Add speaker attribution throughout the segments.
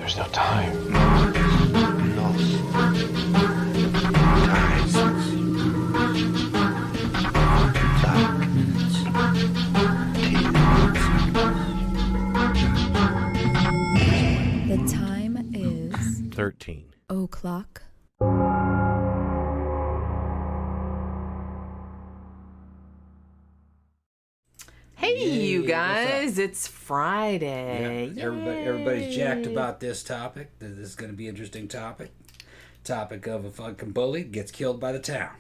Speaker 1: There's no time.
Speaker 2: Lost. Times.
Speaker 3: The time is
Speaker 4: 13
Speaker 3: o'clock.
Speaker 5: Hey, you guys, it's Friday.
Speaker 6: Yeah, everybody's jacked about this topic. This is going to be an interesting topic. Topic of a fucking bully gets killed by the town.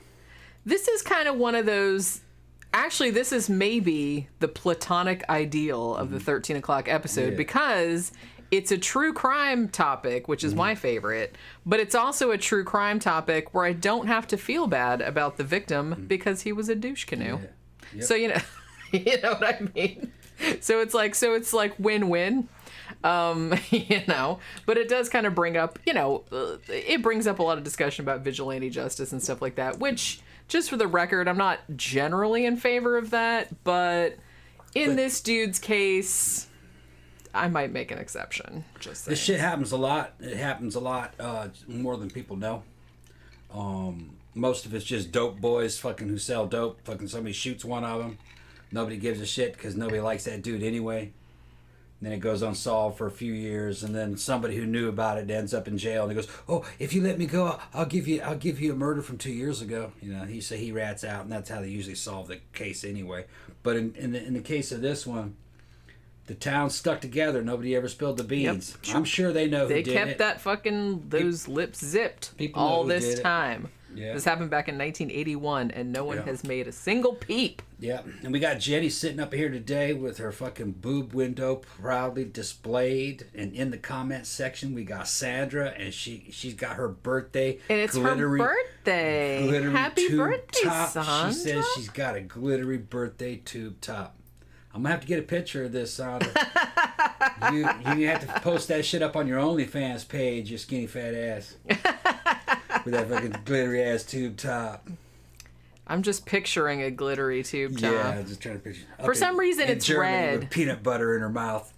Speaker 5: This is kind of one of those. Actually, this is maybe the platonic ideal of the 13 o'clock episode because it's a true crime topic, which is my favorite, but it's also a true crime topic where I don't have to feel bad about the victim because he was a douche canoe.
Speaker 6: Yeah. Yep.
Speaker 5: So, you know. You know what I mean? So it's like win-win, you know, but it does kind of bring up, you know, it brings up a lot of discussion about vigilante justice and stuff like that, which, just for the record, I'm not generally in favor of that, but this dude's case, I might make an exception. Just saying.
Speaker 6: This shit happens a lot. It happens a lot more than people know. Most of it's just dope boys fucking who sell dope. Fucking somebody shoots one of them. Nobody gives a shit because nobody likes that dude anyway. And then it goes unsolved for a few years, and then somebody who knew about it ends up in jail. And he goes, "Oh, if you let me go, I'll give you a murder from 2 years ago." You know, he rats out, and that's how they usually solve the case anyway. But in the case of this one, the town stuck together. Nobody ever spilled the beans. Yep. I'm sure they know who did it.
Speaker 5: They kept that fucking those lips zipped all this time.
Speaker 6: Yeah.
Speaker 5: This happened back in 1981, and no one has made a single peep.
Speaker 6: Yeah, and we got Jenny sitting up here today with her fucking boob window proudly displayed, and in the comment section we got Sandra, and she's got her birthday.
Speaker 5: And it's
Speaker 6: glittery,
Speaker 5: her birthday.
Speaker 6: Glittery
Speaker 5: Happy
Speaker 6: tube
Speaker 5: birthday,
Speaker 6: top.
Speaker 5: Sandra.
Speaker 6: She says she's got a glittery birthday tube top. I'm gonna have to get a picture of this, Sandra. you have to post that shit up on your OnlyFans page, you skinny fat ass. With that fucking glittery ass tube top.
Speaker 5: I'm just picturing a glittery tube top.
Speaker 6: Yeah, I'm just trying to picture.
Speaker 5: For some reason, it's
Speaker 6: Germany
Speaker 5: red.
Speaker 6: With peanut butter in her mouth.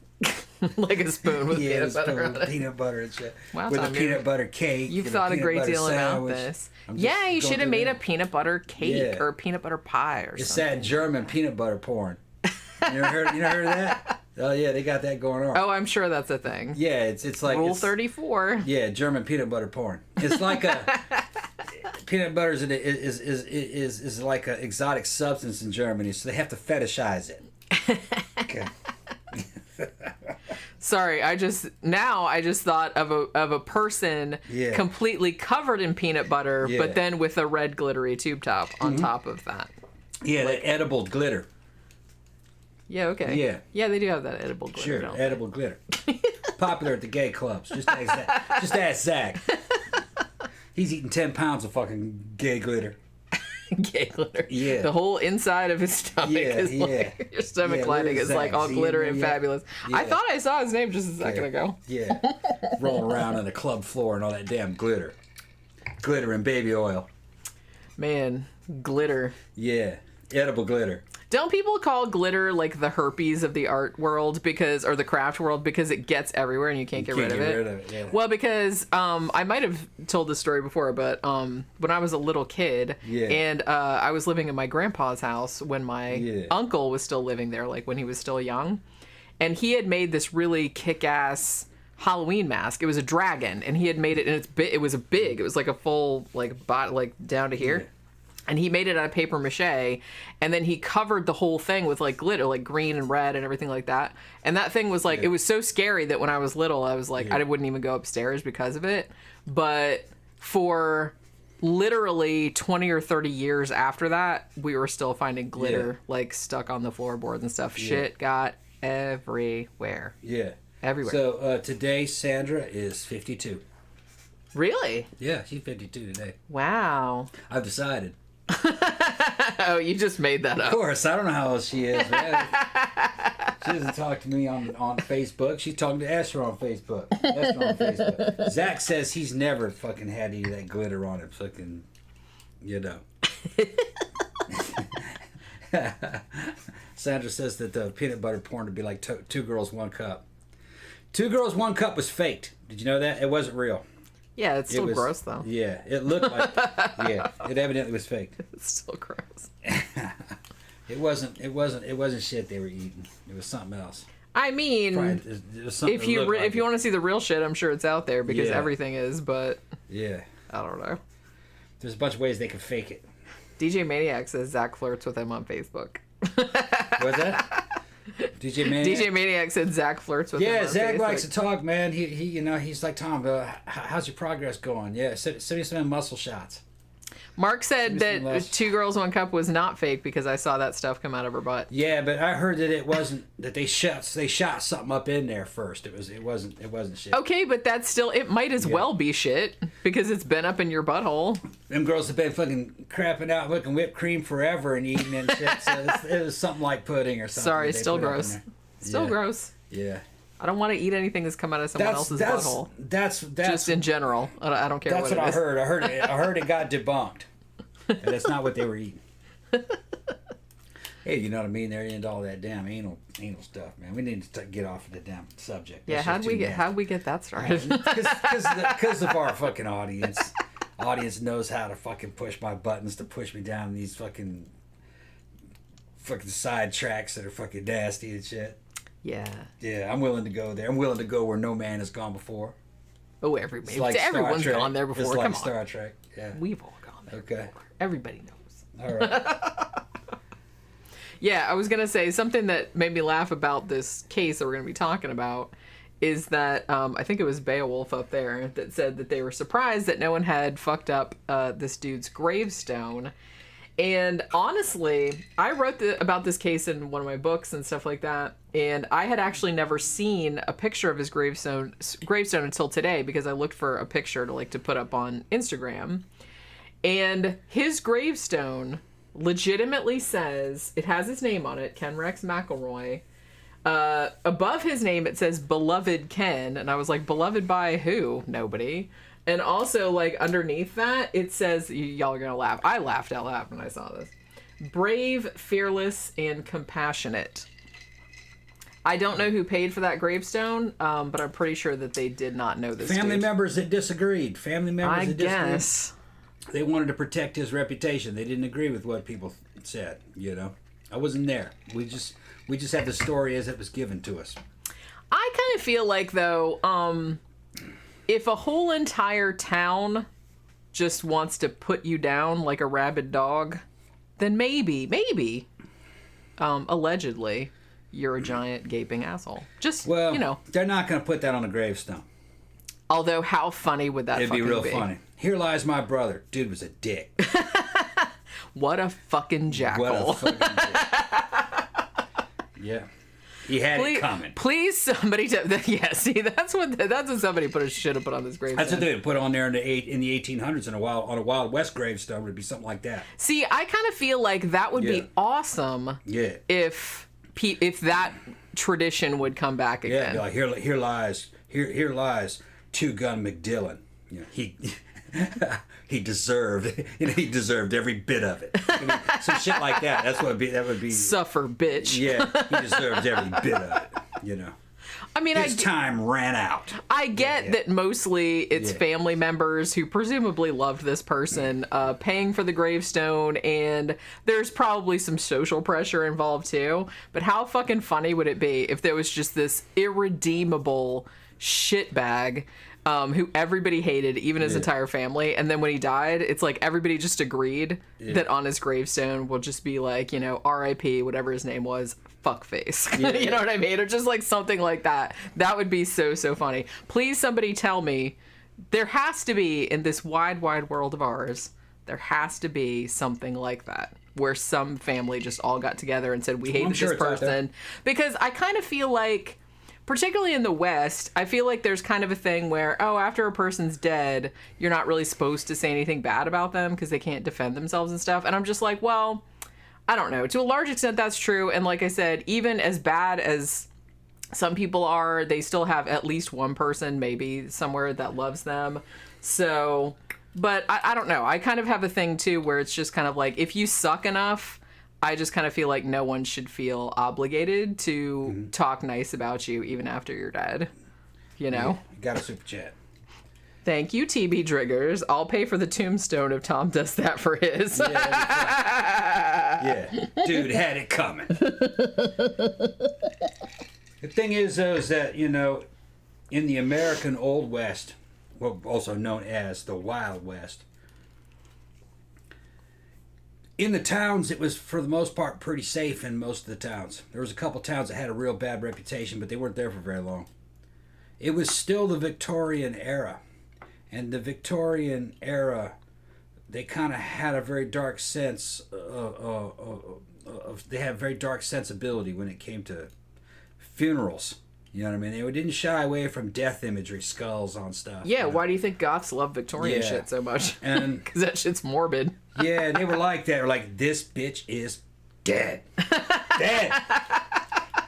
Speaker 5: Like a spoon with peanut butter on it.
Speaker 6: Peanut butter and shit.
Speaker 5: Wow,
Speaker 6: with
Speaker 5: Tommy,
Speaker 6: a peanut butter cake.
Speaker 5: You've thought a great deal about this. Yeah, you should have made a peanut butter cake or a peanut butter pie or
Speaker 6: it's
Speaker 5: something.
Speaker 6: It's that German peanut butter porn. You never heard of that? Oh yeah, they got that going on.
Speaker 5: Oh, I'm sure that's a thing.
Speaker 6: Yeah, it's like
Speaker 5: Rule 34.
Speaker 6: Yeah, German peanut butter porn. It's like a peanut butter is like an exotic substance in Germany, so they have to fetishize it. Okay.
Speaker 5: Sorry, I just thought of a person completely covered in peanut butter, but then with a red glittery tube top on top of that.
Speaker 6: Yeah, like, that edible glitter.
Speaker 5: Yeah, okay.
Speaker 6: Yeah.
Speaker 5: Yeah, they do have that edible glitter.
Speaker 6: Sure, edible glitter. Popular at the gay clubs. Just ask Zach. He's eating 10 pounds of fucking gay glitter.
Speaker 5: Gay glitter.
Speaker 6: Yeah.
Speaker 5: The whole inside of his stomach is like, your stomach lining is like all glitter and fabulous. Yeah. I thought I saw his name just a second ago.
Speaker 6: Yeah. Rolling around on the club floor and all that damn glitter. Glitter and baby oil.
Speaker 5: Man, glitter.
Speaker 6: Yeah. Edible glitter.
Speaker 5: Don't people call glitter like the herpes of the art world or the craft world because it gets everywhere and you can't get rid of it?
Speaker 6: Yeah.
Speaker 5: Well, because I might have told this story before, but when I was a little kid and I was living in my grandpa's house when my uncle was still living there, like when he was still young, and he had made this really kick-ass Halloween mask. It was a dragon, and he had made it, and it was like a full bot down to here. Yeah. And he made it out of paper mache, and then he covered the whole thing with glitter, like green and red and everything like that. And that thing was it was so scary that when I was little, I was like, I wouldn't even go upstairs because of it. But for literally 20 or 30 years after that, we were still finding glitter stuck on the floorboards and stuff. Yeah. Shit got everywhere.
Speaker 6: Yeah.
Speaker 5: Everywhere.
Speaker 6: So today, Sandra is 52.
Speaker 5: Really?
Speaker 6: Yeah, she's 52 today.
Speaker 5: Wow.
Speaker 6: I've decided.
Speaker 5: Oh, you just made that up.
Speaker 6: Of course, I don't know how old she is. She doesn't talk to me on Facebook. She's talking to Esther on Facebook. Zach says he's never fucking had any of that glitter on him. Fucking, you know. Sandra says that the peanut butter porn would be like two girls, one cup. 2 Girls, 1 Cup was faked. Did you know that? It wasn't real.
Speaker 5: Yeah, it's still gross though.
Speaker 6: Yeah, it looked like. Yeah, it evidently was faked.
Speaker 5: It's still gross.
Speaker 6: It wasn't shit they were eating. It was something else.
Speaker 5: I mean,
Speaker 6: it was something
Speaker 5: if you want to see the real shit, I'm sure it's out there because everything is. But
Speaker 6: yeah,
Speaker 5: I don't know.
Speaker 6: There's a bunch of ways they can fake it.
Speaker 5: DJ Maniac says Zach flirts with him on Facebook.
Speaker 6: What's that? DJ Maniac?
Speaker 5: DJ Maniac said Zach flirts with him on
Speaker 6: Zach
Speaker 5: Facebook.
Speaker 6: likes to talk, man. He he's like, Tom, how's your progress going? Yeah, send me some muscle shots.
Speaker 5: Mark said that 2 Girls, 1 Cup was not fake because I saw that stuff come out of her butt.
Speaker 6: Yeah, but I heard that it wasn't, that they shot something up in there first. It wasn't shit.
Speaker 5: Okay, but that's still, it might as well be shit because it's been up in your butthole.
Speaker 6: Them girls have been fucking crapping out, looking whipped cream forever and eating and shit. So it was something like pudding or something.
Speaker 5: Sorry, still gross. Still gross.
Speaker 6: Yeah.
Speaker 5: I don't want to eat anything that's come out of someone else's butthole.
Speaker 6: That's
Speaker 5: just in general. I don't care.
Speaker 6: That's what I heard. I heard it got debunked. And that's not what they were eating. Hey, you know what I mean? They're into all that damn anal stuff, man. We need to get off of the damn subject.
Speaker 5: Yeah, how'd we get that started?
Speaker 6: Because of our fucking audience. Audience knows how to fucking push my buttons to push me down these fucking side tracks that are fucking nasty and shit.
Speaker 5: Yeah.
Speaker 6: Yeah, I'm willing to go there. I'm willing to go where no man has gone before.
Speaker 5: Oh, everyone's gone there before.
Speaker 6: It's
Speaker 5: Come
Speaker 6: like
Speaker 5: on.
Speaker 6: Star Trek. Yeah.
Speaker 5: We've all gone there.
Speaker 6: Okay.
Speaker 5: Before. Everybody knows.
Speaker 6: All right.
Speaker 5: Yeah, I was going to say something that made me laugh about this case that we're going to be talking about is that I think it was Beowulf up there that said that they were surprised that no one had fucked up this dude's gravestone. And honestly, I wrote about this case in one of my books and stuff like that, and I had actually never seen a picture of his gravestone until today because I looked for a picture to put up on Instagram. And his gravestone legitimately says, it has his name on it, Ken Rex McElroy. Above his name it says Beloved Ken, and I was like, beloved by who? Nobody. And also, underneath that, it says, y'all are gonna laugh. I laughed out loud when I saw this. Brave, fearless, and compassionate. I don't know who paid for that gravestone, but I'm pretty sure that they did not know this
Speaker 6: Family members that disagreed.
Speaker 5: I guess.
Speaker 6: They wanted to protect his reputation. They didn't agree with what people said, you know. I wasn't there. We just had the story as it was given to us.
Speaker 5: I kind of feel like, though, if a whole entire town just wants to put you down like a rabid dog, then maybe, allegedly, you're a giant gaping asshole. Just,
Speaker 6: well,
Speaker 5: you know.
Speaker 6: They're not going to put that on a gravestone.
Speaker 5: Although, how funny would that
Speaker 6: It'd
Speaker 5: fucking be?
Speaker 6: It'd be real funny. Here lies my brother. Dude was a dick.
Speaker 5: What a fucking jackal.
Speaker 6: What a fucking dick. Yeah. He had it coming.
Speaker 5: Please, somebody... Yeah, see, that's what somebody should have put on this gravestone.
Speaker 6: That's what they would put on there in the 1800s on a Wild West gravestone. Would be something like that.
Speaker 5: See, I kind of feel like that would be awesome.
Speaker 6: Yeah.
Speaker 5: If that tradition would come back again.
Speaker 6: Yeah, be like here lies Two Gun McDillan. You know, he deserved every bit of it. I mean, some shit like that. That would be
Speaker 5: suffer, bitch.
Speaker 6: Yeah, he deserved every bit of it. You know.
Speaker 5: I mean,
Speaker 6: his time ran out.
Speaker 5: I get that mostly it's family members who presumably loved this person paying for the gravestone, and there's probably some social pressure involved too. But how fucking funny would it be if there was just this irredeemable shitbag who everybody hated, even his entire family, and then when he died, it's like everybody just agreed that on his gravestone will just be like, you know, R.I.P. whatever his name was, fuckface. You know what I mean? Or just like something like that. That would be so funny. Please, somebody tell me, there has to be, in this wide world of ours, there has to be something like that, where some family just all got together and said, we hate this person. Because I kind of feel like, particularly in the West, I feel like there's kind of a thing where, after a person's dead, you're not really supposed to say anything bad about them because they can't defend themselves and stuff. And I'm just like, well, I don't know. To a large extent, that's true. And like I said, even as bad as some people are, they still have at least one person maybe somewhere that loves them. So, but I don't know. I kind of have a thing too where it's just kind of like, if you suck enough, I just kind of feel like no one should feel obligated to talk nice about you even after you're dead. you know?
Speaker 6: Yeah, got a super chat.
Speaker 5: Thank you, TB Driggers. I'll pay for the tombstone if Tom does that for his.
Speaker 6: Yeah. Dude had it coming. The thing is, though, is that, you know, in the American Old West, well, also known as the Wild West, in the towns, it was, for the most part, pretty safe in most of the towns. There was a couple towns that had a real bad reputation, but they weren't there for very long. It was still the Victorian era. And the Victorian era, they kind of had a very dark sense they had very dark sensibility when it came to funerals. You know what I mean? They didn't shy away from death imagery, skulls on stuff.
Speaker 5: Yeah,
Speaker 6: you know?
Speaker 5: why do you think goths love Victorian shit so much?
Speaker 6: And
Speaker 5: because that shit's morbid.
Speaker 6: Yeah, they were like that. They were like, this bitch is dead. Dead.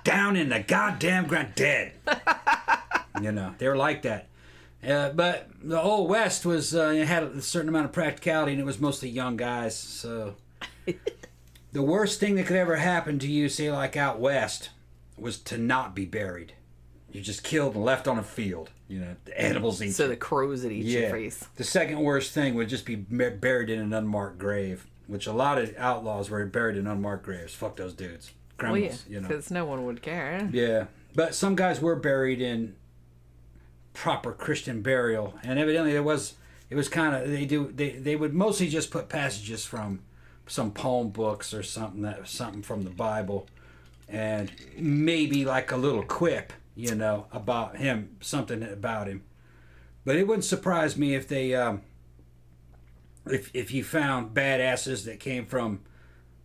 Speaker 6: Down in the goddamn ground, dead. You know, they were like that. But the Old West was had a certain amount of practicality, and it was mostly young guys. So the worst thing that could ever happen to you, say like out west, was to not be buried. You're just killed and left on a field. You know, the animals eat
Speaker 5: So
Speaker 6: you.
Speaker 5: the crows that eat your face.
Speaker 6: The second worst thing would just be buried in an unmarked grave, which a lot of outlaws were buried in unmarked graves. Fuck those dudes. Criminals, you know.
Speaker 5: Because no one would care.
Speaker 6: Yeah, but some guys were buried in proper Christian burial, and evidently it was kind of they would mostly just put passages from some poem books or something from the Bible, and maybe like a little quip, you know, about him, something about him. But it wouldn't surprise me if they if you found badasses that came from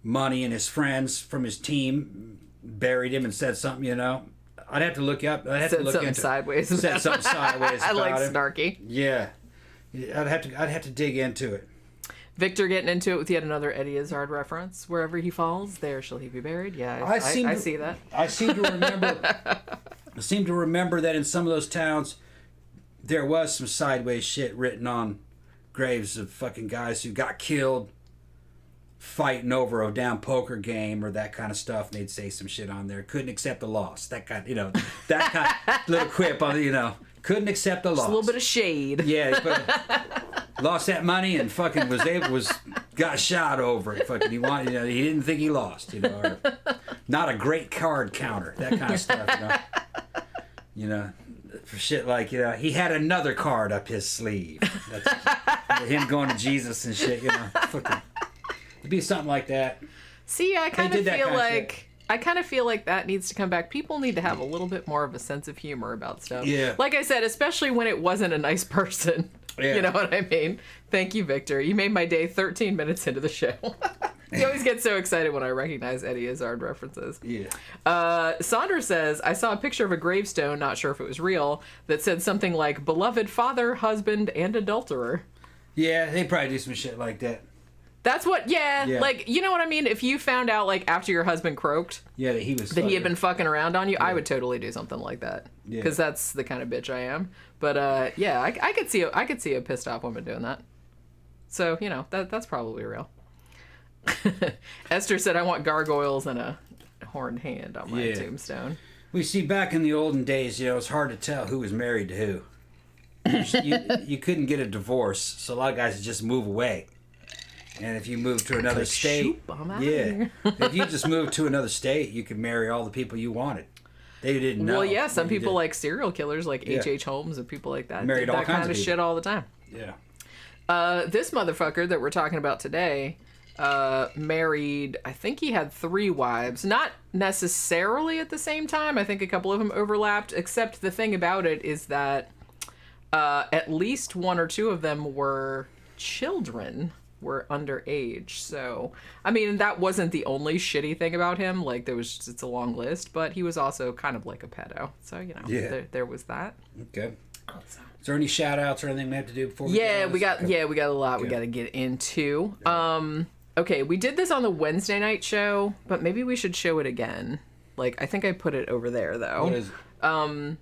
Speaker 6: Money and his friends from his team buried him and said something, you know. I'd have to look up. I'd have
Speaker 5: Said
Speaker 6: to look
Speaker 5: something
Speaker 6: into
Speaker 5: sideways.
Speaker 6: Said something sideways.
Speaker 5: I like
Speaker 6: about him.
Speaker 5: snarky.
Speaker 6: Yeah, I'd have to dig into it.
Speaker 5: Victor getting into it with yet another Eddie Izzard reference. Wherever he falls, there shall he be buried. Yeah, I see that.
Speaker 6: I seem to remember. I seem to remember that in some of those towns, there was some sideways shit written on graves of fucking guys who got killed fighting over a damn poker game or that kind of stuff, and they'd say some shit on there. Couldn't accept the loss. That kind, you know, that kind of little quip on, you know, couldn't accept the loss.
Speaker 5: Just a little bit of shade.
Speaker 6: Yeah, but lost that money and fucking got shot over it. Fucking he wanted, you know, he didn't think he lost, you know, or not a great card counter, that kind of stuff, you know. You know, for shit like, you know, he had another card up his sleeve. That's him going to Jesus and shit, you know. Fucking, it'd be something like that.
Speaker 5: See, I kind of feel like that needs to come back. People need to have a little bit more of a sense of humor about stuff.
Speaker 6: Yeah.
Speaker 5: Like I said, especially when it wasn't a nice person. Yeah. You know what I mean? Thank you, Victor. You made my day 13 minutes into the show. You always get so excited when I recognize Eddie Izzard references.
Speaker 6: Yeah.
Speaker 5: Saunders says, I saw a picture of a gravestone, not sure if it was real, that said something like, beloved father, husband, and adulterer.
Speaker 6: Yeah, they probably do some shit like that.
Speaker 5: That's what, yeah, like, you know what I mean? If you found out, like, after your husband croaked,
Speaker 6: yeah, that he
Speaker 5: had been fucking around on you, I would totally do something like that. Yeah. Because that's the kind of bitch I am. But, yeah, I could see a pissed off woman doing that. So, you know, that's probably real. Esther said, I want gargoyles and a horned hand on my tombstone.
Speaker 6: We see back in the olden days, you know, it's hard to tell who was married to who. You couldn't get a divorce, so a lot of guys would just move away. And if you move to another state, if you just moved to another state, you could marry all the people you wanted. They didn't know.
Speaker 5: Well, yeah, some people like serial killers, like H.H. Holmes and people like that,
Speaker 6: married all
Speaker 5: that
Speaker 6: kinds
Speaker 5: kind of
Speaker 6: people.
Speaker 5: shit all the time.
Speaker 6: Yeah.
Speaker 5: This motherfucker that we're talking about today married, I think he had 3 wives, not necessarily at the same time. I think a couple of them overlapped, except the thing about it is that at least 1 or 2 of them were children. Were underage. So, I mean, that wasn't the only shitty thing about him. Like, it's a long list, but he was also kind of like a pedo. So, you know, there was that.
Speaker 6: Okay. Is there any shout outs or anything we have to do before we
Speaker 5: we got a lot we got to get into. Okay, we did this on the Wednesday night show, but maybe we should show it again. Like, I think I put it over there, though.
Speaker 6: What is it?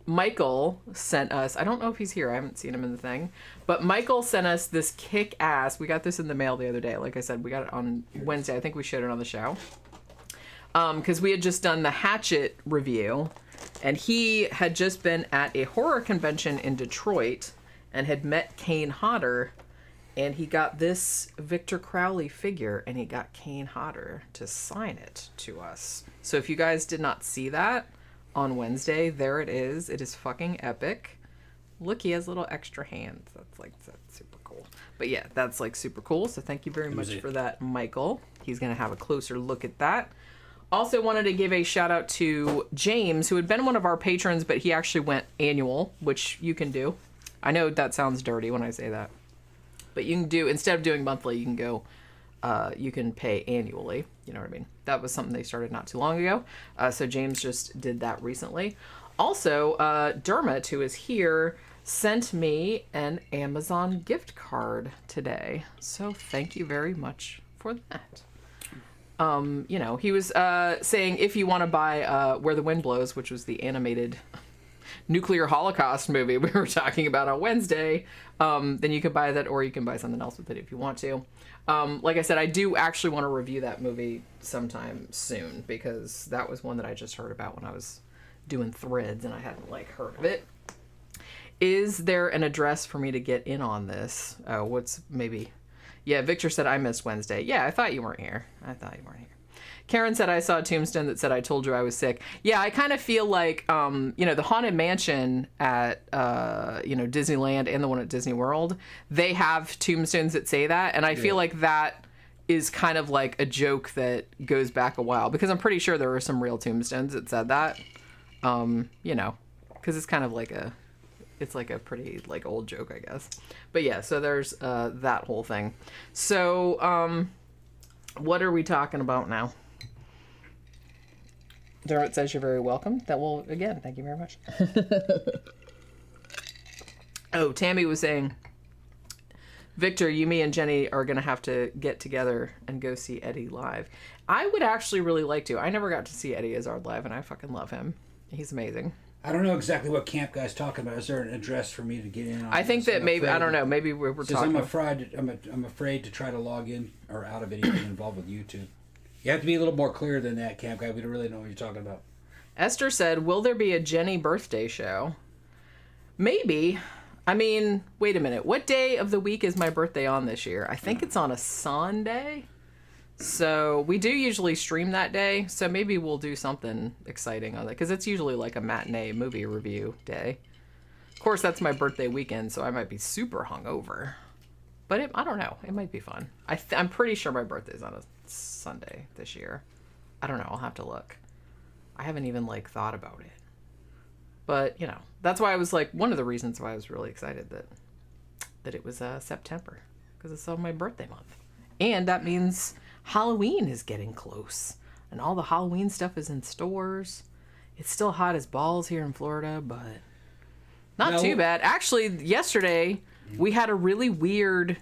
Speaker 5: Michael sent us, I don't know if he's here, I haven't seen him in the thing, but Michael sent us this kick-ass, we got this in the mail the other day, like I said, we got it on Wednesday, I think we showed it on the show, because we had just done the Hatchet review, And he had just been at a horror convention in Detroit and had met Kane Hodder. And he got this Victor Crowley figure, and he got Kane Hodder to sign it to us. So if you guys did not see that on Wednesday, there it is. It is fucking epic. Look, he has little extra hands. That's super cool. But yeah, that's like super cool. So thank you very much for that, Michael. He's going to have a closer look at that. Also wanted to give a shout out to James, who had been one of our patrons, but he actually went annual, which you can do. I know that sounds dirty when I say that. But you can do, instead of doing monthly, you can go, you can pay annually. You know what I mean? That was something they started not too long ago. So James just did that recently. Also, Dermot, who is here, sent me an Amazon gift card today. So thank you very much for that. You know, he was saying if you want to buy Where the Wind Blows, which was the animated nuclear holocaust movie we were talking about on Wednesday, then you can buy that, or you can buy something else with it if you want to. Like I said, I do actually want to review that movie sometime soon, because that was one that I just heard about when I was doing threads and I hadn't heard of it. Is there an address for me to get in on this? Yeah, Victor said I missed Wednesday. Yeah, I thought you weren't here. Karen said I saw a tombstone that said I told you I was sick. Yeah, I kind of feel like, the Haunted Mansion at, Disneyland and the one at Disney World, they have tombstones that say that. And I feel like that is kind of like a joke that goes back a while, because I'm pretty sure there were some real tombstones that said that, because it's kind of like it's like a pretty old joke, I guess. But yeah, so there's that whole thing. So what are we talking about now? Dermot says you're very welcome. Again, thank you very much. Oh, Tammy was saying, Victor, you, me, and Jenny are going to have to get together and go see Eddie live. I would actually really like to. I never got to see Eddie Izzard live, and I fucking love him. He's amazing.
Speaker 6: I don't know exactly what camp guy's talking about. Is there an address for me to get in on?
Speaker 5: I think that maybe, I don't know, maybe we're talking.
Speaker 6: I'm afraid to try to log in or out of anything involved with YouTube. You have to be a little more clear than that, camp guy. We don't really know what you're talking about.
Speaker 5: Esther said, will there be a Jenny birthday show? Maybe. I mean, wait a minute. What day of the week is my birthday on this year? I think it's on a Sunday. So we do usually stream that day. So maybe we'll do something exciting on that, because it's usually like a matinee movie review day. Of course, that's my birthday weekend, so I might be super hungover. But I don't know. It might be fun. I'm pretty sure my birthday's on a Sunday this year. I don't know. I'll have to look. I haven't even thought about it. But, that's why I was one of the reasons why I was really excited that it was September, because it's on my birthday month. And that means Halloween is getting close, and all the Halloween stuff is in stores. It's still hot as balls here in Florida, but not too bad. Actually, yesterday we had a really weird,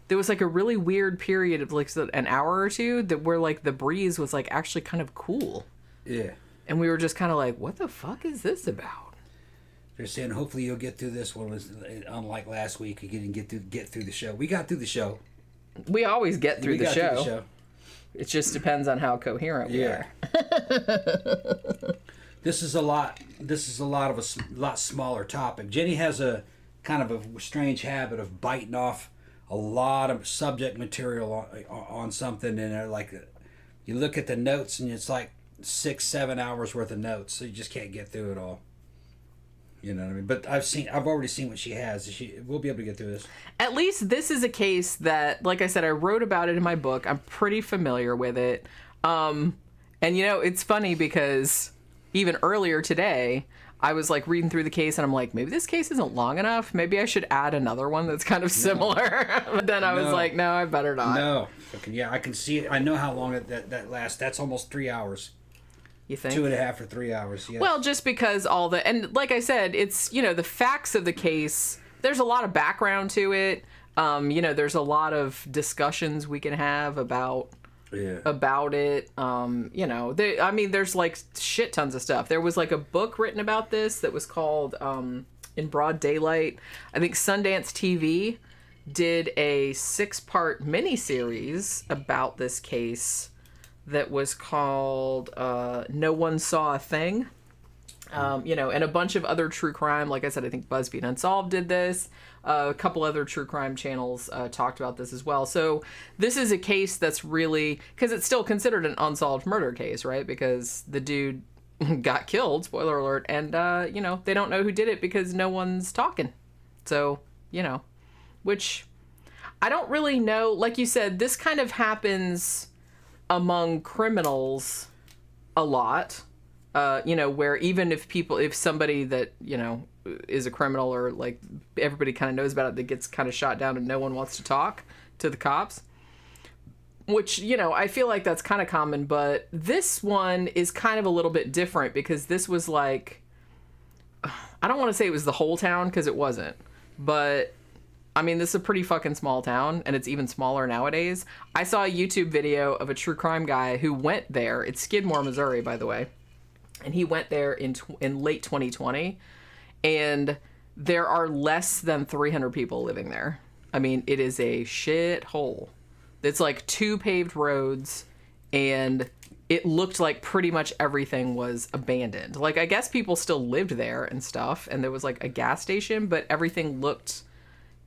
Speaker 5: there was a really weird period of an hour or two that where the breeze was actually kind of cool.
Speaker 6: Yeah.
Speaker 5: And we were just kind of what the fuck is this about?
Speaker 6: They're saying hopefully you'll get through this one. Unlike last week, you didn't get through the show. We got through the show.
Speaker 5: We always get through the show. It just depends on how coherent we are.
Speaker 6: This is a lot smaller topic. Jenny has a kind of a strange habit of biting off a lot of subject material on something, and you look at the notes and it's 6-7 hours worth of notes, so you just can't get through it all. You know what I mean? But I've already seen what she has. We'll be able to get through this. At
Speaker 5: least this is a case that, like I said, I wrote about it in my book. I'm pretty familiar with it. And it's funny because even earlier today, I was like reading through the case and I'm like, maybe this case isn't long enough. Maybe I should add another one that's kind of similar. But then I was like, no, I better not.
Speaker 6: No. Yeah, I can see it. I know how long that lasts. That's almost 3 hours.
Speaker 5: You think?
Speaker 6: 2.5 or 3 hours, yeah.
Speaker 5: Well, just because and like I said, it's, the facts of the case, there's a lot of background to it. There's a lot of discussions we can have about it. There's shit tons of stuff. There was a book written about this that was called In Broad Daylight. I think Sundance TV did a 6-part miniseries about this case that was called No One Saw a Thing. You know, and a bunch of other true crime. Like I said, I think BuzzFeed Unsolved did this. A couple other true crime channels talked about this as well. So this is a case that's really, because it's still considered an unsolved murder case, right? Because the dude got killed, spoiler alert, and, you know, they don't know who did it because no one's talking. So, you know, which I don't really know. Like you said, this kind of happens among criminals a lot. You know, where even if somebody that, you know, is a criminal or like everybody kind of knows about it, that gets kind of shot down and no one wants to talk to the cops, which, you know, I feel like that's kind of common, but this one is kind of a little bit different because this was like, I don't want to say it was the whole town because it wasn't, but I mean, this is a pretty fucking small town, and it's even smaller nowadays. I saw a YouTube video of a true crime guy who went there. It's Skidmore, Missouri, by the way. And he went there in late 2020, and there are less than 300 people living there. I mean, it is a shit hole. It's like 2 paved roads, and it looked like pretty much everything was abandoned. Like, I guess people still lived there and stuff, and there was like a gas station, but everything looked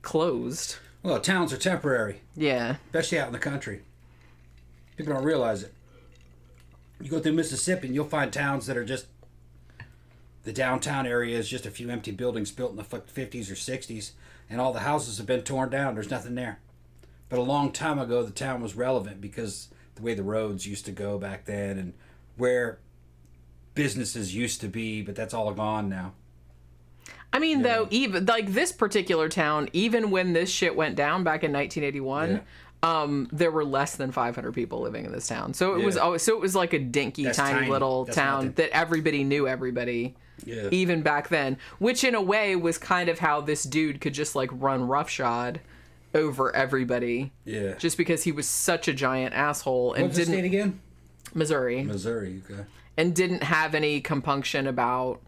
Speaker 5: closed.
Speaker 6: Well, towns are temporary.
Speaker 5: Yeah.
Speaker 6: Especially out in the country. People don't realize it. You go through Mississippi and you'll find towns that are just, the downtown area is just a few empty buildings built in the 50s or 60s, and all the houses have been torn down. There's nothing there. But a long time ago, the town was relevant because the way the roads used to go back then and where businesses used to be, but that's all gone now.
Speaker 5: I mean, though, even like this particular town, even when this shit went down back in 1981, there were less than 500 people living in this town. So it was always, so it was like a dinky, tiny little town that everybody knew everybody, even back then. Which in a way was kind of how this dude could just like run roughshod over everybody. Yeah. Just because he was such a giant asshole and
Speaker 6: What's the state again?
Speaker 5: Missouri.
Speaker 6: Missouri, okay.
Speaker 5: And didn't have any compunction about,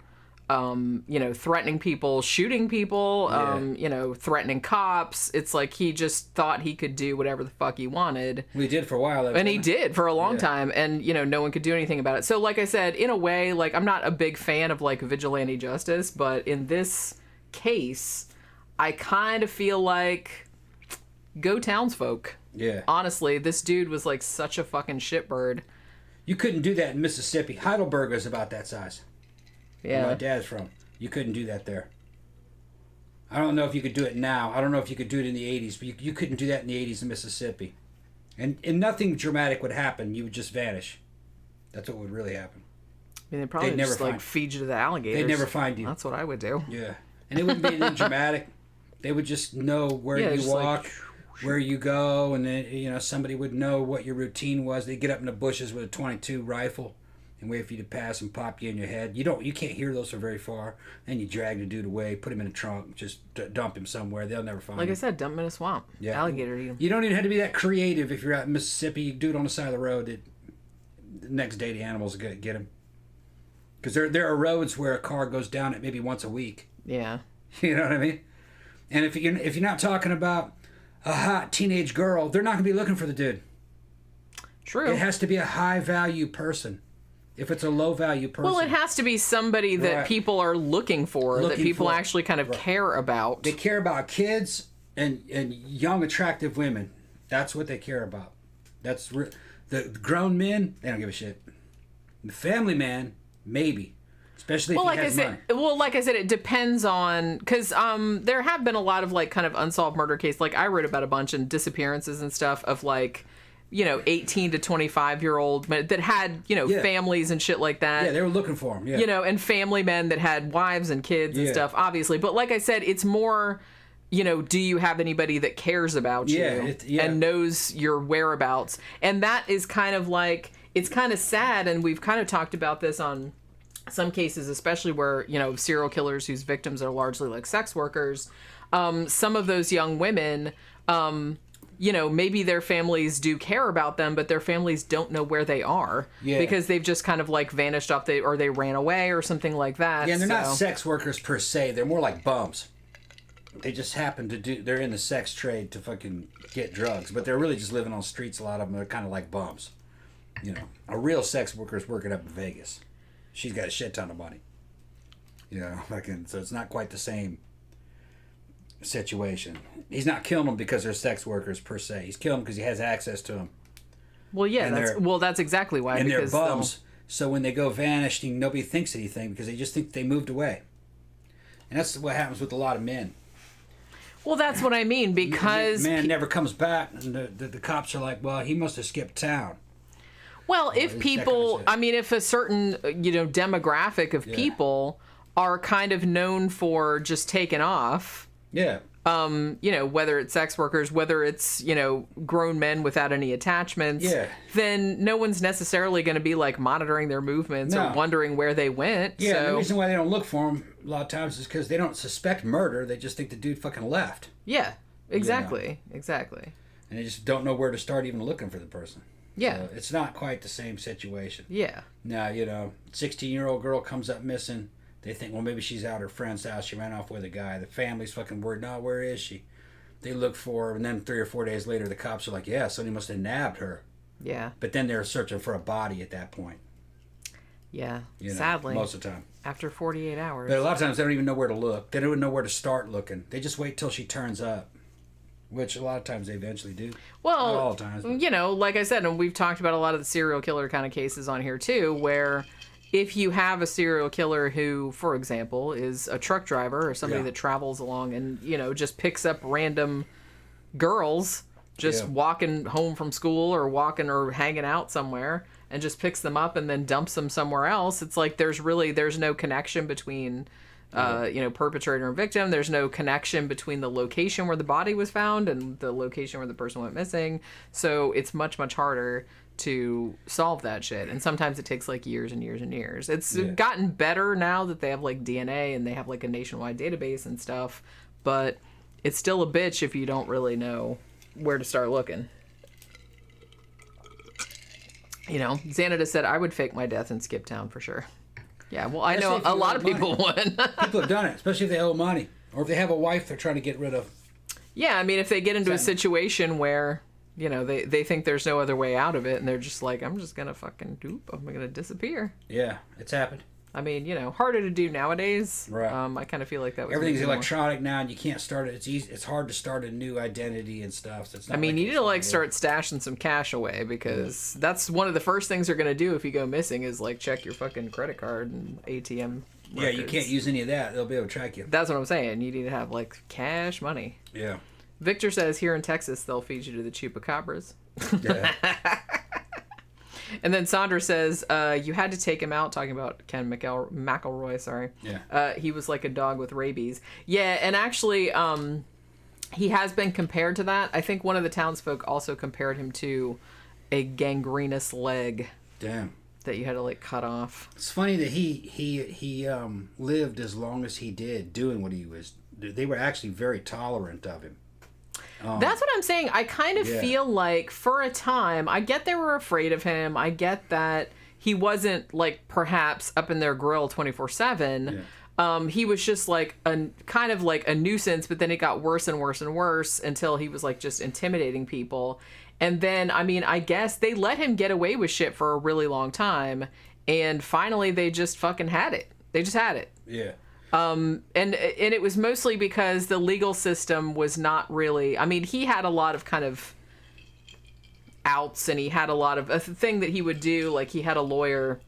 Speaker 5: you know, threatening people, shooting people, you know, threatening cops. It's like he just thought he could do whatever the fuck he wanted.
Speaker 6: Well, he did for a while.
Speaker 5: And he did for a long time. And, you know, no one could do anything about it. So, like I said, in a way, like, I'm not a big fan of, like, vigilante justice. But in this case, I kind of feel like go townsfolk. Yeah. Honestly, this dude was, like, such a fucking shitbird.
Speaker 6: You couldn't do that in Mississippi. Heidelberg is about that size.
Speaker 5: Yeah.
Speaker 6: Where my dad's from. You couldn't do that there. I don't know if you could do it now. I don't know if you could do it in the 80s, but you couldn't do that in the 80s in Mississippi. And nothing dramatic would happen. You would just vanish. That's what would really happen.
Speaker 5: I mean, they'd probably just like feed you to the alligators.
Speaker 6: They'd never find you.
Speaker 5: That's what I would do.
Speaker 6: Yeah. And it wouldn't be anything dramatic. They would just know where you walk, where you go, and then, you know, somebody would know what your routine was. They'd get up in the bushes with a .22 rifle and wait for you to pass and pop you in your head. You can't hear those from very far. Then you drag the dude away, put him in a trunk, just dump him somewhere. They'll never find him.
Speaker 5: Like I said, dump him in a swamp. Yeah. Alligator eat him.
Speaker 6: You don't even have to be that creative if you're out in Mississippi. You do it on the side of the road. The next day the animals will get him. Because there are roads where a car goes down it maybe once a week.
Speaker 5: Yeah.
Speaker 6: You know what I mean? And if you're not talking about a hot teenage girl, they're not going to be looking for the dude.
Speaker 5: True.
Speaker 6: It has to be a high-value person. If it's a low-value person.
Speaker 5: Well, it has to be somebody that people are looking for, that people actually kind of care about.
Speaker 6: They care about kids and young, attractive women. That's what they care about. That's the grown men, they don't give a shit. The family man, maybe. Especially if he has money.
Speaker 5: Well, like I said, it depends on... Because there have been a lot of, like, kind of unsolved murder cases. Like, I wrote about a bunch and disappearances and stuff of, like... 18 to 25-year-old that had, families and shit like that.
Speaker 6: Yeah, they were looking for them.
Speaker 5: Yeah. And family men that had wives and kids and stuff, obviously. But like I said, it's more, do you have anybody that cares about you and knows your whereabouts? And that is kind of like, it's kind of sad, and we've kind of talked about this on some cases, especially where, serial killers whose victims are largely like sex workers. Some of those young women... maybe their families do care about them, but their families don't know where they are because they've just kind of like vanished off, or they ran away or something like that.
Speaker 6: Yeah, and they're not sex workers per se. They're more like bums. They just happen to they're in the sex trade to fucking get drugs, but they're really just living on streets. A lot of them are kind of like bums. A real sex worker is working up in Vegas. She's got a shit ton of money. You know, fucking. So it's not quite the same situation. He's not killing them because they're sex workers per se. He's killing them because he has access to them.
Speaker 5: Well, yeah, that's exactly why.
Speaker 6: And
Speaker 5: because
Speaker 6: they're bums. So when they go vanishing, nobody thinks anything because they just think they moved away. And that's what happens with a lot of men.
Speaker 5: Well, that's what I mean, because...
Speaker 6: Man never comes back, and the cops are like, well, he must have skipped town.
Speaker 5: Well, if people... I mean, if a certain, demographic of people are kind of known for just taking off...
Speaker 6: Yeah.
Speaker 5: Whether it's sex workers, whether it's, grown men without any attachments, then no one's necessarily going to be like monitoring their movements or wondering where they went.
Speaker 6: Yeah,
Speaker 5: so...
Speaker 6: the reason why they don't look for them a lot of times is because they don't suspect murder. They just think the dude fucking left.
Speaker 5: Yeah, exactly. Exactly.
Speaker 6: And they just don't know where to start even looking for the person.
Speaker 5: Yeah.
Speaker 6: So it's not quite the same situation.
Speaker 5: Yeah.
Speaker 6: Now, 16-year-old girl comes up missing. They think, well, maybe she's out at her friend's house. She ran off with a guy. The family's fucking worried. No, where is she? They look for her, and then 3 or 4 days later, the cops are like, yeah, somebody must have nabbed her.
Speaker 5: Yeah.
Speaker 6: But then they're searching for a body at that point.
Speaker 5: Yeah, sadly.
Speaker 6: Most of the time.
Speaker 5: After 48 hours.
Speaker 6: But a lot of times, they don't even know where to look. They don't even know where to start looking. They just wait till she turns up, which a lot of times they eventually do.
Speaker 5: Well,
Speaker 6: not all the times. But...
Speaker 5: like I said, and we've talked about a lot of the serial killer kind of cases on here, too, where... If you have a serial killer who, for example, is a truck driver or somebody that travels along and, just picks up random girls just walking home from school or walking or hanging out somewhere and just picks them up and then dumps them somewhere else, it's like there's no connection between, perpetrator and victim. There's no connection between the location where the body was found and the location where the person went missing. So it's much, much harder to solve that shit, and sometimes it takes like years and years and years. It's gotten better now that they have like DNA and they have like a nationwide database and stuff, but it's still a bitch if you don't really know where to start looking. Xanada said, I would fake my death and skip town for sure. Yeah, well, I know a lot of people would.
Speaker 6: People have done it, especially if they owe money or if they have a wife they're trying to get rid of.
Speaker 5: Yeah, I mean, if they get into a situation where they think there's no other way out of it, and they're just like, I'm just gonna fucking I'm gonna disappear.
Speaker 6: Yeah, it's happened.
Speaker 5: I mean, harder to do nowadays.
Speaker 6: Right.
Speaker 5: I kind of feel like that was
Speaker 6: everything's electronic now, and you can't start it. It's easy. It's hard to start a new identity and stuff. So it's not
Speaker 5: you need to start stashing some cash away, because that's one of the first things they're gonna do if you go missing is check your fucking credit card and ATM.
Speaker 6: Yeah, you can't use any of that. They'll be able to track you.
Speaker 5: That's what I'm saying. You need to have cash money.
Speaker 6: Yeah.
Speaker 5: Victor says here in Texas they'll feed you to the chupacabras. Yeah. And then Sandra says you had to take him out, talking about Ken McElroy, sorry.
Speaker 6: Yeah.
Speaker 5: He was like a dog with rabies. Yeah, and actually he has been compared to that. I think one of the townsfolk also compared him to a gangrenous leg.
Speaker 6: Damn.
Speaker 5: That you had to cut off.
Speaker 6: It's funny that he lived as long as he did doing what he was. They were actually very tolerant of him.
Speaker 5: That's what I'm saying. I kind of feel like for a time, I get they were afraid of him. I get that he wasn't perhaps up in their grill 24/7. Yeah. He was just a kind of a nuisance, but then it got worse and worse and worse until he was just intimidating people. And then, I guess they let him get away with shit for a really long time. And finally, they just fucking had it. They just had it.
Speaker 6: Yeah.
Speaker 5: And it was mostly because the legal system was not really... he had a lot of kind of outs, and he had a lot of... A thing that he would do, he had a lawyer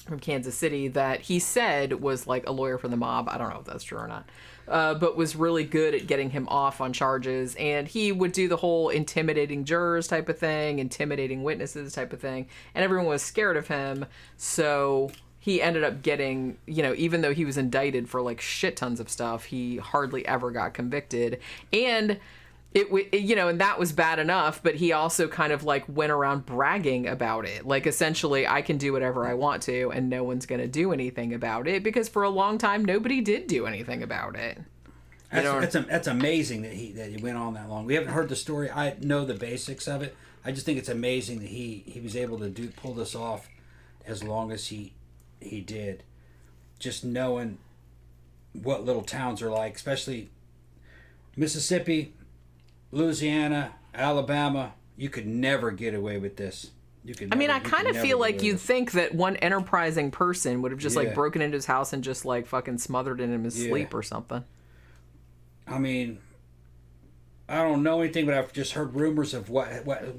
Speaker 5: from Kansas City that he said was a lawyer for the mob. I don't know if that's true or not. But was really good at getting him off on charges. And he would do the whole intimidating jurors type of thing, intimidating witnesses type of thing. And everyone was scared of him. So he ended up getting, even though he was indicted for shit tons of stuff, he hardly ever got convicted. And and that was bad enough, but he also kind of went around bragging about it. Essentially, I can do whatever I want to, and no one's going to do anything about it, because for a long time, nobody did do anything about it.
Speaker 6: That's amazing that he went on that long. We haven't heard the story. I know the basics of it. I just think it's amazing that he was able to pull this off as long as he did. Just knowing what little towns are like, especially Mississippi, Louisiana, Alabama, you could never get away with this.
Speaker 5: I mean, I kind of feel like you'd think that one enterprising person would have just like broken into his house and just like fucking smothered him in his sleep or something.
Speaker 6: I mean, I don't know anything, but I've just heard rumors of what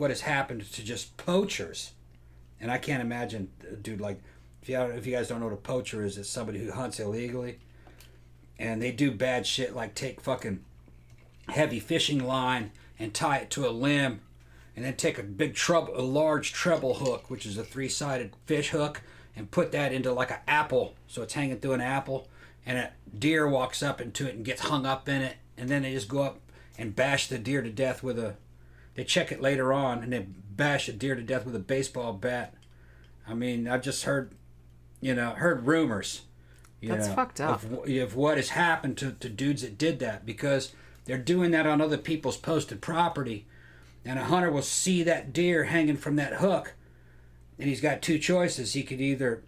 Speaker 6: has happened to just poachers, and I can't imagine, dude. Like, if you guys don't know what a poacher is, it's somebody who hunts illegally, and they do bad shit like take fucking heavy fishing line and tie it to a limb, and then take a large treble hook, which is a 3-sided fish hook, and put that into like an apple, so it's hanging through an apple, and a deer walks up into it and gets hung up in it, and then they just go up and bash the deer to death with they check it later on, and they bash a deer to death with a baseball bat. I mean, I've just heard rumors.
Speaker 5: That's fucked up.
Speaker 6: Of what has happened to dudes that did that, because they're doing that on other people's posted property, and a hunter will see that deer hanging from that hook, and he's got two choices. He could either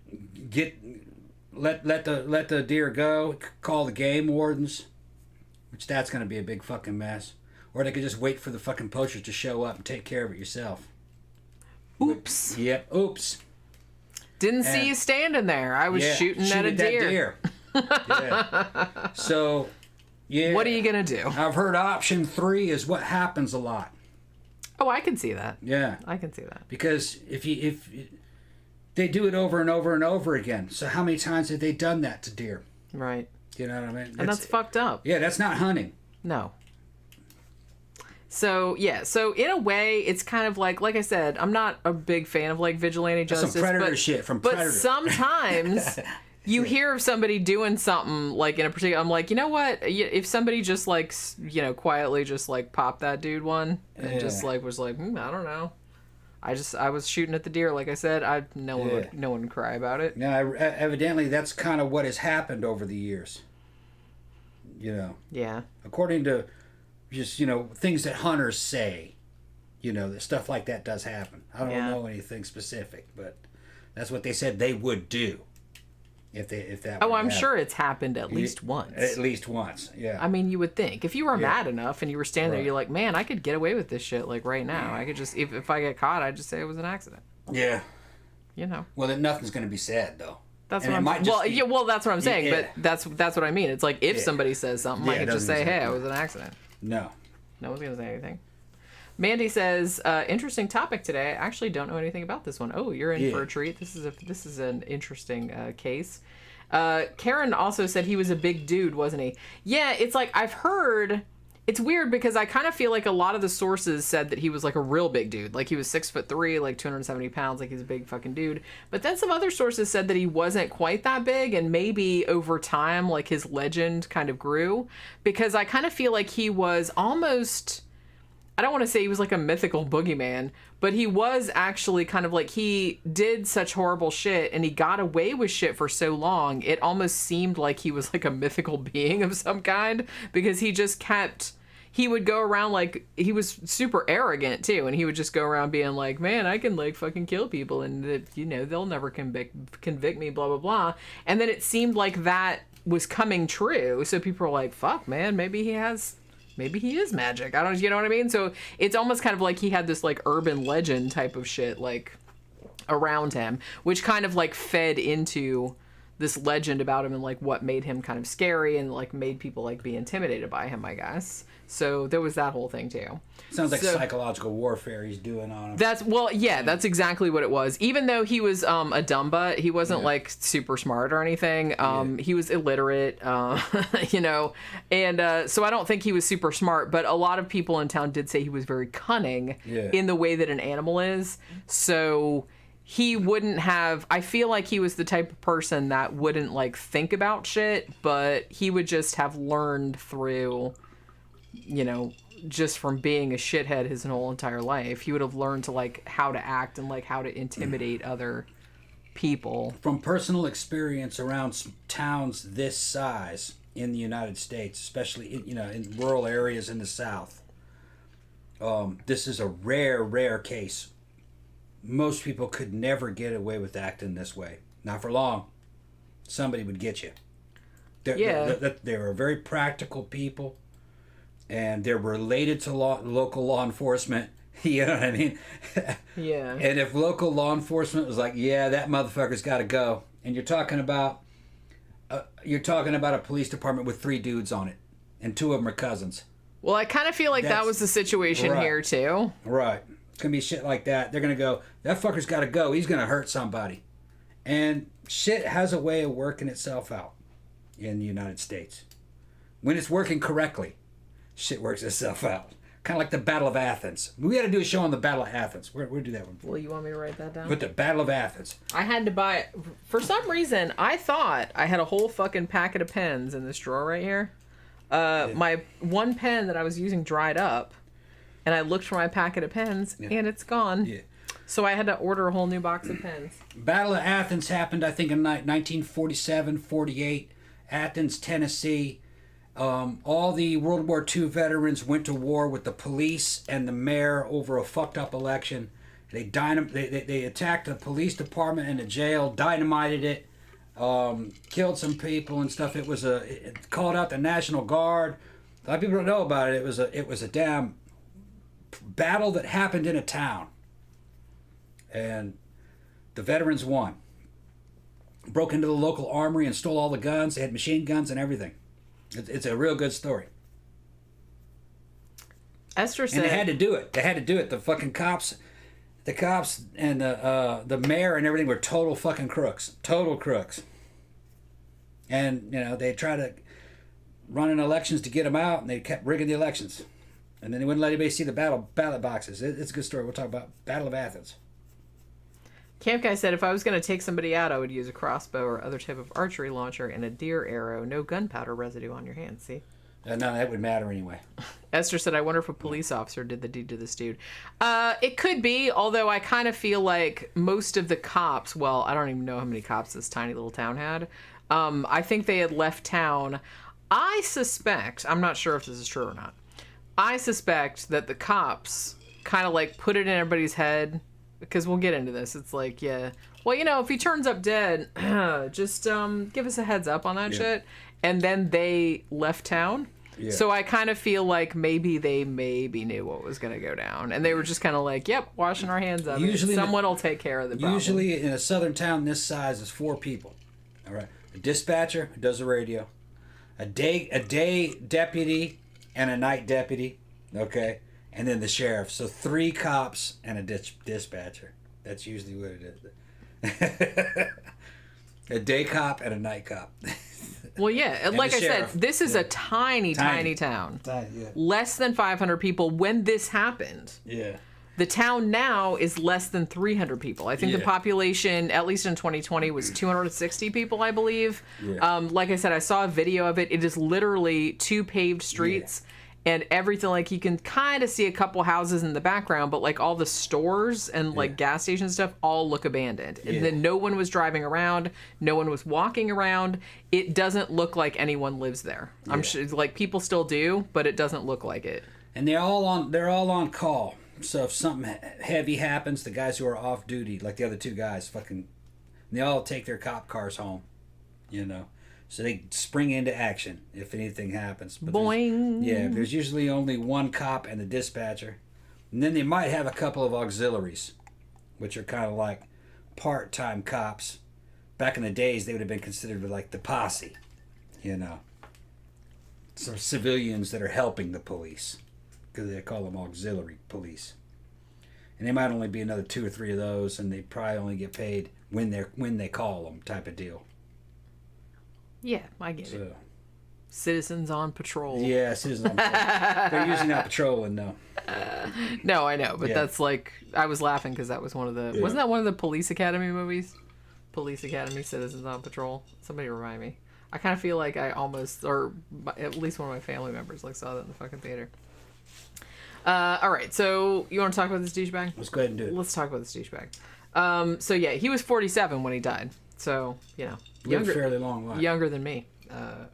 Speaker 6: let the deer go, call the game wardens, which that's going to be a big fucking mess, or they could just wait for the fucking poachers to show up and take care of it yourself.
Speaker 5: Oops.
Speaker 6: Yep. Oops.
Speaker 5: Didn't see you standing there. I was shooting at a deer.
Speaker 6: So,
Speaker 5: what are you going to do?
Speaker 6: I've heard option 3 is what happens a lot.
Speaker 5: Oh, I can see that.
Speaker 6: Yeah.
Speaker 5: I can see that.
Speaker 6: Because if they do it over and over and over again, so how many times have they done that to deer?
Speaker 5: Right.
Speaker 6: You know what I mean?
Speaker 5: And that's fucked up.
Speaker 6: Yeah, that's not hunting.
Speaker 5: No. So, so in a way, it's kind of like I said, I'm not a big fan of like vigilante justice.
Speaker 6: Some Predator shit from Predator.
Speaker 5: But sometimes you hear of somebody doing something like in a particular, I'm like, you know what? If somebody just like, quietly just like popped that dude one and just like was like, I don't know. I was shooting at the deer, like I said. No one would cry about it.
Speaker 6: Now, evidently, that's kind of what has happened over the years.
Speaker 5: Yeah.
Speaker 6: According to just things that hunters say, that stuff like that does happen. I don't know anything specific, but that's what they said they would do if that.
Speaker 5: Oh, I'm sure it's happened at least once.
Speaker 6: At least once, yeah.
Speaker 5: I mean, you would think if you were mad enough and you were standing there, you're like, man, I could get away with this shit like right now. I could just if I get caught, I'd just say it was an accident.
Speaker 6: Yeah.
Speaker 5: Well,
Speaker 6: then nothing's going to be said though.
Speaker 5: That's what I'm saying. Well, that's what I'm saying. But that's what I mean. It's like if somebody says something, I could just say, hey, it was an accident.
Speaker 6: No
Speaker 5: one's going to say anything. Mandy says, interesting topic today. I actually don't know anything about this one. Oh, you're in for a treat. This is an interesting case. Karen also said he was a big dude, wasn't he? Yeah, it's like I've heard. It's weird because I kind of feel like a lot of the sources said that he was like a real big dude. Like he was 6'3", like 270 pounds, like he's a big fucking dude. But then some other sources said that he wasn't quite that big, and maybe over time, like his legend kind of grew. Because I kind of feel like he was almost, I don't want to say he was like a mythical boogeyman, but he was actually kind of like, he did such horrible shit and he got away with shit for so long. It almost seemed like he was like a mythical being of some kind, because he just kept, he would go around like, he was super arrogant too. And he would just go around being like, man, I can like fucking kill people and they'll never convict me, blah, blah, blah. And then it seemed like that was coming true. So people were like, fuck, man, maybe he is magic. I don't, you know what I mean? So it's almost kind of like he had this like urban legend type of shit like around him, which kind of like fed into this legend about him and like what made him kind of scary and like made people like be intimidated by him, I guess. So there was that whole thing too.
Speaker 6: Sounds like psychological warfare he's doing on him.
Speaker 5: That's exactly what it was. Even though he was a dumb butt, he wasn't like super smart or anything. He was illiterate, and so I don't think he was super smart, but a lot of people in town did say he was very cunning in the way that an animal is. So he wouldn't have, I feel like he was the type of person that wouldn't like think about shit, but he would just have learned through, just from being a shithead his whole entire life. He would have learned to like how to act and like how to intimidate other people.
Speaker 6: From personal experience around towns this size in the United States, especially in rural areas in the South, this is a rare case. Most people could never get away with acting this way. Not for long. Somebody would get you. They're very practical people, and they're related to local law enforcement, You know what I mean?
Speaker 5: Yeah.
Speaker 6: And if local law enforcement was like, yeah, that motherfucker's got to go, and you're talking about a police department with 3 dudes on it, and 2 of them are cousins.
Speaker 5: Well, I kind of feel like that was the situation here too.
Speaker 6: Right. It's gonna be shit like that. They're gonna go, that fucker's got to go. He's gonna hurt somebody, and shit has a way of working itself out in the United States. When it's working correctly, shit works itself out. Kind of like the Battle of Athens. We got to do a show on the Battle of Athens. We'll do that one.
Speaker 5: Well, you want me to write that down?
Speaker 6: But the Battle of Athens.
Speaker 5: I had to buy... For some reason, I thought I had a whole fucking packet of pens in this drawer right here. My one pen that I was using dried up, and I looked for my packet of pens, and it's gone. Yeah. So I had to order a whole new box of pens.
Speaker 6: Battle of Athens happened, I think, in 1947, 48. Athens, Tennessee. All the World War II veterans went to war with the police and the mayor over a fucked up election. They attacked the police department and the jail, dynamited it, killed some people and stuff. It called out the National Guard. A lot of people don't know about it. It was a damn battle that happened in a town, and the veterans won. Broke into the local armory and stole all the guns. They had machine guns and everything. It's a real good story.
Speaker 5: Esther said...
Speaker 6: And they had to do it. The fucking cops and the mayor and everything were total fucking crooks. Total crooks. And, they tried to run in elections to get them out, and they kept rigging the elections. And then they wouldn't let anybody see the ballot boxes. It's a good story. We'll talk about Battle of Athens.
Speaker 5: Camp Guy said, if I was going to take somebody out, I would use a crossbow or other type of archery launcher and a deer arrow. No gunpowder residue on your hands, see?
Speaker 6: No, that would matter anyway.
Speaker 5: Esther said, I wonder if a police officer did the deed to this dude. It could be, although I kind of feel like most of the cops, well, I don't even know how many cops this tiny little town had. I think they had left town. I suspect, I'm not sure if this is true or not, I suspect that the cops kind of like put it in everybody's head, because we'll get into this. It's like, yeah, well, if he turns up dead, just give us a heads up on that shit. And then they left town. Yeah. So I kind of feel like maybe they knew what was going to go down. And they were just kind of like, yep, washing our hands of it. Someone will take care of the problem.
Speaker 6: Usually in a southern town this size is 4 people. All right. A dispatcher who does the radio. A day deputy and a night deputy. Okay. And then the sheriff. So 3 cops and a dispatcher. That's usually what it is. A day cop and a night cop.
Speaker 5: Well, yeah. Like I said, this is a tiny town. Less than 500 people when this happened. Yeah. The town now is less than 300 people. I think the population, at least in 2020, was 260 people, I believe. Yeah. Like I said, I saw a video of it. It is literally 2 paved streets. Yeah. And everything, like, you can kind of see a couple houses in the background, but, like, all the stores and, like, gas station stuff all look abandoned. And then no one was driving around. No one was walking around. It doesn't look like anyone lives there. Yeah. I'm sure, like, people still do, but it doesn't look like it.
Speaker 6: And they're all on call. So if something heavy happens, the guys who are off duty, like the other 2 guys, they all take their cop cars home, So they spring into action if anything happens. But
Speaker 5: boing!
Speaker 6: There's usually only 1 cop and the dispatcher. And then they might have a couple of auxiliaries, which are kind of like part-time cops. Back in the days, they would have been considered like the posse, Some civilians that are helping the police, because they call them auxiliary police. And they might only be another 2 or 3 of those, and they probably only get paid when they call them, type of deal.
Speaker 5: Yeah, I get it. Citizens on patrol.
Speaker 6: Yeah, citizens on patrol. They're usually not patrolling, no.
Speaker 5: No, I know, but that's like, I was laughing because that was one of the, wasn't that one of the Police Academy movies? Police Academy, Citizens on Patrol. Somebody remind me. I kind of feel like I almost, or at least one of my family members, like, saw that in the fucking theater. All right, so you want to talk about this douchebag?
Speaker 6: Let's go ahead and do it.
Speaker 5: Let's talk about this douchebag. So yeah, he was 47 when he died. So,
Speaker 6: lived a fairly long life.
Speaker 5: Younger than me,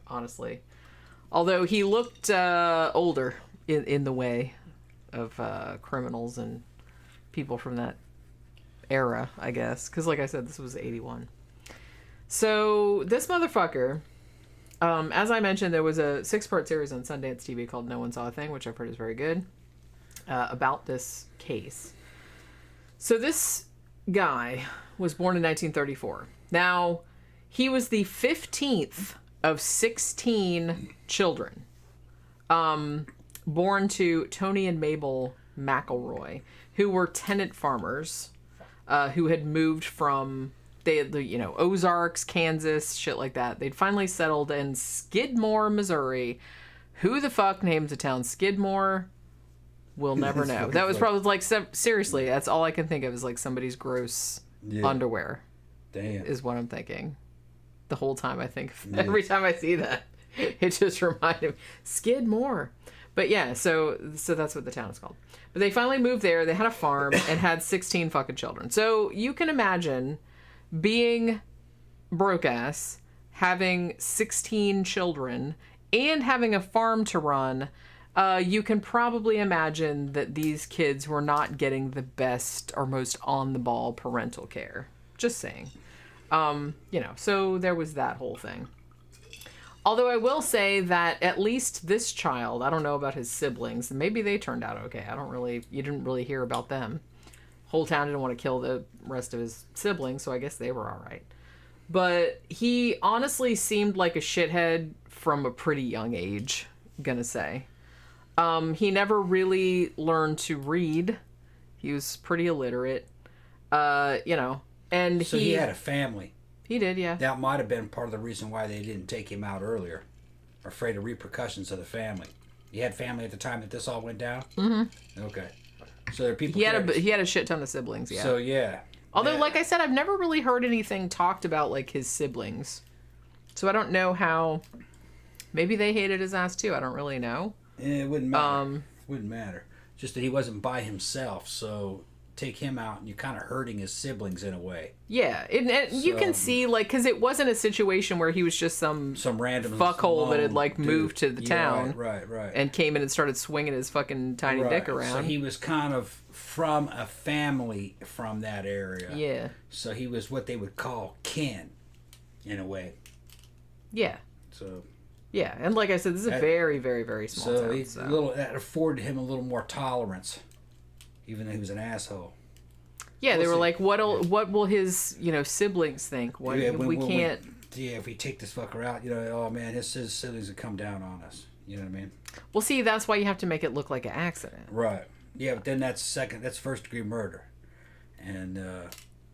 Speaker 5: honestly. Although he looked older in the way of criminals and people from that era, I guess. Because like I said, this was 81. So this motherfucker, as I mentioned, there was a 6-part series on Sundance TV called No One Saw a Thing, which I've heard is very good. about this case. So this guy was born in 1934. Now, he was the 15th of 16 children born to Tony and Mabel McElroy, who were tenant farmers who had moved from Ozarks, Kansas, shit like that. They'd finally settled in Skidmore, Missouri. Who the fuck names a town Skidmore? We'll never know. That was probably like, seriously, that's all I can think of is like somebody's gross underwear.
Speaker 6: Damn.
Speaker 5: Is what I'm thinking. The whole time I think, every time I see that, it just reminded me, Skidmore. But yeah, so that's what the town is called. But they finally moved there. They had a farm and had 16 fucking children. So you can imagine being broke ass, having 16 children, and having a farm to run. You can probably imagine that these kids were not getting the best or most on-the-ball parental care. Just saying. So there was that whole thing. Although I will say that at least this child, I don't know about his siblings, maybe they turned out okay. You didn't really hear about them. Whole town didn't want to kill the rest of his siblings, so I guess they were all right. But he honestly seemed like a shithead from a pretty young age, gonna say. He never really learned to read. He was pretty illiterate, and
Speaker 6: So he had a family.
Speaker 5: He did, yeah.
Speaker 6: That might have been part of the reason why they didn't take him out earlier. Afraid of repercussions of the family. You had family at the time that this all went down? Mm-hmm. Okay. So there are people...
Speaker 5: He had a shit ton of siblings, yeah.
Speaker 6: So, yeah.
Speaker 5: Although, like I said, I've never really heard anything talked about, like, his siblings. So I don't know how... Maybe they hated his ass, too. I don't really know.
Speaker 6: Yeah, it wouldn't matter. Wouldn't matter. Just that he wasn't by himself, so... Take him out and you're kind of hurting his siblings in a way.
Speaker 5: Yeah, and you can see, like, because it wasn't a situation where he was just some
Speaker 6: random
Speaker 5: fuckhole that had, like, moved to the town.
Speaker 6: Right.
Speaker 5: And came in and started swinging his fucking tiny dick around.
Speaker 6: So he was kind of from a family from that area.
Speaker 5: Yeah.
Speaker 6: So he was what they would call kin, in a way.
Speaker 5: Yeah.
Speaker 6: So...
Speaker 5: Yeah, and like I said, this is a very, very, very small town.
Speaker 6: So that afforded him a little more tolerance. Even though he was an asshole.
Speaker 5: Yeah, they were like, what will his, siblings think? If
Speaker 6: we take this fucker out, oh man, his siblings would come down on us. You know what I mean?
Speaker 5: Well, see, that's why you have to make it look like an accident.
Speaker 6: Right. Yeah, but then that's first degree murder. And,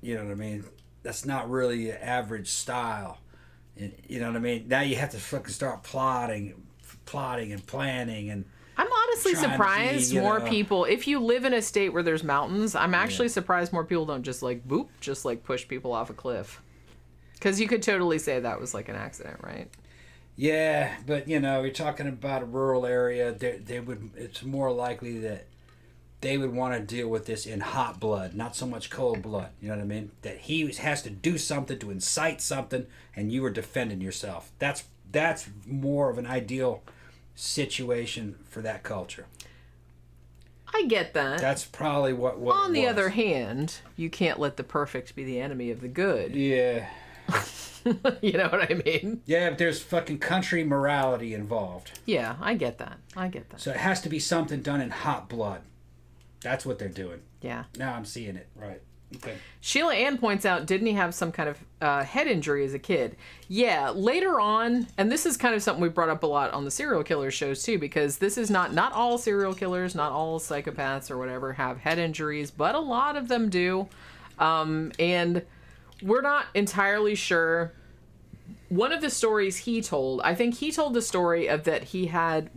Speaker 6: you know what I mean? That's not really an average style. And, you know what I mean? Now you have to fucking start plotting and planning and...
Speaker 5: I'm honestly surprised more people, if you live in a state where there's mountains, I'm actually surprised more people don't just like, boop, just like push people off a cliff. Because you could totally say that was like an accident, right?
Speaker 6: Yeah, but you're talking about a rural area, it's more likely that they would want to deal with this in hot blood, not so much cold blood. You know what I mean? That he has to do something to incite something and you are defending yourself. That's more of an ideal situation for that culture.
Speaker 5: I get that.
Speaker 6: That's probably what
Speaker 5: On the other hand, you can't let the perfect be the enemy of the good.
Speaker 6: Yeah.
Speaker 5: You know what I mean?
Speaker 6: Yeah, but there's fucking country morality involved.
Speaker 5: Yeah, I get that.
Speaker 6: So it has to be something done in hot blood. That's what they're doing.
Speaker 5: Yeah.
Speaker 6: Now I'm seeing it. Right. Okay.
Speaker 5: Sheila Ann points out, didn't he have some kind of head injury as a kid? Yeah, later on, and this is kind of something we brought up a lot on the serial killer shows too, because this is not all serial killers, not all psychopaths or whatever have head injuries, but a lot of them do. And we're not entirely sure. One of the stories he told, I think he told the story of that he had,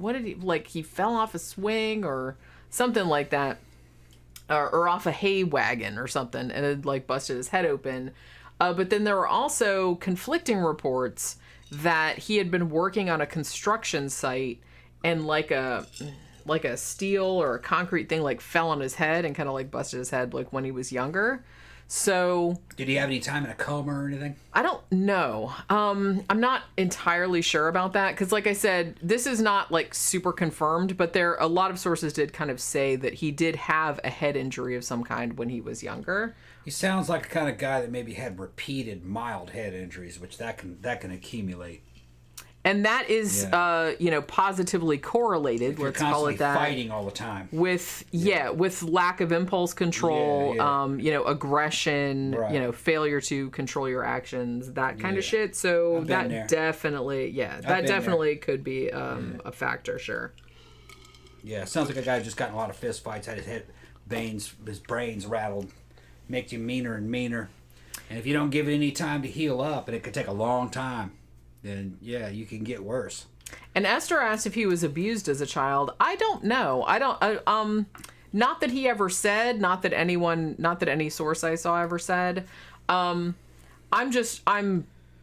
Speaker 5: he fell off a swing or something like that. Or off a hay wagon or something, and it like busted his head open. But then there were also conflicting reports that he had been working on a construction site and like a steel or a concrete thing like fell on his head and kind of like busted his head like when he was younger. So
Speaker 6: did he have any time in a coma or anything?
Speaker 5: I don't know. I'm not entirely sure about that because, like I said, this is not like super confirmed, but a lot of sources did kind of say that he did have a head injury of some kind when he was younger.
Speaker 6: He sounds like the kind of guy that maybe had repeated mild head injuries, which that can accumulate.
Speaker 5: And that is, positively correlated, let's call it that.
Speaker 6: Fighting all the time.
Speaker 5: With lack of impulse control, aggression, right. Failure to control your actions, that kind of shit. So that definitely could be a factor, sure.
Speaker 6: Yeah, sounds like a guy who just got in a lot of fist fights, had his brains rattled, makes you meaner and meaner. And if you don't give it any time to heal up, and it could take a long time, then you can get worse.
Speaker 5: And Esther asked if he was abused as a child. I don't know. Not that he ever said, not that any source I saw ever said. I'm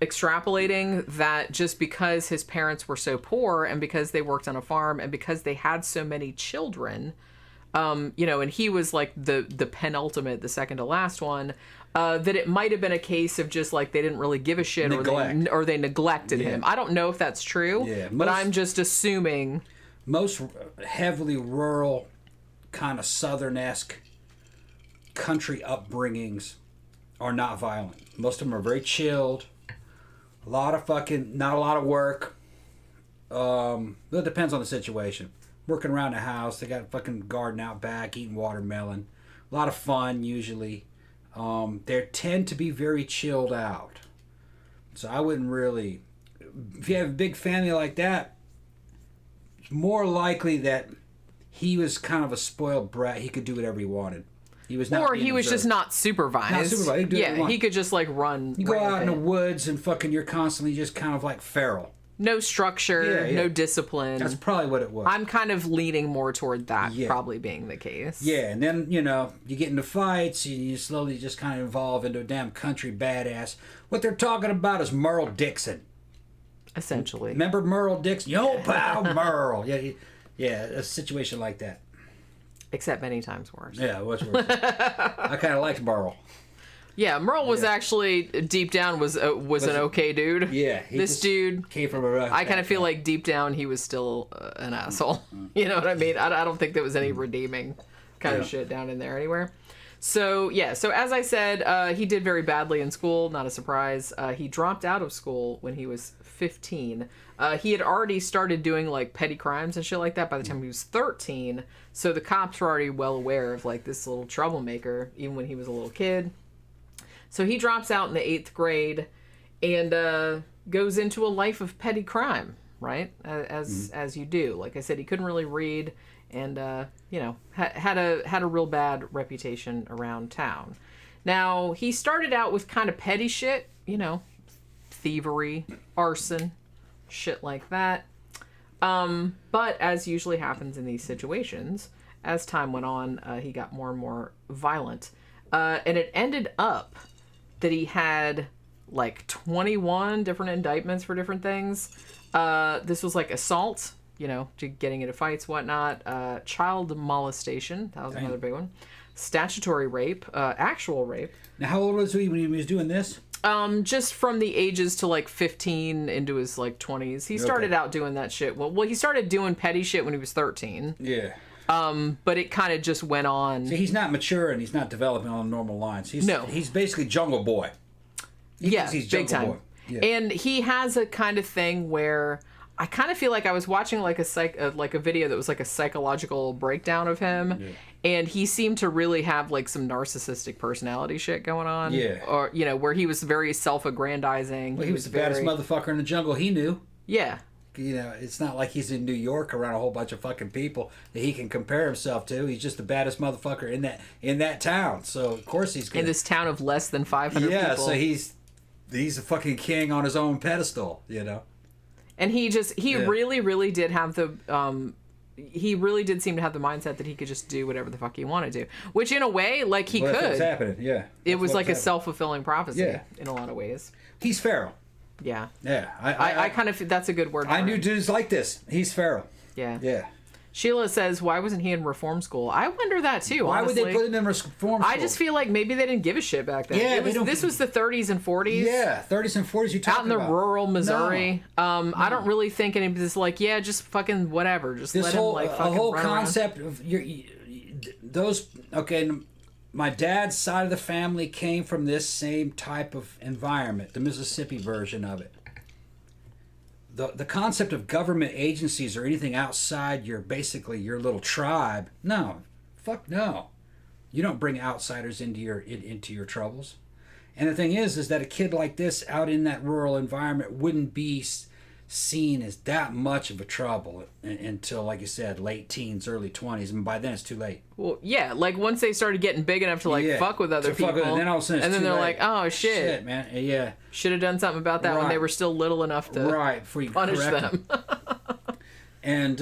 Speaker 5: extrapolating that just because his parents were so poor and because they worked on a farm and because they had so many children, and he was like the penultimate, the second to last one, that it might have been a case of just like they didn't really give a shit or they neglected him. I don't know if that's true, but I'm just assuming.
Speaker 6: Most heavily rural, kind of Southern-esque country upbringings are not violent. Most of them are very chilled. Not a lot of work. It depends on the situation. Working around the house, they got a fucking garden out back, eating watermelon. A lot of fun, usually. They tend to be very chilled out. So I wouldn't really... If you have a big family like that, it's more likely that he was kind of a spoiled brat. He could do whatever he wanted. He was not. Or
Speaker 5: he was just not supervised.
Speaker 6: Not supervised.
Speaker 5: He could just like run.
Speaker 6: You go out in the woods and fucking you're constantly just kind of like feral.
Speaker 5: No structure, no discipline.
Speaker 6: That's probably what it was.
Speaker 5: I'm kind of leaning more toward that probably being the case.
Speaker 6: Yeah, and then, you get into fights, and you slowly just kind of evolve into a damn country badass. What they're talking about is Merle Dixon.
Speaker 5: Essentially.
Speaker 6: Remember Merle Dixon? Yo, pal, Merle. Yeah, a situation like that.
Speaker 5: Except many times worse.
Speaker 6: Yeah, much worse. I kind of liked Merle.
Speaker 5: Yeah, Merle was actually deep down was an okay dude.
Speaker 6: Yeah,
Speaker 5: this dude
Speaker 6: came from a.
Speaker 5: I kind of feel like deep down he was still an asshole. You know what I mean? I don't think there was any redeeming kind of shit down in there anywhere. So as I said, he did very badly in school. Not a surprise. He dropped out of school when he was 15. He had already started doing like petty crimes and shit like that by the time he was 13. So the cops were already well aware of like this little troublemaker, even when he was a little kid. So he drops out in the 8th grade and goes into a life of petty crime, right? As you do. Like I said, he couldn't really read and, had a real bad reputation around town. Now, he started out with kind of petty shit, thievery, arson, shit like that. But as usually happens in these situations, as time went on, he got more and more violent. And it ended up that he had like 21 different indictments for different things. This was like assault, getting into fights, whatnot. Child molestation, that was another big one. Statutory rape, actual rape.
Speaker 6: Now, how old was he when he was doing this?
Speaker 5: Just from the ages to like 15 into his like 20s. He started out doing that shit. Well, he started doing petty shit when he was 13.
Speaker 6: Yeah.
Speaker 5: But it kind of just went on.
Speaker 6: See, he's not mature and he's not developing on normal lines. He's basically Jungle Boy. He's
Speaker 5: big time.
Speaker 6: Boy. Yeah.
Speaker 5: And he has a kind of thing where I kind of feel like I was watching like a video that was like a psychological breakdown of him, and he seemed to really have like some narcissistic personality shit going on. Yeah. Or where he was very self-aggrandizing.
Speaker 6: Well, he was the baddest motherfucker in the jungle. He knew.
Speaker 5: Yeah.
Speaker 6: It's not like he's in New York around a whole bunch of fucking people that he can compare himself to. He's just the baddest motherfucker in that town. So of course he's
Speaker 5: in this town of less than 500 people.
Speaker 6: Yeah, so he's a fucking king on his own pedestal, And
Speaker 5: he really, really did have the he really did seem to have the mindset that he could just do whatever the fuck he wanted to. Which in a way, like he could.
Speaker 6: That's happening, yeah.
Speaker 5: It was like a self-fulfilling prophecy in a lot of ways.
Speaker 6: He's feral.
Speaker 5: Yeah.
Speaker 6: Yeah.
Speaker 5: I kind of, that's a good word.
Speaker 6: I knew dudes like this. He's feral.
Speaker 5: Yeah.
Speaker 6: Yeah.
Speaker 5: Sheila says, why wasn't he in reform school? I wonder that too,
Speaker 6: Why
Speaker 5: honestly.
Speaker 6: would they put him in reform school?
Speaker 5: I just feel like maybe they didn't give a shit back then.
Speaker 6: Yeah,
Speaker 5: this was the 30s and 40s.
Speaker 6: Yeah, 30s and 40s you're talking about.
Speaker 5: Out in the rural Missouri. No. I don't really think anybody's like, yeah, just fucking whatever. Just let him like fucking
Speaker 6: the whole
Speaker 5: run
Speaker 6: concept
Speaker 5: around.
Speaker 6: of those, okay, my dad's side of the family came from this same type of environment, the Mississippi version of it. the concept of government agencies or anything outside your little tribe. No, fuck no. You don't bring outsiders into your troubles. And the thing is that a kid like this out in that rural environment wouldn't be seen as that much of a trouble until, like you said, late teens, early 20s, and by then it's too late.
Speaker 5: Well, yeah, like once they started getting big enough to fuck with other people,
Speaker 6: and then all of a sudden
Speaker 5: and then they're
Speaker 6: late.
Speaker 5: like, oh shit,
Speaker 6: man, yeah,
Speaker 5: should have done something about that when they were still little enough to
Speaker 6: before you
Speaker 5: punish them.
Speaker 6: And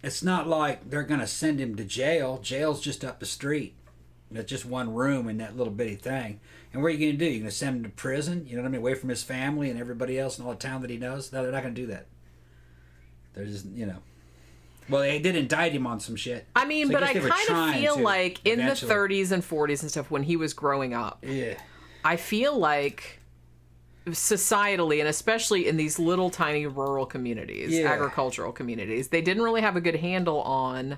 Speaker 6: it's not like they're gonna send him to jail. Jail's just up the street. It's just one room in that little bitty thing. And what are you going to do? You're going to send him to prison? You know what I mean? Away from his family and everybody else and all the town that he knows? No, they're not going to do that. They're just, Well, they did indict him on some shit.
Speaker 5: I mean, but I kind of feel like in the 30s and 40s and stuff, when he was growing up, I feel like societally, and especially in these little tiny rural communities, agricultural communities, they didn't really have a good handle on...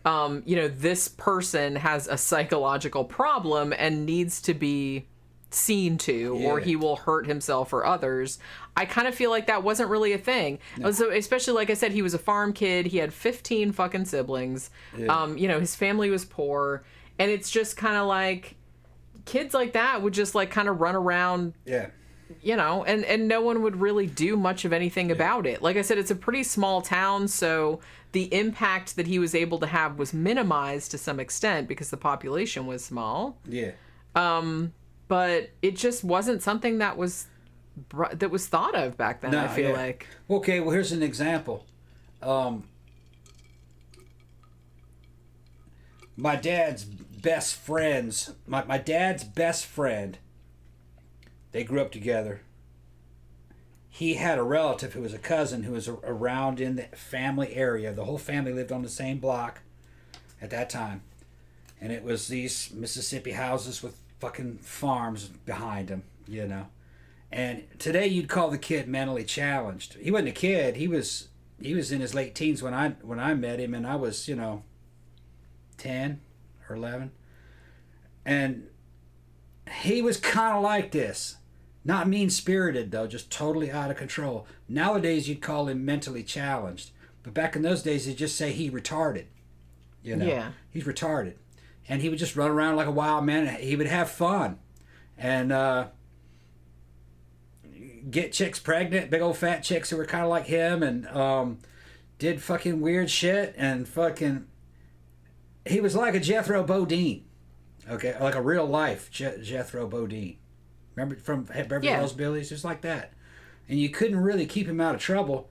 Speaker 5: this person has a psychological problem and needs to be seen to, or he will hurt himself or others. I kind of feel like that wasn't really a thing. No. So, especially, like I said, he was a farm kid. He had 15 fucking siblings. Yeah. His family was poor. And it's just kind of like, kids like that would just, like, kind of run around. Yeah. And no one would really do much of anything about it. Like I said, it's a pretty small town, so the impact that he was able to have was minimized to some extent because the population was small. Yeah. But it just wasn't something that was thought of back then, I feel like.
Speaker 6: Okay, well, here's an example. My dad's best friends, my dad's best friend, they grew up together. He had a relative who was a cousin who was around in the family area. The whole family lived on the same block at that time. And it was these Mississippi houses with fucking farms behind them, And today you'd call the kid mentally challenged. He wasn't a kid. He was in his late teens when I met him, and I was, 10 or 11. And he was kind of like this. Not mean-spirited, though, just totally out of control. Nowadays, you'd call him mentally challenged. But back in those days, they'd just say he retarded. Yeah. He's retarded. And he would just run around like a wild man. He would have fun. And get chicks pregnant, big old fat chicks who were kind of like him, and did fucking weird shit. And fucking... He was like a Jethro Bodine. Okay? Like a real-life Jethro Bodine. Remember from Beverly Hills Billies? Just like that. And you couldn't really keep him out of trouble.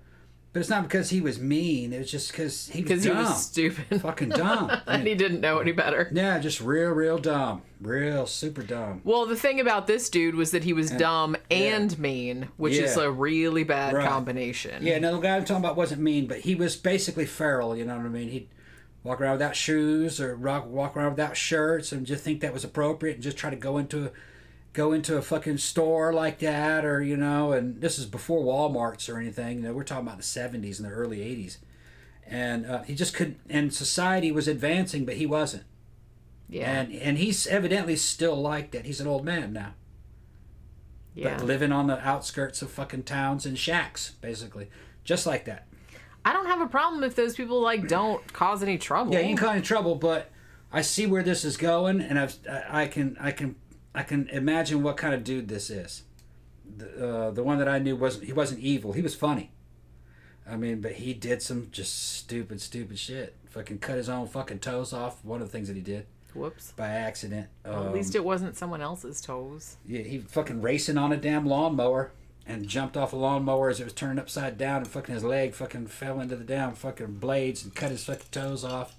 Speaker 6: But it's not because he was mean. It was just because he was dumb.
Speaker 5: He was stupid.
Speaker 6: Fucking dumb.
Speaker 5: And he didn't know any better.
Speaker 6: Yeah, just real dumb. Real super dumb.
Speaker 5: Well, the thing about this dude was that he was dumb and mean, which is a really bad combination.
Speaker 6: Yeah, no, the guy I'm talking about wasn't mean, but he was basically feral, you know what I mean? He'd walk around without shoes or walk around without shirts and just think that was appropriate and just try to go into a fucking store like that, or and this is before Walmarts or anything. We're talking about the 70s and the early 80s, and he just couldn't. And society was advancing, but he wasn't. Yeah. And he's evidently still like that. He's an old man now. Yeah. But living on the outskirts of fucking towns and shacks, basically, just like that.
Speaker 5: I don't have a problem if those people don't cause any trouble.
Speaker 6: Yeah, you can cause any trouble, but I see where this is going, and I can imagine what kind of dude this is. The one that I knew wasn't evil. He was funny. I mean, but he did some just stupid shit. Fucking cut his own fucking toes off. One of the things that he did.
Speaker 5: Whoops.
Speaker 6: By accident.
Speaker 5: Well, at least it wasn't someone else's toes.
Speaker 6: Yeah, he fucking racing on a damn lawnmower and jumped off a lawnmower as it was turning upside down, and fucking his leg fucking fell into the damn fucking blades and cut his fucking toes off.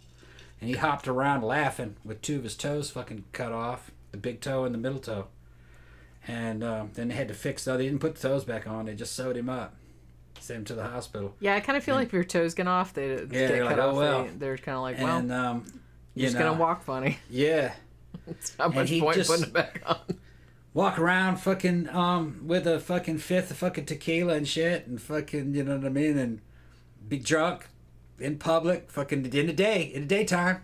Speaker 6: And he hopped around laughing with two of his toes fucking cut off. The big toe and the middle toe. And then they had to fix those. They didn't put the toes back on. They just sewed him up. Sent him to the hospital.
Speaker 5: Yeah, I kind of feel like if your toes get off, they get cut off. Well. They're kind of like, well, you're just going to walk funny.
Speaker 6: Yeah.
Speaker 5: It's not much point putting it back on.
Speaker 6: Walk around fucking with a fucking fifth of fucking tequila and shit, and fucking, you know what I mean, and be drunk in public, fucking in the daytime,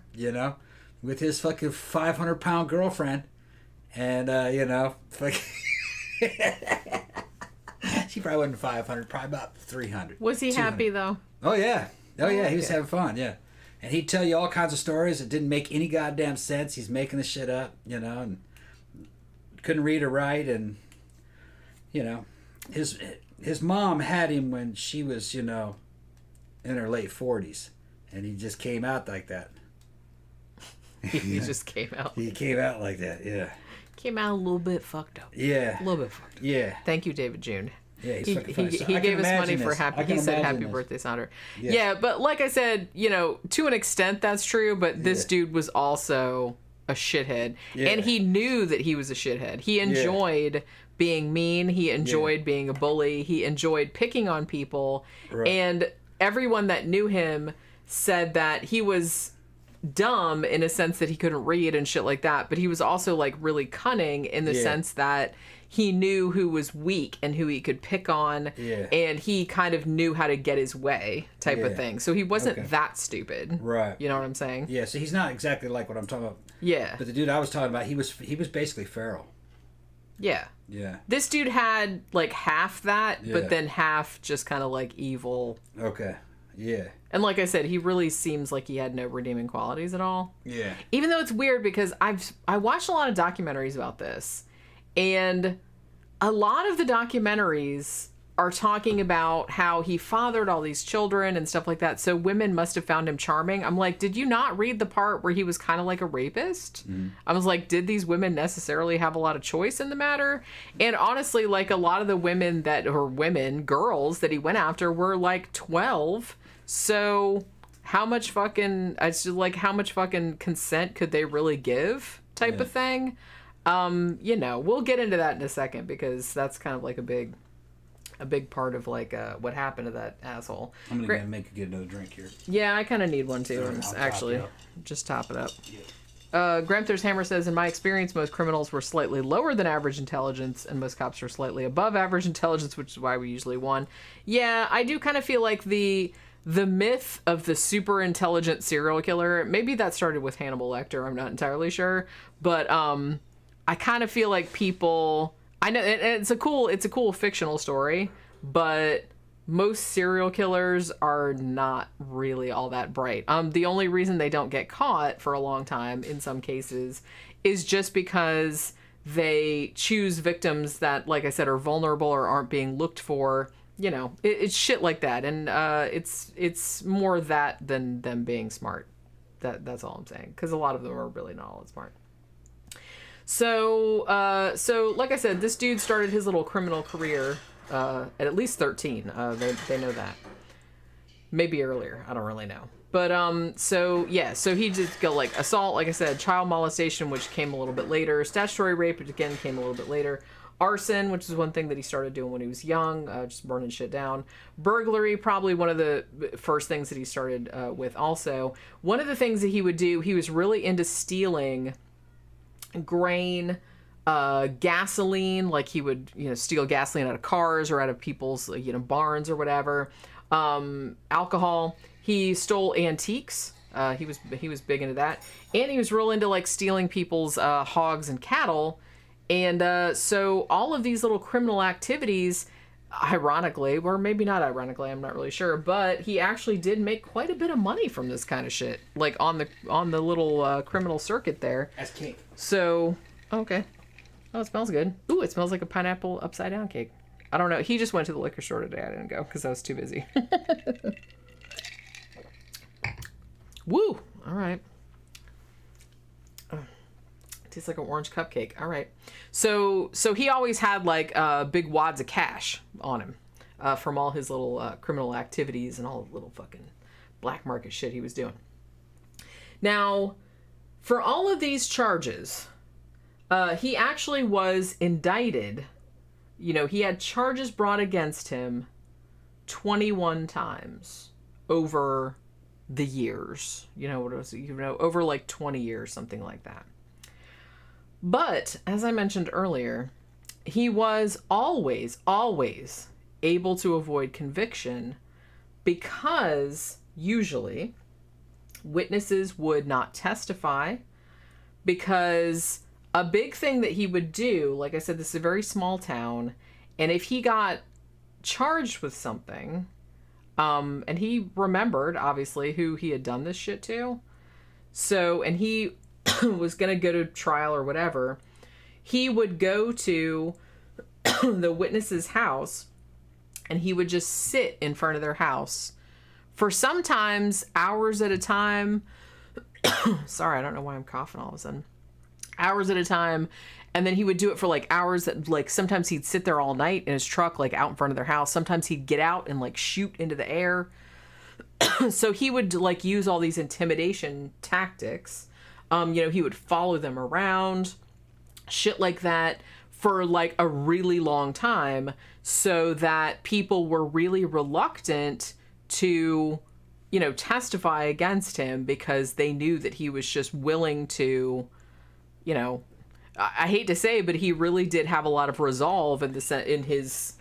Speaker 6: with his fucking 500-pound girlfriend. And, fucking... She probably wasn't 500, probably about 300.
Speaker 5: Was he
Speaker 6: 200.
Speaker 5: happy though?
Speaker 6: Oh yeah. Oh yeah, he was
Speaker 5: okay.
Speaker 6: having fun, yeah. And he'd tell you all kinds of stories that didn't make any goddamn sense. He's making the shit up, you know, and couldn't read or write, and you know, his mom had him when she was, you know, in her late 40s, and he just came out like that.
Speaker 5: He just came out.
Speaker 6: He came out like that, yeah.
Speaker 5: Came out a little bit fucked up.
Speaker 6: Yeah.
Speaker 5: A little bit fucked up.
Speaker 6: Yeah.
Speaker 5: Thank you, David June.
Speaker 6: Yeah, he's
Speaker 5: he
Speaker 6: fucking funny. So
Speaker 5: he
Speaker 6: I
Speaker 5: gave
Speaker 6: can
Speaker 5: us money
Speaker 6: imagine
Speaker 5: for
Speaker 6: this.
Speaker 5: happy.
Speaker 6: I can
Speaker 5: He said
Speaker 6: imagine
Speaker 5: happy
Speaker 6: this.
Speaker 5: birthday, Sonder.
Speaker 6: Yeah.
Speaker 5: Yeah, but like I said, you know, to an extent that's true. But this
Speaker 6: Yeah.
Speaker 5: dude was also a shithead,
Speaker 6: Yeah.
Speaker 5: and he knew that he was a shithead. He enjoyed being mean. He enjoyed being a bully. He enjoyed picking on people,
Speaker 6: Right.
Speaker 5: and everyone that knew him said that he was dumb in a sense that he couldn't read and shit like that, but he was also like really cunning in the sense that he knew who was weak and who he could pick on, and he kind of knew how to get his way type of thing. So he wasn't that stupid.
Speaker 6: Right.
Speaker 5: You know what I'm saying?
Speaker 6: Yeah, so he's not exactly like what I'm talking about.
Speaker 5: Yeah.
Speaker 6: But the dude I was talking about, he was basically feral.
Speaker 5: Yeah.
Speaker 6: Yeah.
Speaker 5: This dude had like half that,
Speaker 6: Yeah.
Speaker 5: but then half just kind of like evil.
Speaker 6: Okay. Yeah.
Speaker 5: And like I said, he really seems like he had no redeeming qualities at all.
Speaker 6: Yeah.
Speaker 5: Even though it's weird because I watched a lot of documentaries about this, and a lot of the documentaries are talking about how he fathered all these children and stuff like that, so women must have found him charming. I'm like, did you not read the part where he was kind of like a rapist? I was like, did these women necessarily have a lot of choice in the matter? And honestly, like a lot of the girls that he went after were like 12. So how much fucking consent could they really give type of thing? You know, we'll get into that in a second because that's kind of like a big part of like what happened to that asshole.
Speaker 6: I'm gonna get another drink here.
Speaker 5: Yeah, I kind of need one too.
Speaker 6: I'll
Speaker 5: Actually,
Speaker 6: top
Speaker 5: just top it up.
Speaker 6: Yeah.
Speaker 5: Gramthars Hammer says, in my experience, most criminals were slightly lower than average intelligence, and most cops were slightly above average intelligence, which is why we usually won. Yeah, I do kind of feel like the myth of the super intelligent serial killer, maybe that started with Hannibal Lecter, I'm not entirely sure, but I kind of feel like people, I know, and it's a cool fictional story, but most serial killers are not really all that bright. The only reason they don't get caught for a long time in some cases is just because they choose victims that, like I said, are vulnerable or aren't being looked for. You know, it's shit like that, and it's more that than them being smart. That's all I'm saying, because a lot of them are really not all that smart. So like I said, this dude started his little criminal career at least 13. They know that. Maybe earlier. I don't really know. But so he just go like assault, like I said, child molestation, which came a little bit later. Statutory rape, which again came a little bit later. Arson, which is one thing that he started doing when he was young, just burning shit down. Burglary, probably one of the first things that he started with also. One of the things that he would do, he was really into stealing grain, gasoline, like he would, steal gasoline out of cars or out of people's, barns or whatever. Alcohol. He stole antiques. He was big into that. And he was real into like stealing people's hogs and cattle. And so all of these little criminal activities, ironically, or maybe not ironically, I'm not really sure, but he actually did make quite a bit of money from this kind of shit, like on the little criminal circuit there.
Speaker 6: That's cake.
Speaker 5: So, okay. Oh, it smells good. Ooh, it smells like a pineapple upside down cake. I don't know. He just went to the liquor store today. I didn't go because I was too busy. Woo! All right. Tastes like an orange cupcake. All right. So he always had like big wads of cash on him from all his little criminal activities and all the little fucking black market shit he was doing. Now, for all of these charges, he actually was indicted. He had charges brought against him 21 times over the years. What it was, over like 20 years, something like that. But, as I mentioned earlier, he was always able to avoid conviction because, usually, witnesses would not testify, because a big thing that he would do, like I said, this is a very small town, and if he got charged with something. And he remembered, obviously, who he had done this shit to. So, and he was going to go to trial or whatever. He would go to the witness's house, and he would just sit in front of their house for sometimes hours at a time. Sorry, I don't know why I'm coughing all of a sudden. Hours at a time. And then he would do it for like hours that, like, sometimes he'd sit there all night in his truck, like out in front of their house. Sometimes he'd get out and like shoot into the air. So he would like use all these intimidation tactics. He would follow them around, shit like that, for like a really long time, so that people were really reluctant to, testify against him, because they knew that he was just willing to, I hate to say, but he really did have a lot of resolve in his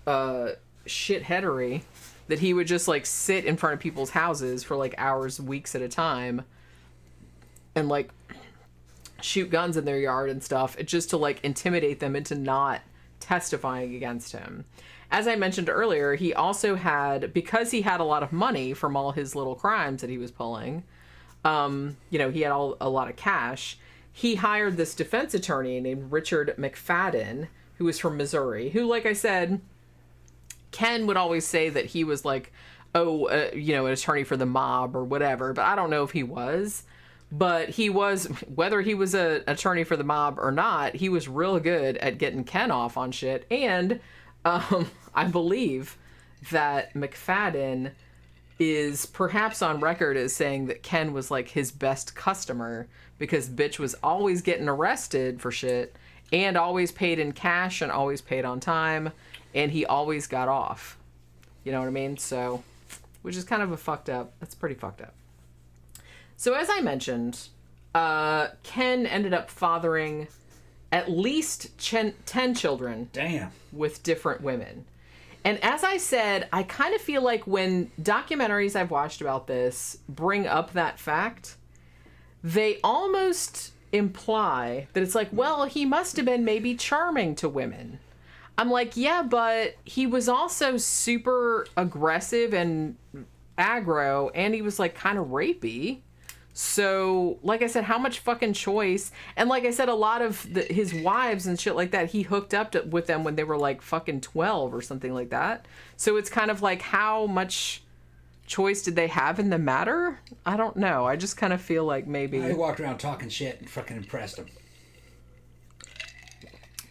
Speaker 5: shitheadery, that he would just like sit in front of people's houses for like hours, weeks at a time, and like shoot guns in their yard and stuff, just to like intimidate them into not testifying against him. As I mentioned earlier, he also had, because he had a lot of money from all his little crimes that he was pulling, he had a lot of cash. He hired this defense attorney named Richard McFadden, who was from Missouri, who, like I said, Ken would always say that he was like, an attorney for the mob or whatever, but I don't know if he was. But he was, whether he was an attorney for the mob or not, he was real good at getting Ken off on shit. And I believe that McFadden is perhaps on record as saying that Ken was like his best customer, because bitch was always getting arrested for shit and always paid in cash and always paid on time, and he always got off. You know what I mean? So, which is kind of that's pretty fucked up. So as I mentioned, Ken ended up fathering at least 10 children.
Speaker 6: Damn.
Speaker 5: With different women. And as I said, I kind of feel like when documentaries I've watched about this bring up that fact, they almost imply that it's like, well, he must have been maybe charming to women. I'm like, yeah, but he was also super aggressive and aggro, and he was like kind of rapey. So, like I said, how much fucking choice? And like I said, a lot of his wives and shit like that, he hooked up with them when they were like fucking 12 or something like that. So it's kind of like, how much choice did they have in the matter? I don't know. I just kind of feel like maybe...
Speaker 6: I walked around talking shit and fucking impressed them.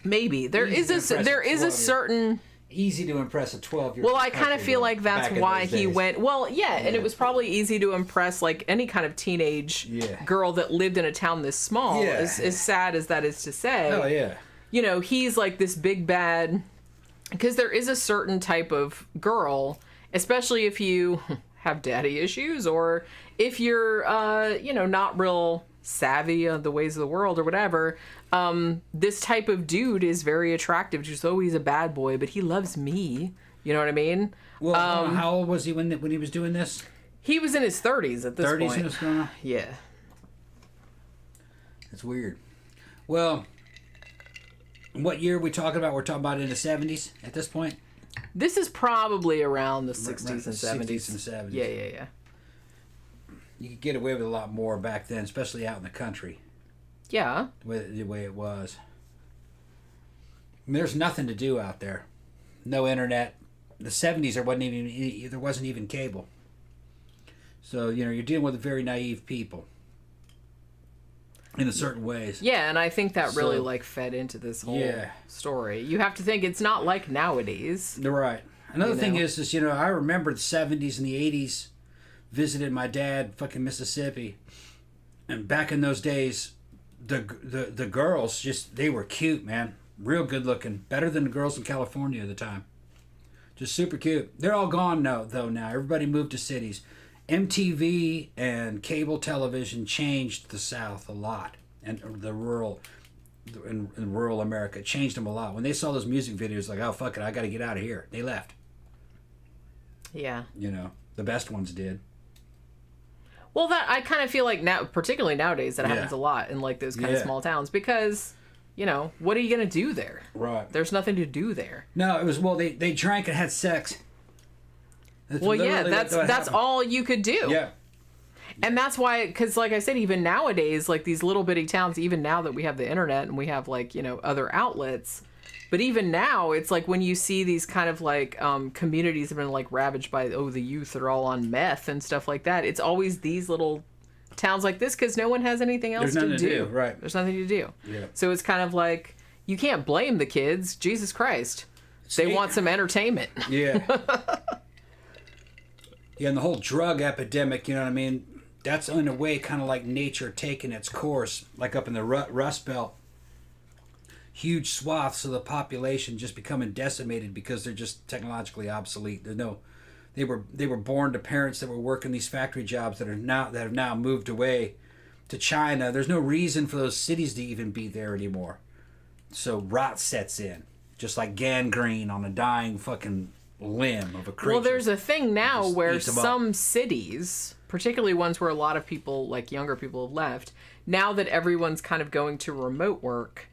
Speaker 5: Maybe. There is a certain...
Speaker 6: Easy to impress a 12-year-old.
Speaker 5: Well, I kind of feel like that's why he went... Well, yeah, and it was probably easy to impress like any kind of teenage girl that lived in a town this small, as sad as that is to say.
Speaker 6: Oh, yeah.
Speaker 5: He's like this big bad... Because there is a certain type of girl, especially if you have daddy issues, or if you're, not real savvy on the ways of the world or whatever, this type of dude is very attractive. Just, he's a bad boy, but he loves me. You know what I mean?
Speaker 6: Well, how old was he when he was doing this?
Speaker 5: He was in his 30s at this point.
Speaker 6: 30s when this going on?
Speaker 5: Yeah.
Speaker 6: That's weird. Well, what year are we talking about? We're talking about in the 70s at this point?
Speaker 5: This is probably around the 60s and 70s.
Speaker 6: 60s and 70s.
Speaker 5: Yeah.
Speaker 6: You could get away with a lot more back then, especially out in the country.
Speaker 5: Yeah.
Speaker 6: The way it was. I mean, there's nothing to do out there. No internet. The 70s there wasn't even cable. So, you're dealing with very naive people. In certain ways.
Speaker 5: Yeah, and I think that really fed into this whole story. You have to think it's not like nowadays.
Speaker 6: You're right. Another thing is I remember the 70s and the 80s, visited my dad fucking Mississippi, and back in those days, the girls they were cute, man, real good looking, better than the girls in California at the time, just super cute. They're all gone now. Everybody moved to cities. MTV and cable television changed the South a lot, and the rural America changed them a lot. When they saw those music videos, like, oh fuck it, I got to get out of here. They left.
Speaker 5: Yeah.
Speaker 6: The best ones did.
Speaker 5: Well, that I kind of feel like now, particularly nowadays, that happens a lot in like those kind of small towns, because you know, what are you going to do there?
Speaker 6: Right.
Speaker 5: There's nothing to do there.
Speaker 6: No, it was, well, they drank and had sex.
Speaker 5: Well, yeah, that's all you could do.
Speaker 6: Yeah.
Speaker 5: And that's why, because like I said, even nowadays, like these little bitty towns, even now that we have the internet and we have like, you know, other outlets, but even now it's like when you see these kind of like communities have been like ravaged by, the youth are all on meth and stuff like that. It's always these little towns like this because no one has anything else to do.
Speaker 6: Right.
Speaker 5: There's nothing to do.
Speaker 6: Yeah.
Speaker 5: So it's kind of like, you can't blame the kids. Jesus Christ. They want some entertainment.
Speaker 6: Yeah. Yeah, and the whole drug epidemic, you know what I mean? That's in a way kind of like nature taking its course, like up in the Rust Belt. Huge swaths of the population just becoming decimated because they're just technologically obsolete. They were born to parents that were working these factory jobs that have now moved away to China. There's no reason for those cities to even be there anymore. So rot sets in, just like gangrene on a dying fucking limb of a creature.
Speaker 5: Well, there's a thing now where some cities, particularly ones where a lot of people, like younger people, have left, now that everyone's kind of going to remote work,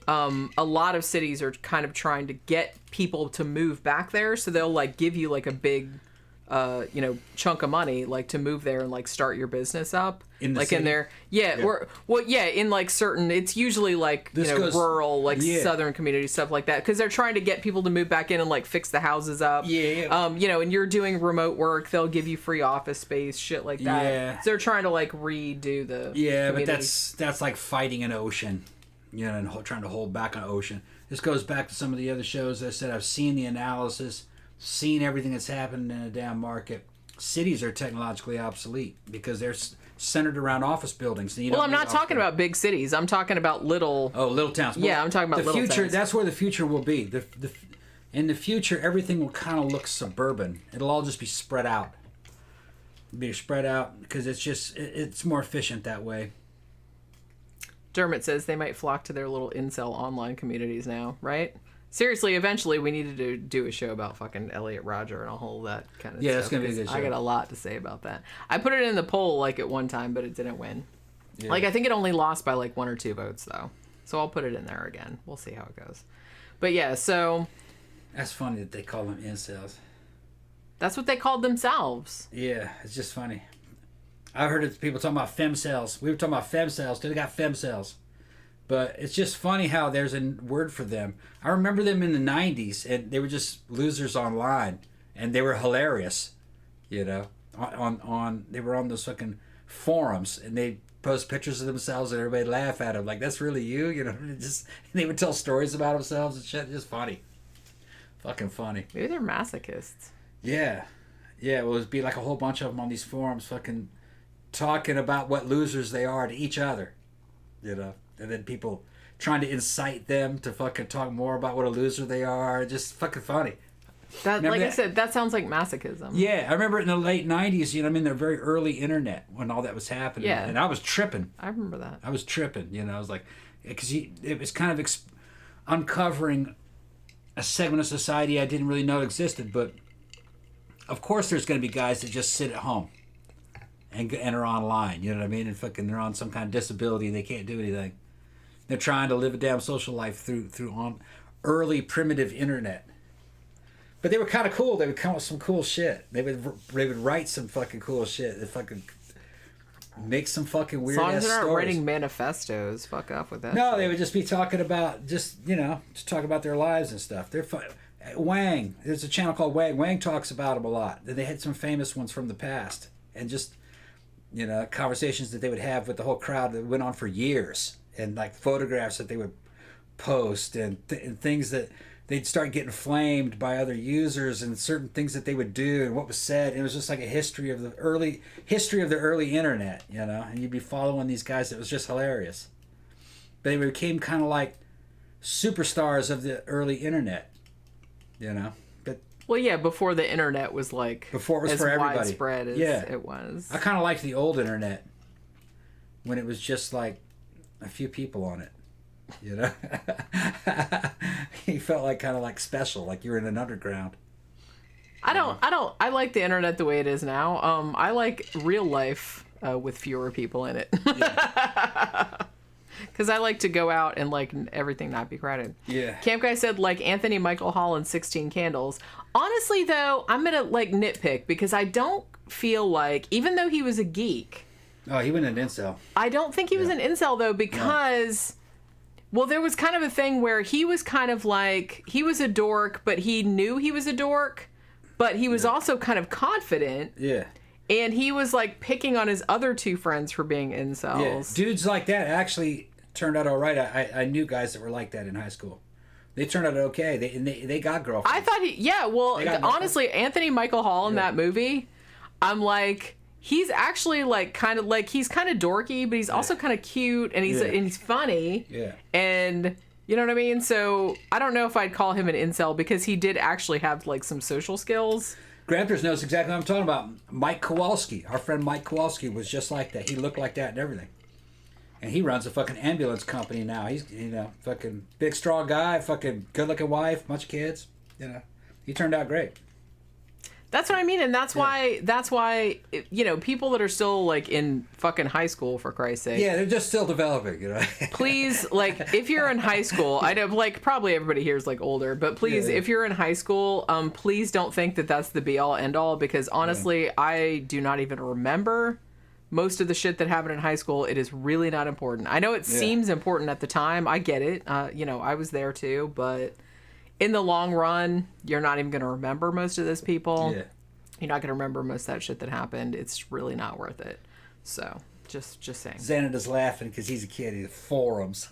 Speaker 5: a lot of cities are kind of trying to get people to move back there. So they'll like give you like a big, chunk of money, like to move there and like start your business up. In the city? In there. Yeah. Or, well, yeah, in like certain, it's usually like, rural, like southern community, stuff like that. Because they're trying to get people to move back in and like fix the houses up.
Speaker 6: Yeah.
Speaker 5: And you're doing remote work, they'll give you free office space, shit like that.
Speaker 6: Yeah.
Speaker 5: So they're trying to like redo the community.
Speaker 6: But that's like fighting an ocean, and trying to hold back an ocean. This goes back to some of the other shows I said I've seen the analysis, seen everything that's happened in a damn market. Cities are technologically obsolete because they're centered around office buildings.
Speaker 5: Well, I'm not talking about big cities. I'm talking about little
Speaker 6: towns. Well,
Speaker 5: yeah, I'm talking about
Speaker 6: the
Speaker 5: little
Speaker 6: future.
Speaker 5: towns.
Speaker 6: That's where the future will be. In the future, everything will kind of look suburban. It'll all just be spread out. Because it's more efficient that way.
Speaker 5: Dermot says they might flock to their little incel online communities now, right? Seriously, eventually we needed to do a show about fucking Elliot Rodger and all that kind of stuff.
Speaker 6: Yeah, it's going to be a good show.
Speaker 5: I got a lot to say about that. I put it in the poll like at one time, but it didn't win.
Speaker 6: Yeah.
Speaker 5: Like I think it only lost by like 1 or 2 votes though. So I'll put it in there again. We'll see how it goes. But yeah, so...
Speaker 6: That's funny that they call them incels.
Speaker 5: That's what they called themselves.
Speaker 6: Yeah, it's just funny. I heard it, people talking about femcells. We were talking about femcells. They got femcells. But it's just funny how there's a word for them. I remember them in the 90s, and they were just losers online, and they were hilarious, they were on those fucking forums, and they post pictures of themselves, and everybody laugh at them like, that's really you, just they would tell stories about themselves and shit. Just funny, fucking funny.
Speaker 5: Maybe they're masochists.
Speaker 6: Yeah, it would be like a whole bunch of them on these forums, fucking talking about what losers they are to each other, And then people trying to incite them to fucking talk more about what a loser they are. Just fucking funny.
Speaker 5: I said, that sounds like masochism.
Speaker 6: Yeah, I remember in the late 90s, the very early internet when all that was happening.
Speaker 5: Yeah.
Speaker 6: And I was tripping.
Speaker 5: I remember that.
Speaker 6: I was tripping, I was like, because it was kind of uncovering a segment of society I didn't really know existed. But of course there's going to be guys that just sit at home and are online, and fucking they're on some kind of disability and they can't do anything. They're trying to live a damn social life through on early primitive internet. But they were kind of cool. They would come up with some cool shit. They would write some fucking cool shit. They fucking make some fucking weird ass stories.
Speaker 5: As long as they're not writing manifestos, fuck off with that.
Speaker 6: No,
Speaker 5: shit.
Speaker 6: They would just be talking about just talk about their lives and stuff. They're fun. Wang, there's a channel called Wang. Wang talks about them a lot. They had some famous ones from the past, and just conversations that they would have with the whole crowd that went on for years, and like photographs that they would post, and things that they'd start getting flamed by other users, and certain things that they would do and what was said. And it was just like a history of the early internet, and you'd be following these guys. It was just hilarious. But they became kind of like superstars of the early internet, But
Speaker 5: well, yeah, before the internet was like
Speaker 6: before it was
Speaker 5: as
Speaker 6: for everybody.
Speaker 5: Widespread as it was.
Speaker 6: I kind of liked the old internet when it was just like a few people on it, You felt like kind of like special, like you were in an underground.
Speaker 5: I like the internet the way it is now. I like real life with fewer people in it. Because I like to go out and like everything not be crowded.
Speaker 6: Yeah.
Speaker 5: Camp Guy said like Anthony Michael Hall and 16 Candles. Honestly, though, I'm going to like nitpick because I don't feel like, even though he was a geek.
Speaker 6: Oh, he went an incel.
Speaker 5: I don't think he was an incel, though, because... Well, there was kind of a thing where he was kind of like, he was a dork, but he knew he was a dork, but he was also kind of confident.
Speaker 6: Yeah.
Speaker 5: And he was like picking on his other two friends for being incels.
Speaker 6: Yeah. Dudes like that actually turned out all right. I knew guys that were like that in high school. They turned out okay. They got girlfriends.
Speaker 5: I thought honestly, Anthony Michael Hall in that movie, I'm like... He's actually like kind of like he's kind of dorky, but he's also kind of cute and he's funny.
Speaker 6: Yeah.
Speaker 5: And you know what I mean? So I don't know if I'd call him an incel because he did actually have like some social skills.
Speaker 6: Gramthars knows exactly what I'm talking about. Mike Kowalski, our friend Mike Kowalski was just like that. He looked like that and everything. And he runs a fucking ambulance company now. He's, fucking big, strong guy, fucking good-looking wife, bunch of kids. He turned out great.
Speaker 5: That's what I mean, and that's why people that are still like in fucking high school, for Christ's sake.
Speaker 6: Yeah, they're just still developing,
Speaker 5: Please, like, if you're in high school, I know, like, probably everybody here is like older, but please, if you're in high school, please don't think that that's the be all end all, because honestly, I do not even remember most of the shit that happened in high school. It is really not important. I know it seems important at the time. I get it. I was there too, but. In the long run, you're not even going to remember most of those people. Yeah. You're not going to remember most of that shit that happened. It's really not worth it. So, just saying.
Speaker 6: Xanada's laughing because he's a kid. He's forums.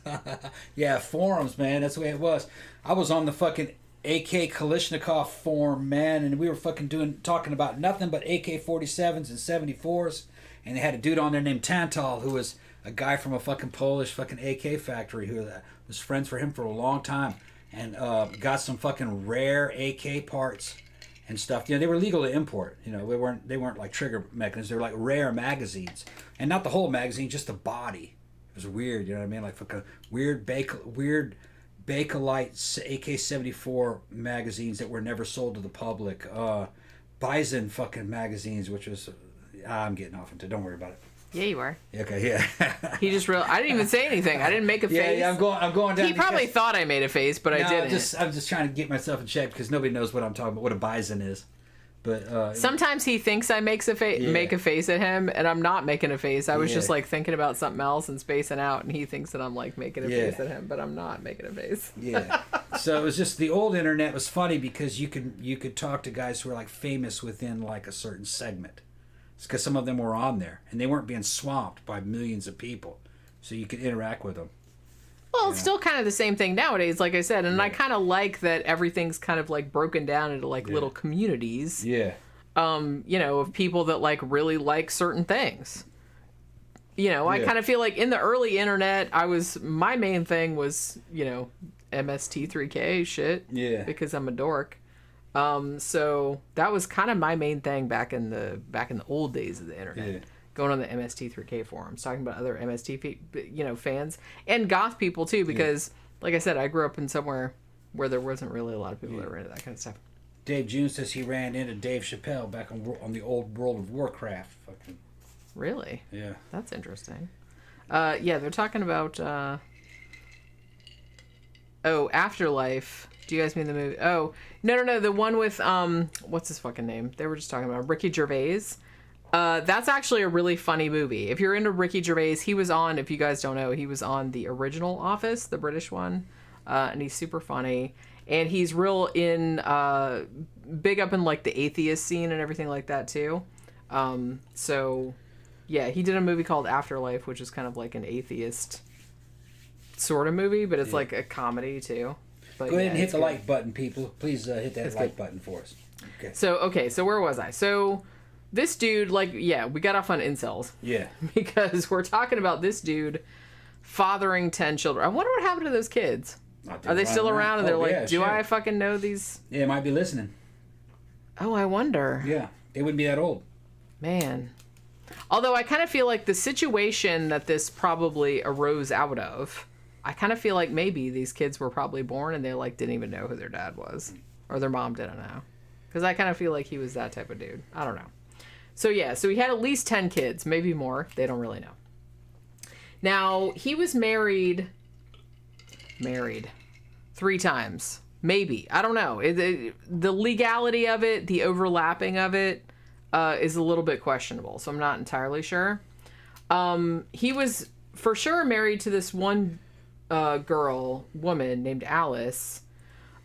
Speaker 6: Yeah, forums, man. That's the way it was. I was on the fucking AK Kalashnikov forum, man, and we were fucking talking about nothing but AK-47s and 74s. And they had a dude on there named Tantal, who was a guy from a fucking Polish fucking AK factory who was friends for him for a long time. And got some fucking rare AK parts and stuff. They were legal to import. They weren't like trigger mechanisms. They were like rare magazines, and not the whole magazine, just the body. It was weird. You know what I mean? Like fucking weird Bakelite AK-74 magazines that were never sold to the public. Bison fucking magazines, which was I'm getting off into. Don't worry about it.
Speaker 5: Yeah, you are.
Speaker 6: Okay, yeah.
Speaker 5: He just I didn't even say anything. I didn't make a face.
Speaker 6: Yeah, I'm going down.
Speaker 5: He probably thought I made a face, but I didn't.
Speaker 6: I'm just trying to get myself in check because nobody knows what I'm talking about. What a bison is. But
Speaker 5: sometimes he thinks I make a face at him, and I'm not making a face. I was just like thinking about something else and spacing out, and he thinks that I'm like making a face at him, but I'm not making a face.
Speaker 6: Yeah. So it was just the old internet was funny because you could talk to guys who were like famous within like a certain segment. It's because some of them were on there, and they weren't being swamped by millions of people, so you could interact with them.
Speaker 5: Well, it's still kind of the same thing nowadays, like I said, and I kind of like that everything's kind of like broken down into like little communities.
Speaker 6: Yeah.
Speaker 5: Of people that like really like certain things. I kind of feel like in the early internet, my main thing was, MST3K shit. Yeah. Because I'm a dork. So that was kind of my main thing back in the old days of the internet. Yeah. Going on the MST3K forums, talking about other MST, fans and goth people too, because like I said, I grew up in somewhere where there wasn't really a lot of people that were into that kind of stuff.
Speaker 6: Dave June says he ran into Dave Chappelle back on the old World of Warcraft. Fucking.
Speaker 5: Really?
Speaker 6: Yeah.
Speaker 5: That's interesting. They're talking about Afterlife. Do you guys mean the movie? Oh, no, the one with what's his fucking name? They were just talking about Ricky Gervais. That's actually a really funny movie. If you're into Ricky Gervais, he was on, if you guys don't know, he was on the original Office, the British one, and he's super funny. And he's real big up in like the atheist scene and everything like that too. He did a movie called Afterlife, which is kind of like an atheist sort of movie, but it's like a comedy too. But
Speaker 6: go ahead and hit the like button, people. Please hit that like button for us. Okay.
Speaker 5: So where was I? So this dude, we got off on incels.
Speaker 6: Yeah.
Speaker 5: Because we're talking about this dude fathering 10 children. I wonder what happened to those kids. Are they still around? And they're do I fucking know these?
Speaker 6: Yeah, they might be listening.
Speaker 5: Oh, I wonder.
Speaker 6: Yeah, they wouldn't be that old.
Speaker 5: Man. Although I kind of feel like the situation that this probably arose out of, I kind of feel like maybe these kids were probably born and they didn't even know who their dad was, or their mom didn't know, because I kind of feel like he was that type of dude. I don't know. So he had at least 10 kids, maybe more. They don't really know. Now, he was married 3 times. Maybe. I don't know. The legality of it, the overlapping of it, is a little bit questionable. So I'm not entirely sure. He was for sure married to this one woman named Alice.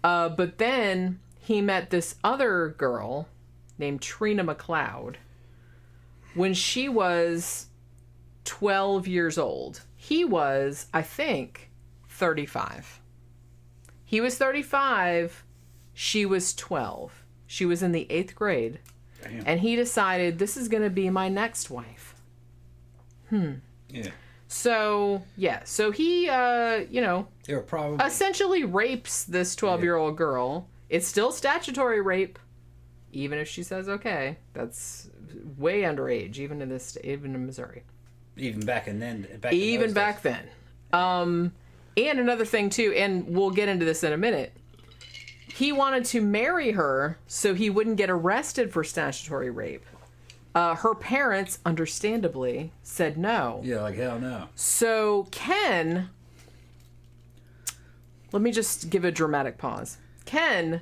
Speaker 5: But then he met this other girl named Trina McLeod when she was 12 years old. He was, I think, 35. He was 35. She was 12. She was in the 8th grade.
Speaker 6: Damn.
Speaker 5: And he decided, this is going to be my next wife.
Speaker 6: Yeah.
Speaker 5: So, yeah. So he,
Speaker 6: They were probably...
Speaker 5: essentially rapes this 12-year-old girl. It's still statutory rape, even if she says okay. That's way underage, even in Missouri.
Speaker 6: Even back in then.
Speaker 5: Back then. And another thing too, and we'll get into this in a minute. He wanted to marry her so he wouldn't get arrested for statutory rape. Her parents, understandably, said no.
Speaker 6: Yeah, like hell no.
Speaker 5: So Ken, let me just give a dramatic pause. Ken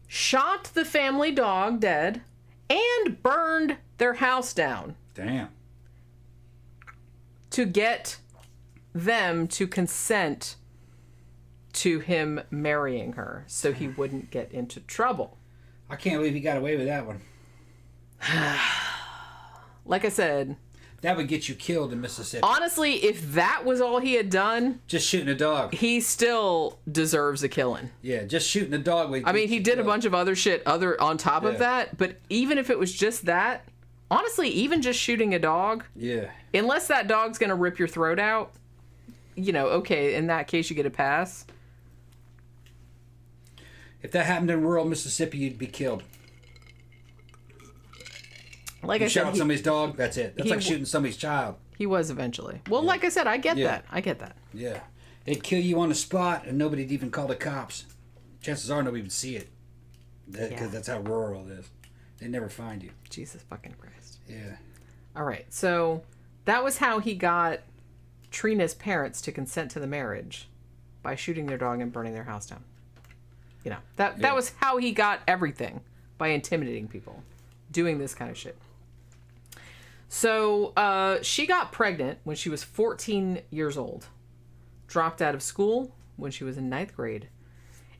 Speaker 5: shot the family dog dead and burned their house down.
Speaker 6: Damn.
Speaker 5: To get them to consent to him marrying her so he wouldn't get into trouble.
Speaker 6: I can't believe he got away with that one.
Speaker 5: Like I said,
Speaker 6: that would get you killed in Mississippi.
Speaker 5: Honestly, if that was all he had done,
Speaker 6: just shooting a dog,
Speaker 5: he still deserves a killing.
Speaker 6: Yeah, just shooting a dog.
Speaker 5: I mean, he did a bunch of other shit on top of that, but even if it was just that, honestly, even just shooting a dog, unless that dog's gonna rip your throat out, okay, in that case you get a pass.
Speaker 6: If that happened in rural Mississippi, you'd be killed.
Speaker 5: Like
Speaker 6: you
Speaker 5: I said,
Speaker 6: shot somebody's dog, that's it. That's like shooting somebody's child.
Speaker 5: He was eventually. Well, like I said, I get that. I get that.
Speaker 6: Yeah. They'd kill you on the spot and nobody'd even call the cops. Chances are nobody would see it. Because that's how rural it is. They never find you.
Speaker 5: Jesus fucking Christ.
Speaker 6: Yeah.
Speaker 5: All right. So that was how he got Trina's parents to consent to the marriage, by shooting their dog and burning their house down. That was how he got everything, by intimidating people, doing this kind of shit. So she got pregnant when she was 14 years old, dropped out of school when she was in 9th grade,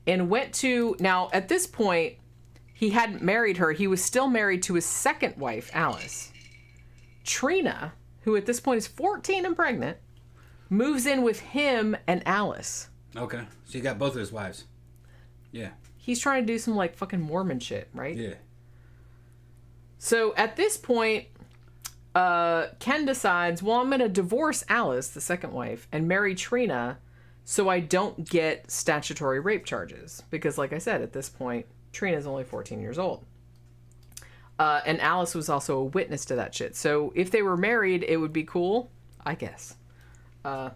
Speaker 5: and went to, now at this point, he hadn't married her. He was still married to his second wife, Alice. Trina, who at this point is 14 and pregnant, moves in with him and Alice.
Speaker 6: Okay. So you got both of his wives. Yeah.
Speaker 5: He's trying to do some like fucking Mormon shit, right?
Speaker 6: Yeah.
Speaker 5: So at this point, Ken decides, well, I'm going to divorce Alice, the second wife, and marry Trina so I don't get statutory rape charges. Because like I said, at this point, Trina's only 14 years old. And Alice was also a witness to that shit. So if they were married, it would be cool, I guess.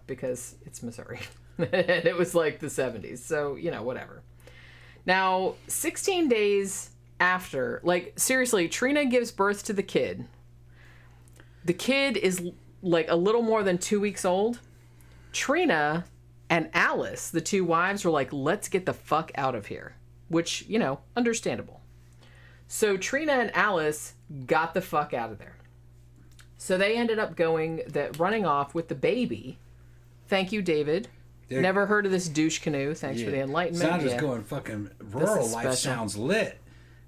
Speaker 5: Because it's Missouri. And it was like the 70s. So, whatever. Now, 16 days after, like, seriously, Trina gives birth to the kid. The kid is, like, a little more than 2 weeks old. Trina and Alice, the two wives, were like, let's get the fuck out of here. Which, understandable. So Trina and Alice got the fuck out of there. So they ended up running off with the baby. Thank you, David. Never heard of this douche canoe. Thanks for the enlightenment.
Speaker 6: Sounds just going fucking rural life sounds lit.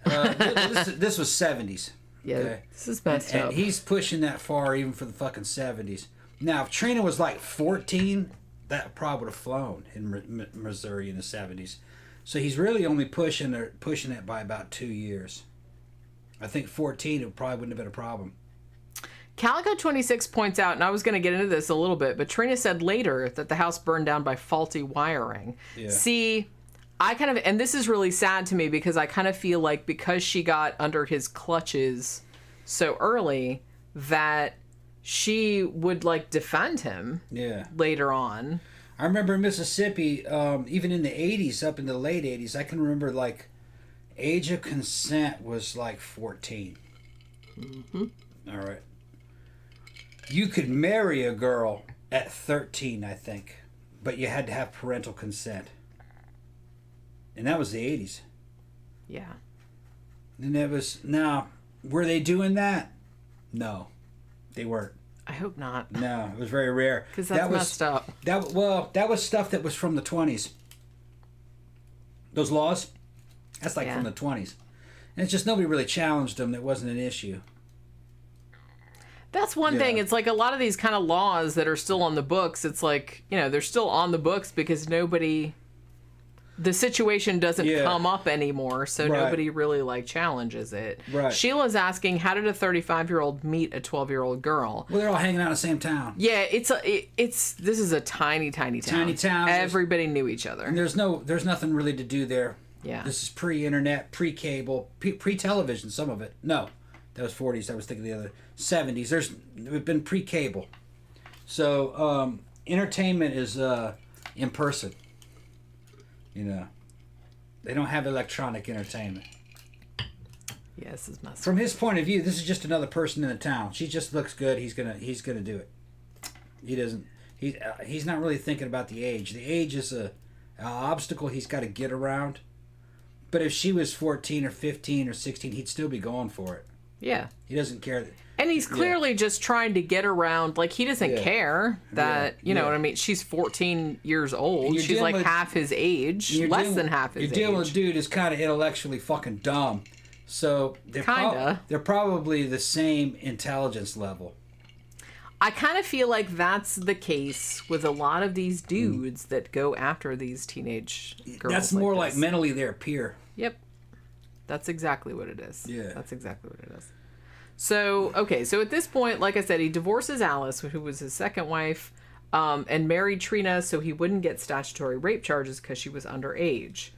Speaker 6: This was 70s.
Speaker 5: Yeah, okay? This is messed up.
Speaker 6: And he's pushing that far even for the fucking 70s. Now, if Trina was like 14, that probably would have flown in Missouri in the 70s. So he's really only pushing it by about 2 years. I think 14, it probably wouldn't have been a problem.
Speaker 5: Calico 26 points out, and I was going to get into this a little bit, but Trina said later that the house burned down by faulty wiring. Yeah. See, and this is really sad to me because I kind of feel like because she got under his clutches so early that she would like defend him later on.
Speaker 6: I remember in Mississippi, even in the 80s, up in the late 80s, I can remember like age of consent was like 14. Mm-hmm. All right. You could marry a girl at 13, I think. But you had to have parental consent. And that was the 80s.
Speaker 5: Yeah.
Speaker 6: And it was... Now, were they doing that? No. They weren't.
Speaker 5: I hope not.
Speaker 6: No, it was very rare.
Speaker 5: Because that's messed up.
Speaker 6: That was stuff that was from the 20s. Those laws, that's like from the 20s. And it's just nobody really challenged them. It wasn't an issue.
Speaker 5: That's one thing. It's like a lot of these kind of laws that are still on the books. It's like, they're still on the books because nobody... The situation doesn't come up anymore, so nobody really like challenges it.
Speaker 6: Right.
Speaker 5: Sheila's asking, how did a 35-year-old meet a 12-year-old girl?
Speaker 6: Well, they're all hanging out in the same town.
Speaker 5: Yeah, this is a tiny town.
Speaker 6: Tiny town.
Speaker 5: Everybody knew each other.
Speaker 6: And there's nothing really to do there.
Speaker 5: Yeah.
Speaker 6: This is pre-internet, pre-cable, pre-television. Some of it. No, that was 40s. I was thinking the other 70s. We've been pre-cable, so entertainment is in person. They don't have electronic entertainment.
Speaker 5: Yeah, this is messed
Speaker 6: From his point of view, this is just another person in the town. She just looks good. He's gonna do it. He doesn't. He's not really thinking about the age. The age is a obstacle he's got to get around. But if she was 14 or 15 or 16, he'd still be going for it.
Speaker 5: Yeah.
Speaker 6: He doesn't care.
Speaker 5: And he's clearly just trying to get around. Like, he doesn't care that, you know what I mean? She's 14 years old. She's like half his age. Less than half his age.
Speaker 6: You're dealing with a dude who's kind of intellectually fucking dumb. So they're probably the same intelligence level.
Speaker 5: I kind of feel like that's the case with a lot of these dudes that go after these teenage girls.
Speaker 6: That's more like mentally their peer.
Speaker 5: Yep. That's exactly what it is.
Speaker 6: Yeah.
Speaker 5: That's exactly what it is. So, okay, so at this point, like I said, he divorces Alice, who was his second wife, and married Trina so he wouldn't get statutory rape charges because she was underage.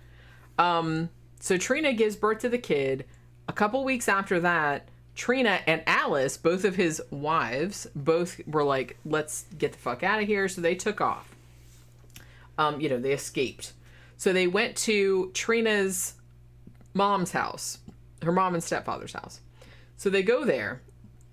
Speaker 5: So Trina gives birth to the kid. A couple weeks after that, Trina and Alice, both of his wives, both were like, let's get the fuck out of here. So they took off. They escaped. So they went to Trina's mom's house, her mom and stepfather's house. So they go there.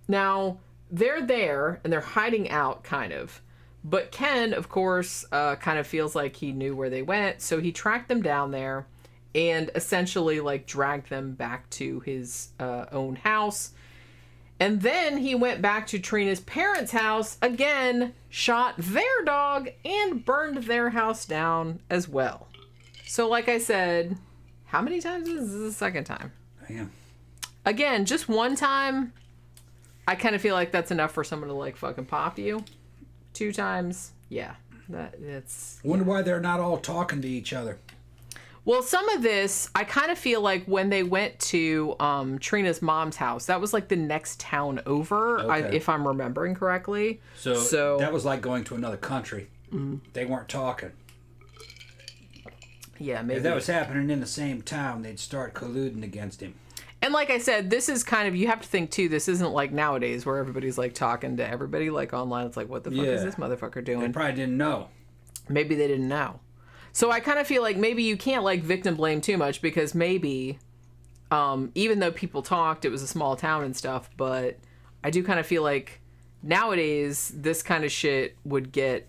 Speaker 5: Now, they're there, and they're hiding out, kind of. But Ken, of course, kind of feels like he knew where they went, so he tracked them down there and essentially, like, dragged them back to his own house. And then he went back to Trina's parents' house, again, shot their dog, and burned their house down as well. So, like I said, how many times is this the second time?
Speaker 6: Yeah.
Speaker 5: Again, just one time, I kind of feel like that's enough for someone to, like, fucking pop you. 2 times, yeah. That's...
Speaker 6: Wonder why they're not all talking to each other.
Speaker 5: Well, some of this, I kind of feel like when they went to Trina's mom's house, that was, like, the next town over, if I'm remembering correctly.
Speaker 6: So that was like going to another country. Mm-hmm. They weren't talking.
Speaker 5: Yeah, maybe.
Speaker 6: If that was happening in the same town, they'd start colluding against him.
Speaker 5: And like I said, this is kind of, you have to think too, this isn't like nowadays where everybody's like talking to everybody like online. It's like, what the fuck is this motherfucker doing?
Speaker 6: They probably didn't know.
Speaker 5: Maybe they didn't know. So I kind of feel like maybe you can't like victim blame too much because maybe, even though people talked, it was a small town and stuff, but I do kind of feel like nowadays this kind of shit would get,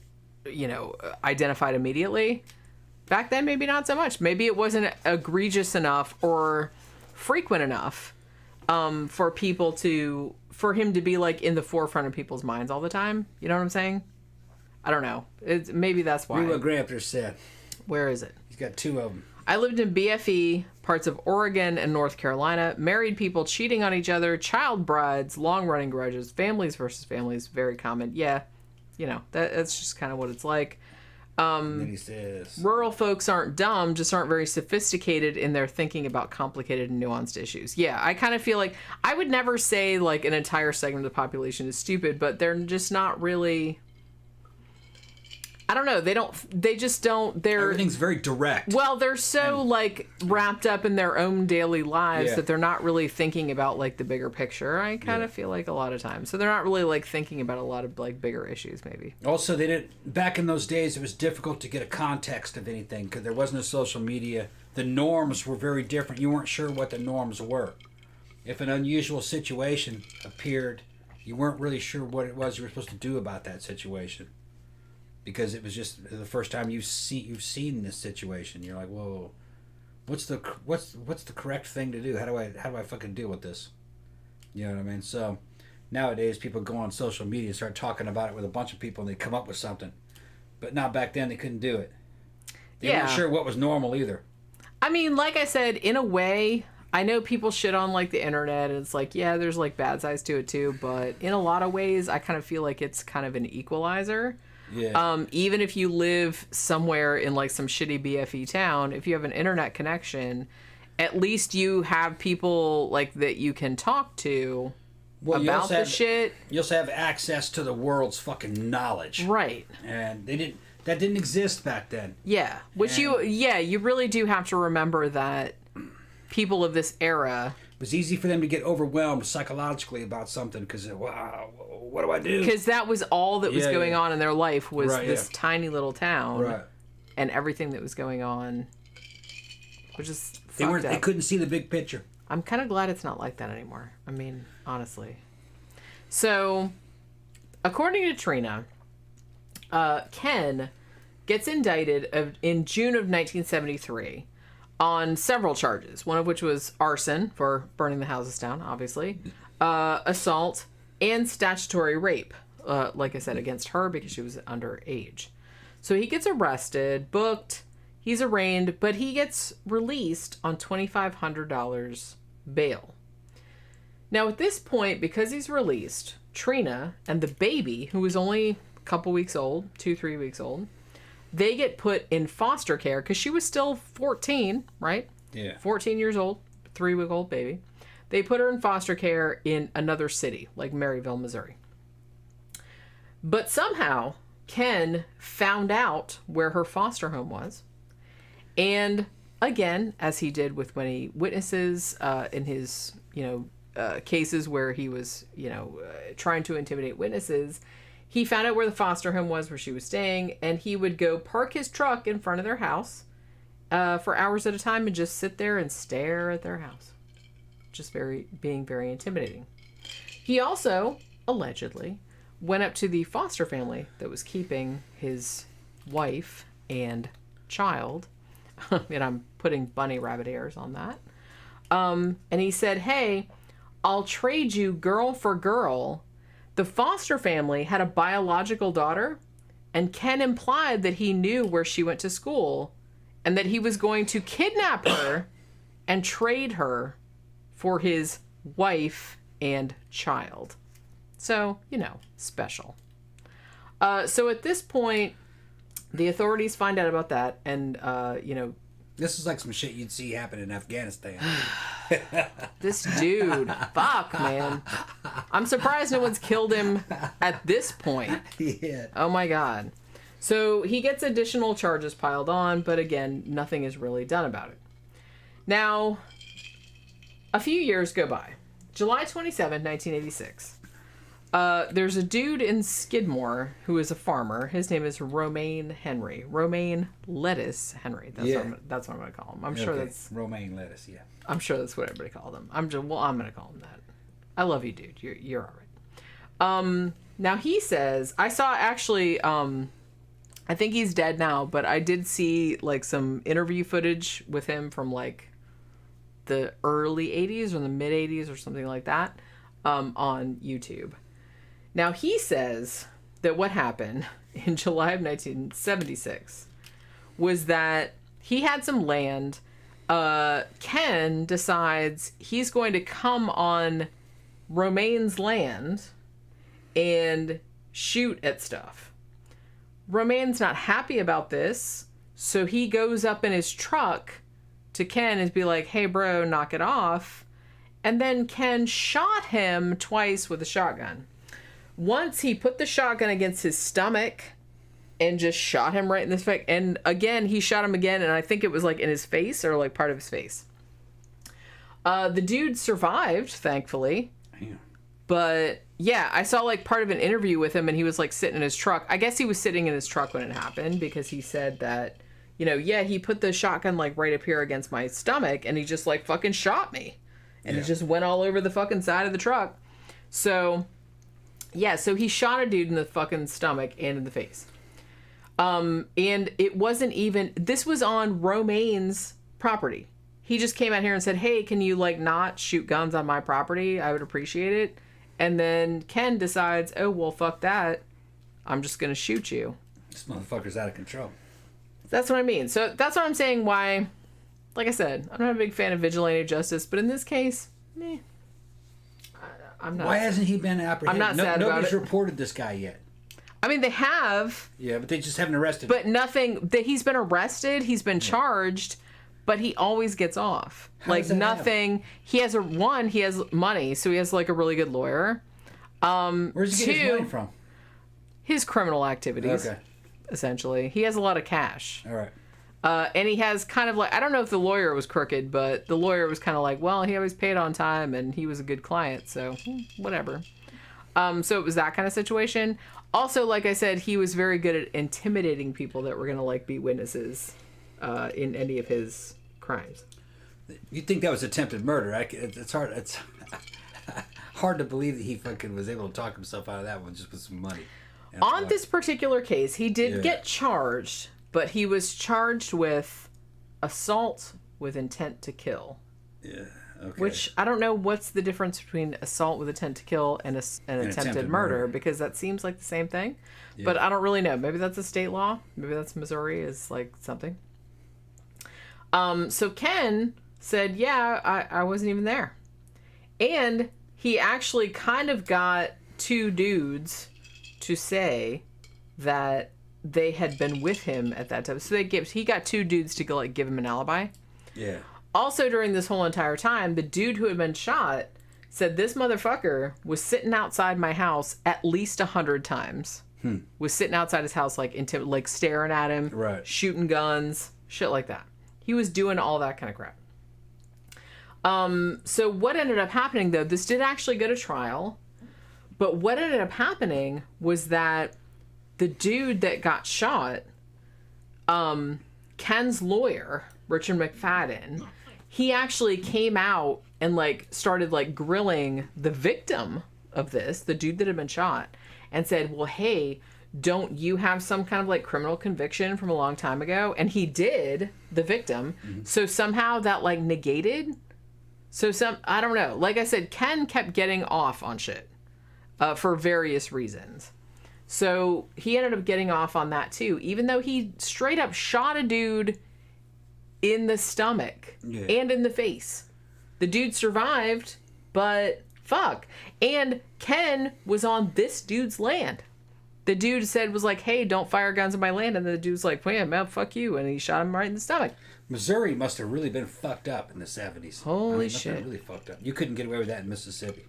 Speaker 5: identified immediately. Back then, maybe not so much. Maybe it wasn't egregious enough or frequent enough for him to be like in the forefront of people's minds all the time. You know what I'm saying? I don't know. Maybe that's why.
Speaker 6: Read what Gramthars said.
Speaker 5: Where is it?
Speaker 6: He's got 2 of them.
Speaker 5: I lived in BFE, parts of Oregon and North Carolina. Married people cheating on each other, child brides, long-running grudges, families versus families, very common. Yeah, that's just kind of what it's like.
Speaker 6: Then he says,
Speaker 5: rural folks aren't dumb, just aren't very sophisticated in their thinking about complicated and nuanced issues. Yeah, I kind of feel like I would never say like an entire segment of the population is stupid, but they're just not really... I don't know. Everything's
Speaker 6: very direct.
Speaker 5: Well, they're so like wrapped up in their own daily lives that they're not really thinking about like the bigger picture. I kind of feel like a lot of times. So they're not really like thinking about a lot of like bigger issues maybe.
Speaker 6: Also, back in those days, it was difficult to get a context of anything because there wasn't a social media. The norms were very different. You weren't sure what the norms were. If an unusual situation appeared, you weren't really sure what it was you were supposed to do about that situation. because it was just the first time you've seen this situation. You're like, whoa, what's the correct thing to do? How do I fucking deal with this? You know what I mean? So nowadays people go on social media and start talking about it with a bunch of people, and they come up with something. But not back then, they couldn't do it. They weren't sure what was normal either.
Speaker 5: I mean, like I said, in a way, I know people shit on like the internet, and it's like, yeah, there's like bad sides to it too, but in a lot of ways, I kind of feel like it's kind of an equalizer.
Speaker 6: Yeah.
Speaker 5: Even if you live somewhere in like some shitty BFE town, if you have an internet connection, at least you have people like that you can talk to about the shit.
Speaker 6: You also have access to the world's fucking knowledge.
Speaker 5: Right.
Speaker 6: And that didn't exist back then.
Speaker 5: Yeah. You really do have to remember that people of this era,
Speaker 6: it was easy for them to get overwhelmed psychologically about something because, wow, what do I do?
Speaker 5: Because that was all that was going on in their life was this tiny little town and everything that was going on, which is fucked up.
Speaker 6: They couldn't see the big picture.
Speaker 5: I'm kind of glad it's not like that anymore. I mean, honestly. So, according to Trina, Ken gets indicted in June of 1973 on several charges, one of which was arson for burning the houses down, obviously, assault, and statutory rape, like I said, against her because she was underage. So he gets arrested, booked, he's arraigned, but he gets released on $2,500 bail. Now, at this point, because he's released, Trina and the baby, who was only a couple weeks old, 2-3 weeks old, they get put in foster care because she was still 14, right?
Speaker 6: Yeah.
Speaker 5: 14 years old, 3-week-old baby. They put her in foster care in another city, like Maryville, Missouri. But somehow, Ken found out where her foster home was. And again, as he did with many witnesses in his, cases where he was, trying to intimidate witnesses, he found out where the foster home was, where she was staying, and he would go park his truck in front of their house for hours at a time and just sit there and stare at their house. Just being very intimidating. He also, allegedly, went up to the foster family that was keeping his wife and child, and I'm putting bunny rabbit ears on that, and he said, hey, I'll trade you girl for girl. The foster family had a biological daughter, and Ken implied that he knew where she went to school and that he was going to kidnap her and trade her for his wife and child. So, special. So at this point, the authorities find out about that, and,
Speaker 6: This is like some shit you'd see happen in Afghanistan.
Speaker 5: This dude, fuck, man. I'm surprised no one's killed him at this point.
Speaker 6: Yeah.
Speaker 5: Oh my God. So he gets additional charges piled on, but again, nothing is really done about it. Now, a few years go by. July 27, 1986. There's a dude in Skidmore who is a farmer. His name is Romaine Henry. Romaine Lettuce Henry. That's what I'm going to call him. I'm sure that's...
Speaker 6: Romaine Lettuce, yeah.
Speaker 5: I'm sure that's what everybody called him. I'm going to call him that. I love you, dude. You're all right. Now he says... I saw actually... I think he's dead now, but I did see like some interview footage with him from like the early 80s or the mid 80s or something like that on YouTube. Now he says that what happened in July of 1976 was that he had some land. Ken decides he's going to come on Romaine's land and shoot at stuff. Romaine's not happy about this, so he goes up in his truck to Ken and be like, hey bro, knock it off. And then Ken shot him twice with a shotgun. Once he put the shotgun against his stomach and just shot him right in the face. And again, he shot him again, and I think it was like in his face or like part of his face. The dude survived, thankfully.
Speaker 6: Damn.
Speaker 5: But yeah, I saw like part of an interview with him, and he was like sitting in his truck. I guess he was sitting in his truck when it happened, because he said that, he put the shotgun like right up here against my stomach, and he just like fucking shot me. And it just went all over the fucking side of the truck. So, yeah, so he shot a dude in the fucking stomach and in the face. And it wasn't even, this was on Romaine's property. He just came out here and said, hey, can you like not shoot guns on my property? I would appreciate it. And then Ken decides, oh, well, fuck that. I'm just going to shoot you.
Speaker 6: This motherfucker's out of control.
Speaker 5: That's what I mean. So that's what I'm saying why, like I said, I'm not a big fan of vigilante justice, but in this case, I'm not.
Speaker 6: Why hasn't he been apprehended?
Speaker 5: I'm not sad about it.
Speaker 6: Nobody's reported this guy yet.
Speaker 5: I mean, they have.
Speaker 6: Yeah, but they just haven't arrested
Speaker 5: him. But
Speaker 6: nothing.
Speaker 5: He's been arrested. He's been charged. But he always gets off.
Speaker 6: How
Speaker 5: like nothing. Happen? He has money, so he has like a really good lawyer.
Speaker 6: Where's he getting his money from?
Speaker 5: His criminal activities.
Speaker 6: Okay.
Speaker 5: Essentially, he has a lot of cash.
Speaker 6: All right.
Speaker 5: And he has kind of like, I don't know if the lawyer was crooked, but the lawyer was kind of like, well, he always paid on time and he was a good client, so whatever. So it was that kind of situation. Also, like I said, he was very good at intimidating people that were going to like be witnesses in any of his crimes.
Speaker 6: You'd think that was attempted murder. It's hard. It's hard to believe that he fucking was able to talk himself out of that one just with some money.
Speaker 5: On this particular case, he did get charged, but he was charged with assault with intent to kill.
Speaker 6: Yeah. Okay.
Speaker 5: Which I don't know what's the difference between assault with intent to kill and an attempted murder, because that seems like the same thing. Yeah. But I don't really know. Maybe that's a state law. Maybe that's Missouri is like something. So Ken said, yeah, I wasn't even there. And he actually kind of got two dudes to say that they had been with him at that time. So he got two dudes to go like give him an alibi.
Speaker 6: Yeah.
Speaker 5: Also, during this whole entire time, the dude who had been shot said this motherfucker was sitting outside my house at least 100 times. Was sitting outside his house like staring at him,
Speaker 6: right,
Speaker 5: shooting guns, shit like that. He was doing all that kind of crap. So what ended up happening, though, this did actually go to trial. But what ended up happening was that the dude that got shot, Ken's lawyer, Richard McFadden, he actually came out and like started like grilling the victim of this, the dude that had been shot, and said, well, hey, don't you have some kind of like criminal conviction from a long time ago? And he did, the victim. Mm-hmm. So somehow that like negated. So I don't know. Like I said, Ken kept getting off on shit for various reasons. So he ended up getting off on that too, even though he straight up shot a dude in the stomach and in the face. The dude survived, but fuck. And Ken was on this dude's land. The dude was like, hey, don't fire guns on my land. And the dude's like, man, fuck you. And he shot him right in the stomach.
Speaker 6: Missouri must have really been fucked up in the 70s.
Speaker 5: Holy shit.
Speaker 6: Really fucked up. You couldn't get away with that in Mississippi.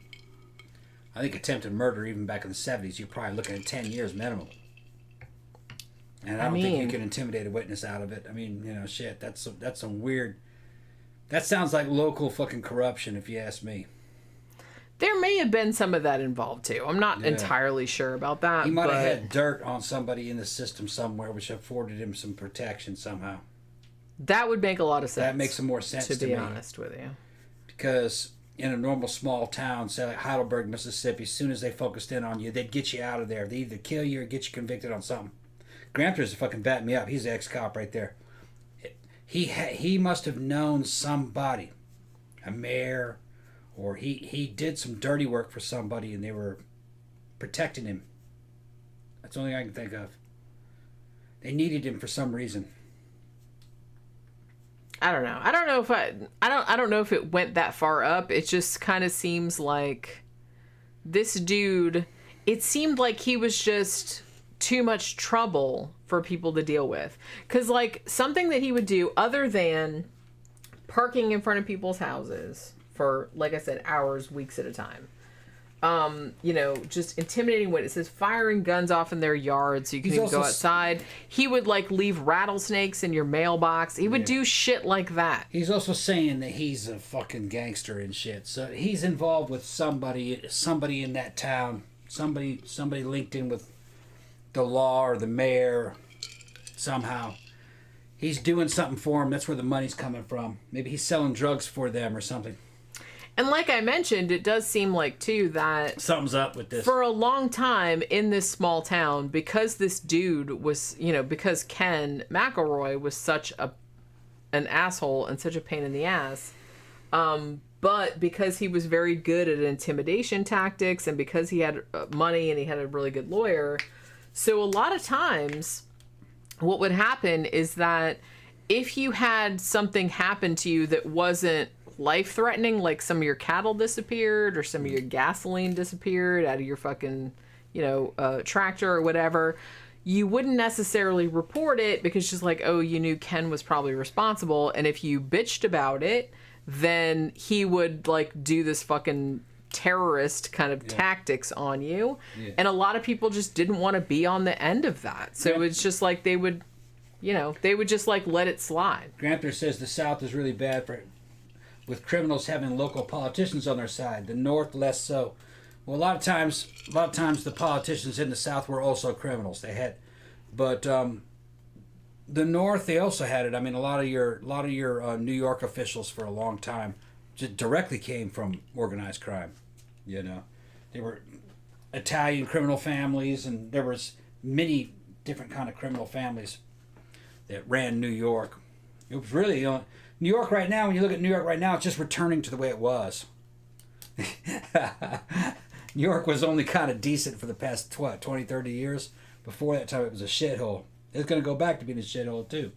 Speaker 6: I think attempted murder, even back in the 70s, you're probably looking at 10 years minimum. And I don't think you can intimidate a witness out of it. I mean, shit, that's some weird... That sounds like local fucking corruption, if you ask me.
Speaker 5: There may have been some of that involved, too. I'm not entirely sure about that.
Speaker 6: He might have had dirt on somebody in the system somewhere, which afforded him some protection somehow.
Speaker 5: That would make a lot of sense.
Speaker 6: That makes some more sense to me.
Speaker 5: To be honest with you.
Speaker 6: Because in a normal small town, say like Heidelberg, Mississippi, as soon as they focused in on you, they'd get you out of there. They'd either kill you or get you convicted on something. Gramthars is fucking batting me up. He's an ex-cop right there. He must have known somebody, a mayor, or he did some dirty work for somebody and they were protecting him. That's the only thing I can think of. They needed him for some reason.
Speaker 5: I don't know. I don't know if it went that far up. It just kind of seems like this dude, it seemed like he was just too much trouble for people to deal with. Because, like, something that he would do other than parking in front of people's houses for, like I said, hours, weeks at a time. Just intimidating witnesses, firing guns off in their yards so you can even go outside. He would, like, leave rattlesnakes in your mailbox. He would do shit like that.
Speaker 6: He's also saying that he's a fucking gangster and shit. So he's involved with somebody in that town. Somebody linked in with the law or the mayor somehow. He's doing something for him. That's where the money's coming from. Maybe he's selling drugs for them or something.
Speaker 5: And like I mentioned, it does seem like, too, that...
Speaker 6: Something's up with this.
Speaker 5: For a long time in this small town, because this dude was, because Ken McElroy was such an asshole and such a pain in the ass, but because he was very good at intimidation tactics and because he had money and he had a really good lawyer, so a lot of times what would happen is that if you had something happen to you that wasn't life-threatening, like some of your cattle disappeared or some of your gasoline disappeared out of your fucking, tractor or whatever, you wouldn't necessarily report it because just like, oh, you knew Ken was probably responsible. And if you bitched about it, then he would like do this fucking terrorist kind of tactics on you. Yeah. And a lot of people just didn't want to be on the end of that. So it's just like they would just like let it slide.
Speaker 6: Gramthars says the South is really bad with criminals having local politicians on their side. The North less so. Well, a lot of times the politicians in the South were also criminals. But the North, they also had it. I mean, a lot of your New York officials for a long time just directly came from organized crime. They were Italian criminal families, and there was many different kind of criminal families that ran New York. It was really New York right now. When you look at New York right now, it's just returning to the way it was. New York was only kind of decent for the past 20, 30 years. Before that time, it was a shithole. It's going to go back to being a shithole, too.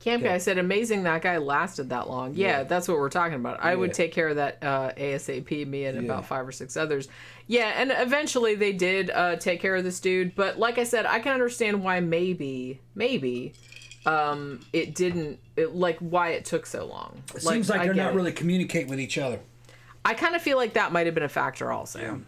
Speaker 5: Camp Guy said, amazing that guy lasted that long. Yeah, that's what we're talking about. I would take care of that ASAP, me and about 5 or 6 others. Yeah, and eventually they did take care of this dude. But like I said, I can understand why maybe it didn't, why it took so long.
Speaker 6: It seems like they're not really communicating with each other.
Speaker 5: I kind of feel like that might have been a factor also.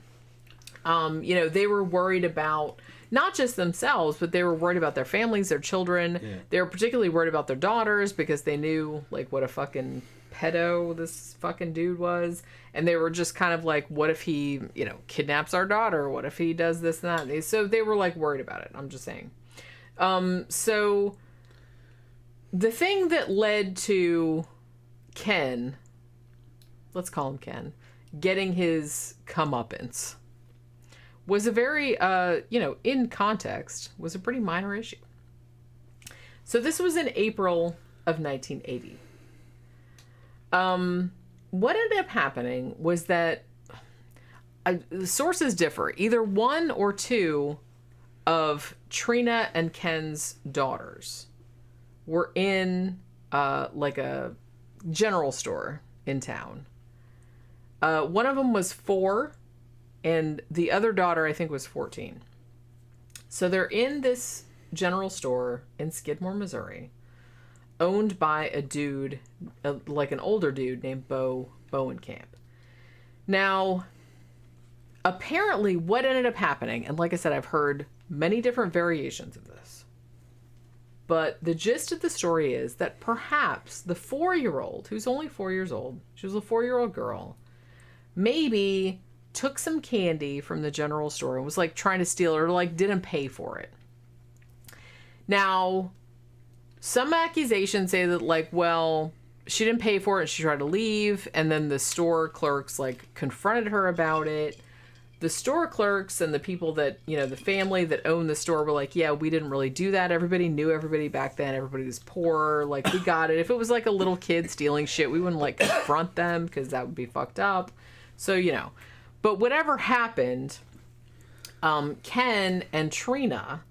Speaker 5: Yeah. They were worried about not just themselves, but they were worried about their families, their children. Yeah. They were particularly worried about their daughters because they knew what a fucking pedo this fucking dude was. And they were just kind of like, what if he, kidnaps our daughter? What if he does this and that? So they were worried about it. I'm just saying. So the thing that led to Ken, let's call him Ken, getting his comeuppance was a very, in context, was a pretty minor issue. So this was in April of 1980. What ended up happening was that sources differ. Either one or two of Trina and Ken's daughters were in a general store in town. One of them was 4, and the other daughter, I think, was 14. So they're in this general store in Skidmore, Missouri, owned by a dude, an older dude named Bowenkamp. Now, apparently what ended up happening, and like I said, I've heard many different variations of this, but the gist of the story is that perhaps the 4-year-old, who's only 4 years old, she was a 4-year-old girl, maybe took some candy from the general store and was trying to steal it or didn't pay for it. Now, some accusations say that she didn't pay for it and she tried to leave, and then the store clerks confronted her about it. The store clerks and the people that, the family that owned the store were yeah, we didn't really do that. Everybody knew everybody back then. Everybody was poor. We got it. If it was a little kid stealing shit, we wouldn't confront them because that would be fucked up. So, But whatever happened, Ken and Trina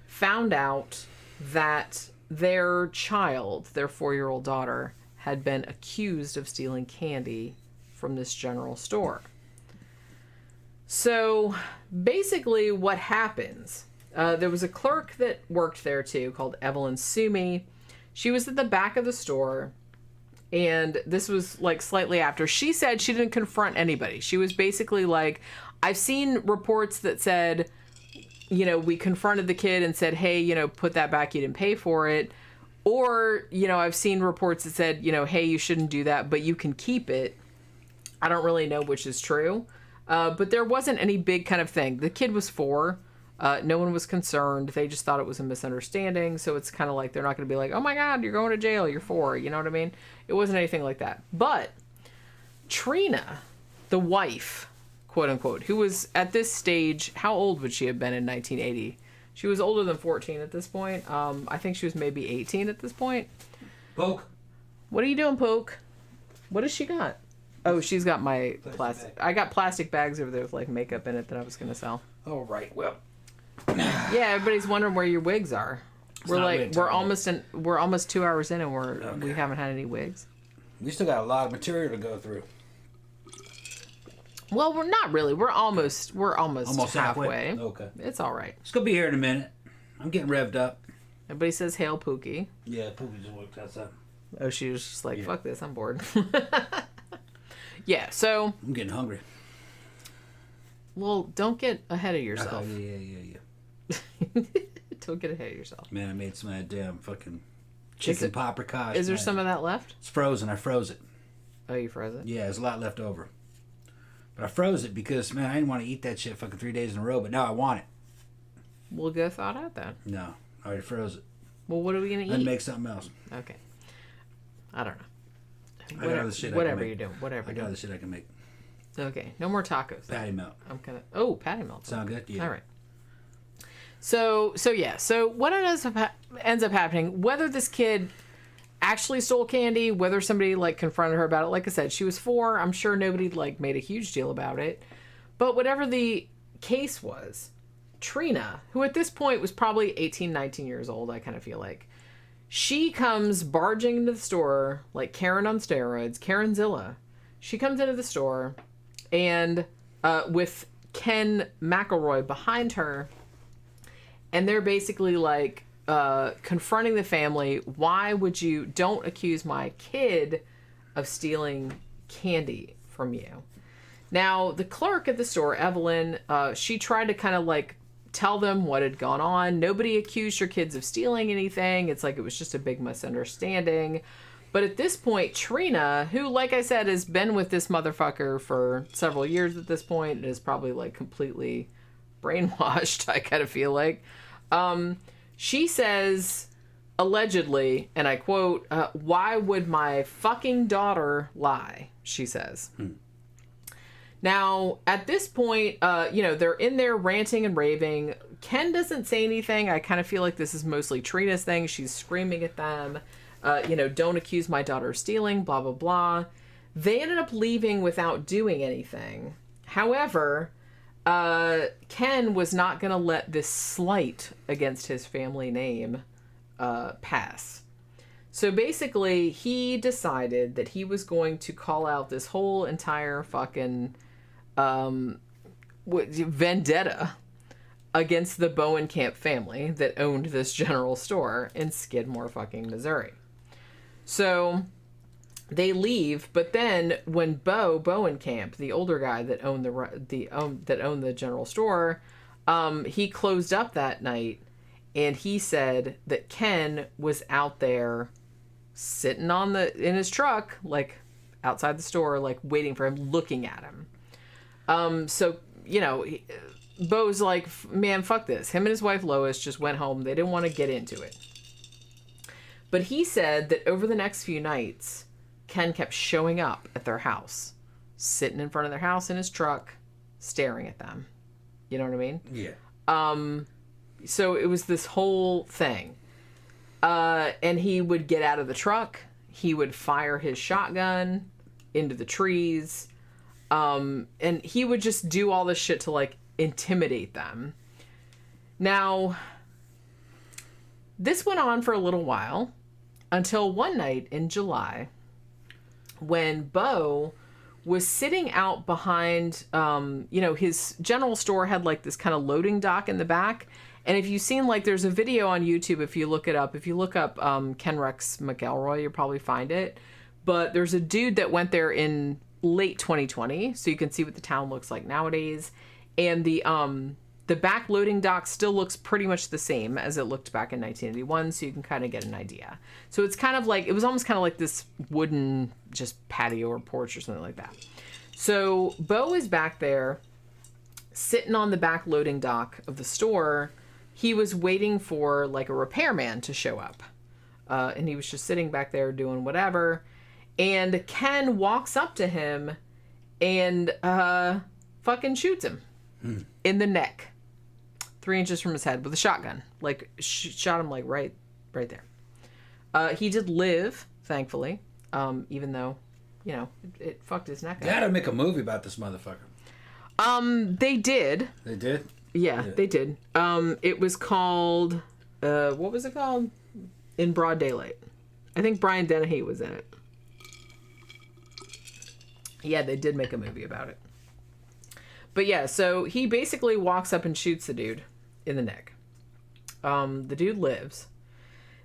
Speaker 5: found out that their child, their 4-year-old daughter, had been accused of stealing candy from this general store. So basically what happens, there was a clerk that worked there too called Evelyn Sumi. She was at the back of the store. And this was slightly after. She said she didn't confront anybody. She was basically I've seen reports that said, we confronted the kid and said, hey, put that back. You didn't pay for it. Or, I've seen reports that said, hey, you shouldn't do that, but you can keep it. I don't really know which is true. But there wasn't any big kind of thing. The kid was 4. No one was concerned. They just thought it was a misunderstanding. So it's kind of like they're not going to be like, oh my God, you're going to jail. You're 4. You know what I mean? It wasn't anything like that. But Trina, the wife, quote unquote, who was at this stage, how old would she have been in 1980? She was older than 14 at this point. I think she was maybe 18 at this point.
Speaker 6: Poke.
Speaker 5: What are you doing, Poke? What has she got? Oh, she's got my plastic. I got plastic bags over there with like makeup in it that I was going to sell.
Speaker 6: All right. Well.
Speaker 5: Yeah, everybody's wondering where your wigs are. We're almost 2 hours in and we haven't had any wigs.
Speaker 6: We still got a lot of material to go through.
Speaker 5: Well, we're not really. We're almost halfway.
Speaker 6: Okay.
Speaker 5: It's all right.
Speaker 6: It's gonna be here in a minute. I'm getting revved up.
Speaker 5: Everybody says hail Pookie.
Speaker 6: Yeah, Pookie just walked outside.
Speaker 5: Oh, she was just like, fuck this, I'm bored. Yeah, so
Speaker 6: I'm getting hungry.
Speaker 5: Well, don't get ahead of yourself.
Speaker 6: Yeah.
Speaker 5: Don't get ahead of yourself.
Speaker 6: Man, I made some of that damn fucking chicken paprikash.
Speaker 5: Is there some of that left?
Speaker 6: It's frozen. I froze it.
Speaker 5: Oh, you froze it?
Speaker 6: Yeah, there's a lot left over. But I froze it because, man, I didn't want to eat that shit fucking 3 days in a row, but now I want it.
Speaker 5: We'll go thaw it out then.
Speaker 6: No, I already froze it.
Speaker 5: Well, what are we going to eat?
Speaker 6: Then make something else.
Speaker 5: Okay. I don't know.
Speaker 6: I got other shit I
Speaker 5: whatever
Speaker 6: can
Speaker 5: you're
Speaker 6: make.
Speaker 5: doing. Whatever.
Speaker 6: I got other shit I can make.
Speaker 5: Okay. No more tacos.
Speaker 6: Patty melt.
Speaker 5: I'm gonna. Oh, patty melt.
Speaker 6: Sound good? Yeah.
Speaker 5: All right. So yeah. So what ends up happening? Whether this kid actually stole candy, whether somebody like confronted her about it, like I said, she was 4. I'm sure nobody like made a huge deal about it. But whatever the case was, Trina, who at this point was probably 18, 19 years old, I kind of feel like, she comes barging into the store like Karen on steroids, Karenzilla. She comes into the store and with Ken McElroy behind her, and they're basically like confronting the family. Why would you? Don't accuse my kid of stealing candy from you. Now, the clerk at the store, Evelyn, she tried to kind of like tell them what had gone on. Nobody accused your kids of stealing anything. It's like it was just a big misunderstanding. But at this point, Trina, who, like I said, has been with this motherfucker for several years at this point, and is probably like completely brainwashed, I kind of feel like. She says, allegedly, and I quote, why would my fucking daughter lie? She says. Now, at this point, they're in there ranting and raving. Ken doesn't say anything. I kind of feel like this is mostly Trina's thing. She's screaming at them, don't accuse my daughter of stealing, blah, blah, blah. They ended up leaving without doing anything. However, Ken was not going to let this slight against his family name pass. So basically, he decided that he was going to call out this whole entire fucking vendetta against the Bowenkamp family that owned this general store in Skidmore, fucking Missouri. So they leave, but then when Bowenkamp, the older guy that owned the general store, he closed up that night, and he said that Ken was out there sitting in his truck, like outside the store, like waiting for him, looking at him. So Bo's like, man, fuck this. Him and his wife Lois just went home. They didn't want to get into it. But he said that over the next few nights, Ken kept showing up at their house, sitting in front of their house in his truck, staring at them. You know what I mean?
Speaker 6: Yeah.
Speaker 5: So it was this whole thing. And he would get out of the truck. He would fire his shotgun into the trees. And he would just do all this shit to like intimidate them. Now, this went on for a little while until one night in July when Bo was sitting out behind, his general store had like this kind of loading dock in the back. And if you've seen, like, there's a video on YouTube, if you look up Ken Rex McElroy, you'll probably find it. But there's a dude that went there in late 2020, so you can see what the town looks like nowadays. And the back loading dock still looks pretty much the same as it looked back in 1981, so you can kind of get an idea. So it's kind of like, it was almost kind of like this wooden just patio or porch or something like that. So Bo is back there sitting on the back loading dock of the store. He was waiting for like a repairman to show up. And he was just sitting back there doing whatever. And Ken walks up to him and fucking shoots him in the neck. 3 inches from his head with a shotgun. Like, shot him like right there. He did live, thankfully. Even though, you know, it fucked his neck up.
Speaker 6: They had to make a movie about this motherfucker.
Speaker 5: They did.
Speaker 6: They did?
Speaker 5: Yeah, they did. It was called, what was it called? In Broad Daylight. I think Brian Dennehy was in it. Yeah, they did make a movie about it. But yeah, so he basically walks up and shoots the dude in the neck. The dude lives.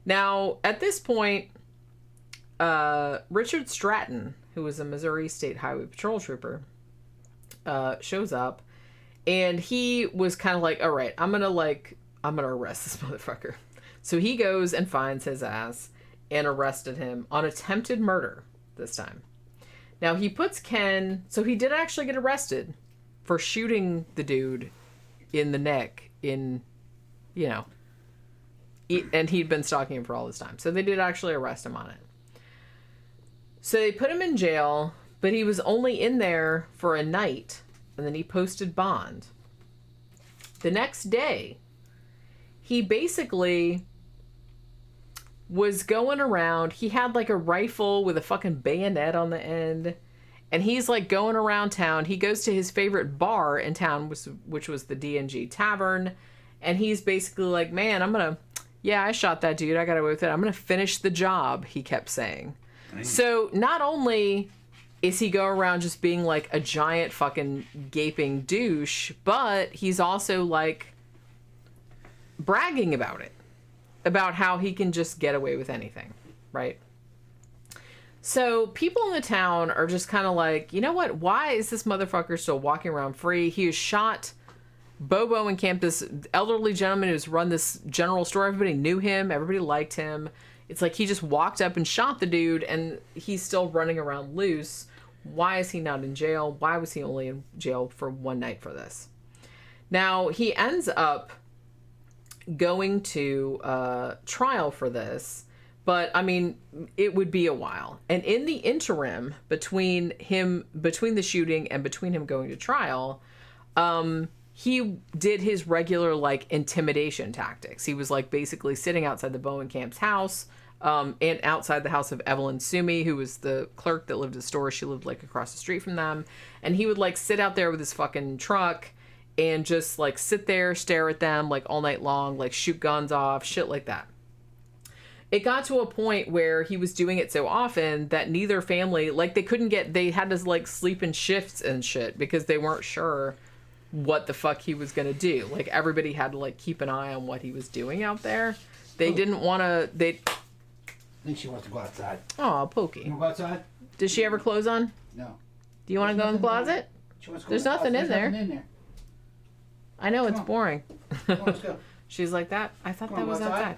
Speaker 5: Now, at this point, Richard Stratton, who was a Missouri State Highway Patrol trooper, shows up, and he was kind of like, all right, I'm gonna arrest this motherfucker. So he goes and finds his ass and arrested him on attempted murder this time. Now he puts Ken, so he did actually get arrested for shooting the dude in the neck and he'd been stalking him for all this time. So they did actually arrest him on it. So they put him in jail, but he was only in there for a night, and then he posted bond. The next day, he basically was going around. He had like a rifle with a fucking bayonet on the end, and he's like going around town. He goes to his favorite bar in town, which was the D&G Tavern, and he's basically like, man, I shot that dude. I got away with it. I'm going to finish the job, he kept saying. Nice. So not only is he going around just being like a giant fucking gaping douche, but he's also like bragging about it, about how he can just get away with anything, right? So people in the town are just kind of like, you know what? Why is this motherfucker still walking around free? He has shot Bobo and Camp, this elderly gentleman who's run this general store. Everybody knew him. Everybody liked him. It's like he just walked up and shot the dude, and he's still running around loose. Why is he not in jail? Why was he only in jail for one night for this? Now, he ends up going to trial for this, but, I mean, it would be a while. And in the interim, between the shooting and between him going to trial, he did his regular, like, intimidation tactics. He was, like, basically sitting outside the Bowen Camp's house, and outside the house of Evelyn Sumi, who was the clerk that lived at the store. She lived, like, across the street from them. And he would, like, sit out there with his fucking truck and just, like, sit there, stare at them, like, all night long, like, shoot guns off, shit like that. It got to a point where he was doing it so often that neither family, like, they had to, like, sleep in shifts and shit because they weren't sure what the fuck he was gonna do. Like, everybody had to, like, keep an eye on what he was doing out there. They didn't want to,
Speaker 2: I think she wants to go outside.
Speaker 5: Oh, Pokey.
Speaker 2: You want to go outside?
Speaker 5: Does she ever close on?
Speaker 2: No.
Speaker 5: Do you want to go in the closet? There's nothing in there. I know, it's boring.
Speaker 2: Come on, let's go.
Speaker 5: She's like that? I thought that was outside.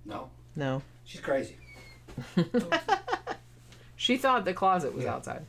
Speaker 2: No.
Speaker 5: No.
Speaker 2: She's crazy.
Speaker 5: She thought the closet was outside.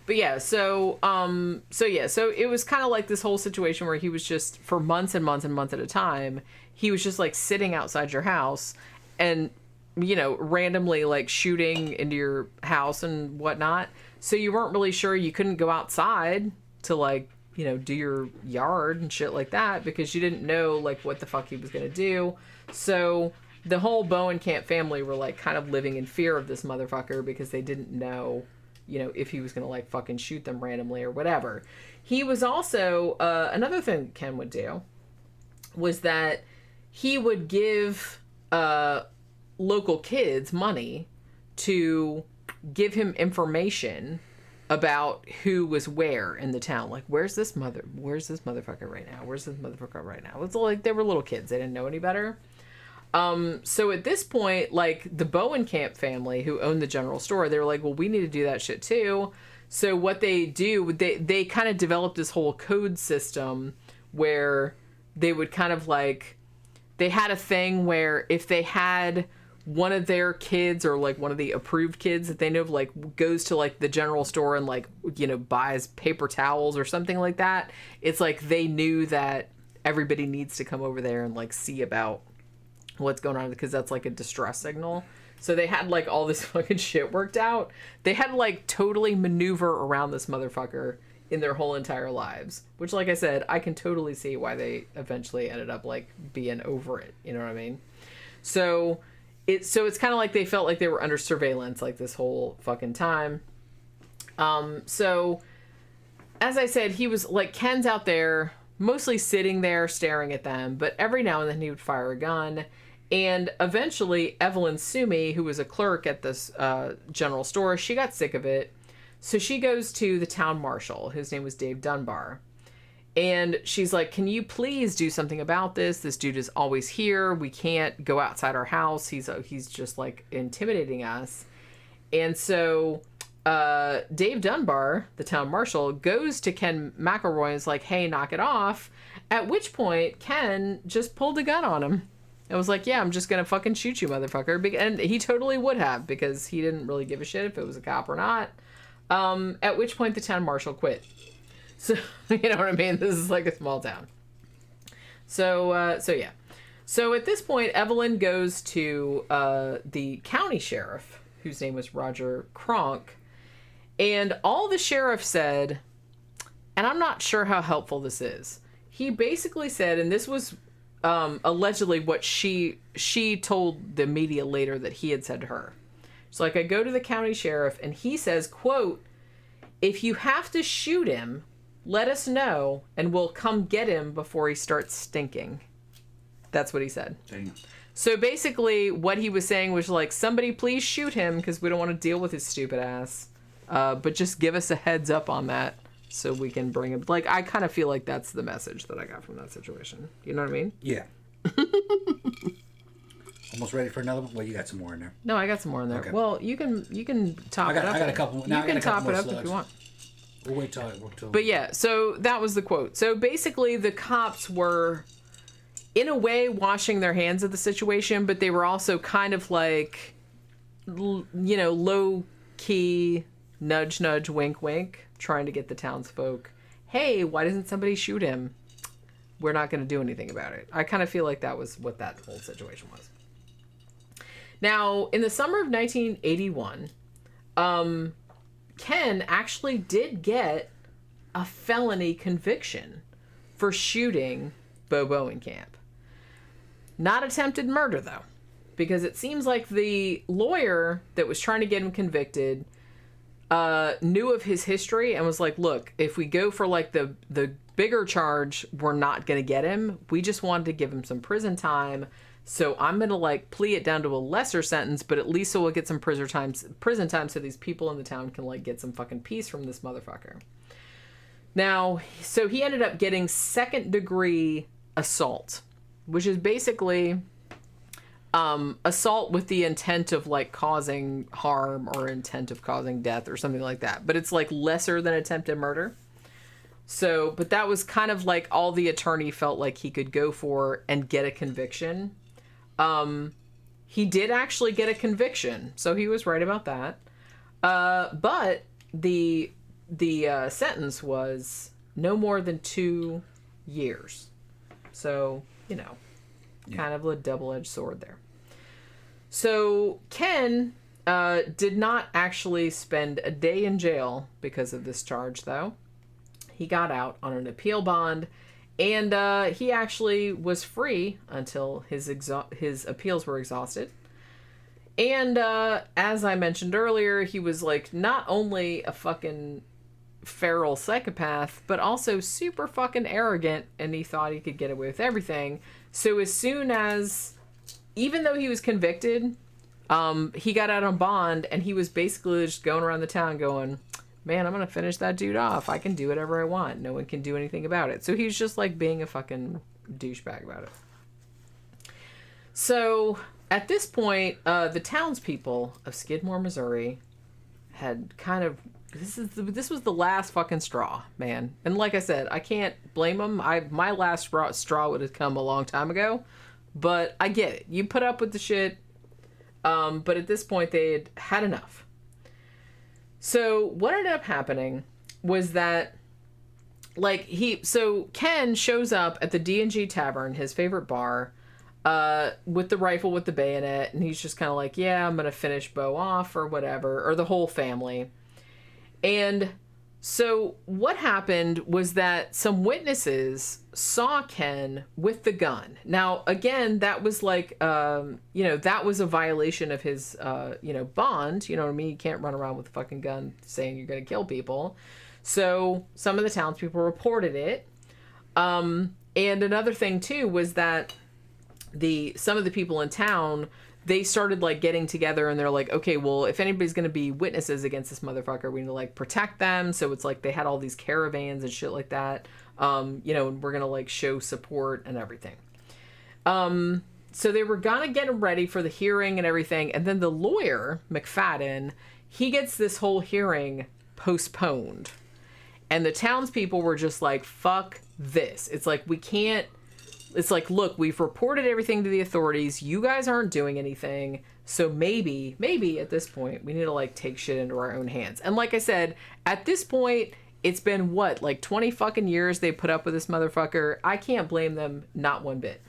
Speaker 5: But yeah, so it was kind of like this whole situation where he was just, for months and months and months at a time, he was just like sitting outside your house and, you know, randomly like shooting into your house and whatnot. So you weren't really sure. You couldn't go outside to, like, you know, do your yard and shit like that because you didn't know, like, what the fuck he was going to do. So the whole Bowen Camp family were, like, kind of living in fear of this motherfucker because they didn't know, you know, if he was going to, like, fucking shoot them randomly or whatever. He was also, another thing Ken would do was that he would give local kids money to give him information about who was where in the town. Like, where's this motherfucker right now? Where's this motherfucker right now? It's like, they were little kids. They didn't know any better. So at this point, like, the Bowen Camp family who owned the general store, they were like, well, we need to do that shit too. So what they do, they kind of developed this whole code system where they would kind of like, they had a thing where if they had one of their kids or like one of the approved kids that they know of like goes to like the general store and like, you know, buys paper towels or something like that, it's like they knew that everybody needs to come over there and like see about what's going on because that's like a distress signal. So they had like all this fucking shit worked out. They had to like totally maneuver around this motherfucker in their whole entire lives, which, like I said, I can totally see why they eventually ended up like being over it. You know what I mean? So it's kind of like they felt like they were under surveillance like this whole fucking time. So as I said, he was like, Ken's out there mostly sitting there staring at them, but every now and then he would fire a gun. And eventually Evelyn Sumi, who was a clerk at this general store, she got sick of it. So she goes to the town marshal, whose name was Dave Dunbar. And she's like, can you please do something about this? This dude is always here. We can't go outside our house. He's just like intimidating us. And so Dave Dunbar, the town marshal, goes to Ken McElroy and is like, hey, knock it off. At which point Ken just pulled a gun on him. It was like, yeah, I'm just going to fucking shoot you, motherfucker. And he totally would have, because he didn't really give a shit if it was a cop or not. At which point the town marshal quit. So, you know what I mean? This is like a small town. So yeah. So at this point, Evelyn goes to the county sheriff, whose name was Roger Kronk. And all the sheriff said, and I'm not sure how helpful this is. He basically said, and this was allegedly what she told the media later that he had said to her. It's like, I go to the county sheriff and he says, quote, if you have to shoot him, let us know and we'll come get him before he starts stinking. That's what he said.
Speaker 6: Dang.
Speaker 5: So basically what he was saying was like, somebody please shoot him because we don't want to deal with his stupid ass. But just give us a heads up on that so we can bring him. Like, I kind of feel like that's the message that I got from that situation. You know what I mean?
Speaker 2: Yeah. Almost ready for another one? Well, you got some more in there.
Speaker 5: No, I got some more in there. Okay. Well, you can top it up.
Speaker 2: I got a couple.
Speaker 5: You can top it up if you want.
Speaker 2: We'll wait till.
Speaker 5: But yeah, so that was the quote. So basically, the cops were, in a way, washing their hands of the situation, but they were also kind of like, you know, low key, nudge, nudge, wink, wink, trying to get the townsfolk, hey, why doesn't somebody shoot him? We're not going to do anything about it. I kind of feel like that was what that whole situation was. Now, in the summer of 1981, Ken actually did get a felony conviction for shooting Bo Bowenkamp. Not attempted murder, though, because it seems like the lawyer that was trying to get him convicted knew of his history and was like, look, if we go for like the bigger charge, we're not going to get him. We just wanted to give him some prison time. So I'm going to like plea it down to a lesser sentence, but at least so we'll get some prison time so these people in the town can like get some fucking peace from this motherfucker. Now, so he ended up getting second-degree assault, which is basically assault with the intent of like causing harm or intent of causing death or something like that. But it's like lesser than attempted murder. So, but that was kind of like all the attorney felt like he could go for and get a conviction. He did actually get a conviction, so he was right about that. But the sentence was no more than 2 years. So, you know, kind of a double-edged sword there. So Ken did not actually spend a day in jail because of this charge, though. He got out on an appeal bond, and he actually was free until his appeals were exhausted. And as I mentioned earlier, he was like not only a fucking feral psychopath, but also super fucking arrogant, and he thought he could get away with everything. So as soon as, even though he was convicted, he got out on bond, and he was basically just going around the town going, man, I'm gonna finish that dude off. I can do whatever I want. No one can do anything about it. So he's just like being a fucking douchebag about it. So at this point, the townspeople of Skidmore, Missouri had kind of, this was the last fucking straw, man. And like I said, I can't blame them. My last straw would have come a long time ago, but I get it. You put up with the shit. But at this point, they had had enough. So what ended up happening was that, like, so Ken shows up at the D&G Tavern, his favorite bar, with the rifle with the bayonet, and he's just kind of like, yeah, I'm going to finish Bo off or whatever, or the whole family. And so what happened was that some witnesses saw Ken with the gun. Now, again, that was like, that was a violation of his, bond. You know what I mean? You can't run around with a fucking gun saying you're going to kill people. So some of the townspeople reported it. And another thing, too, was that some of the people in town, they started, like, getting together, and they're like, okay, well, if anybody's going to be witnesses against this motherfucker, we need to, like, protect them. So it's like they had all these caravans and shit like that, and we're going to, like, show support and everything. So they were going to get ready for the hearing and everything, and then the lawyer, McFadden, he gets this whole hearing postponed. And the townspeople were just like, fuck this. It's like, we can't... It's like, look, we've reported everything to the authorities. You guys aren't doing anything. So maybe at this point, we need to, like, take shit into our own hands. And like I said, at this point, it's been, what, like 20 fucking years they put up with this motherfucker. I can't blame them, not one bit.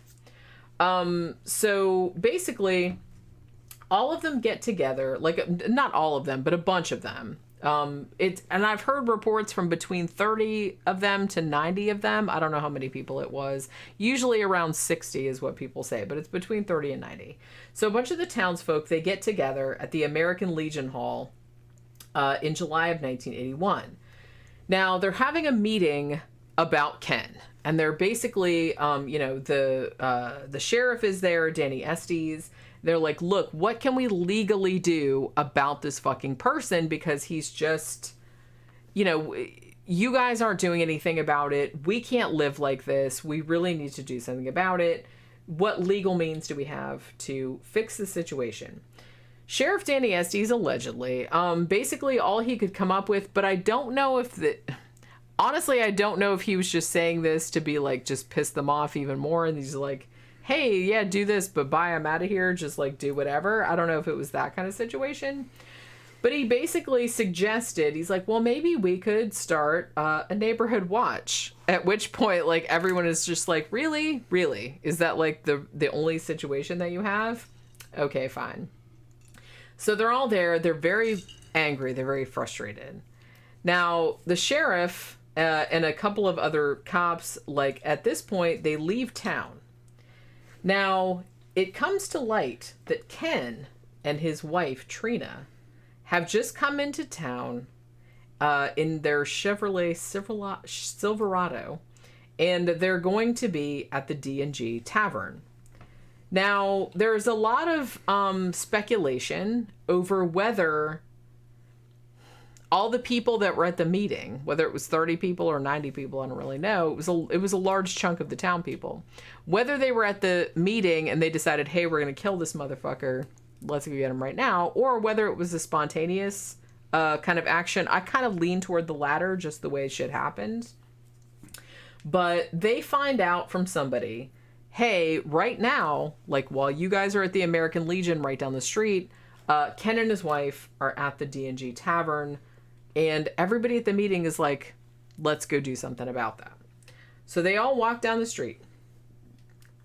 Speaker 5: So basically, all of them get together, like, not all of them, but a bunch of them. And I've heard reports from between 30 of them to 90 of them. I don't know how many people it was. Usually around 60 is what people say, but it's between 30 and 90. So a bunch of the townsfolk, they get together at the American Legion Hall in July of 1981. Now, they're having a meeting about Ken. And they're basically, the sheriff is there, Danny Estes. They're like, look, what can we legally do about this fucking person? Because he's just, you guys aren't doing anything about it. We can't live like this. We really need to do something about it. What legal means do we have to fix the situation? Sheriff Danny Estes, allegedly, basically all he could come up with, but I don't know if honestly, I don't know if he was just saying this to be like, just piss them off even more. And he's like, hey, yeah, do this, but bye, I'm out of here. Just, like, do whatever. I don't know if it was that kind of situation. But he basically suggested, he's like, well, maybe we could start a neighborhood watch. At which point, like, everyone is just like, really? Really? Is that, like, the only situation that you have? Okay, fine. So they're all there. They're very angry. They're very frustrated. Now, the sheriff and a couple of other cops, like, at this point, they leave town. Now, it comes to light that Ken and his wife, Trina, have just come into town in their Chevrolet Silverado, and they're going to be at the D&G Tavern. Now, there's a lot of speculation over whether all the people that were at the meeting, whether it was 30 people or 90 people, I don't really know. It was a large chunk of the town people. Whether they were at the meeting and they decided, hey, we're going to kill this motherfucker, let's go get him right now, or whether it was a spontaneous kind of action. I kind of lean toward the latter, just the way shit happened. But they find out from somebody, hey, right now, like while you guys are at the American Legion right down the street, Ken and his wife are at the D&G Tavern. And everybody at the meeting is like, let's go do something about that. So they all walk down the street.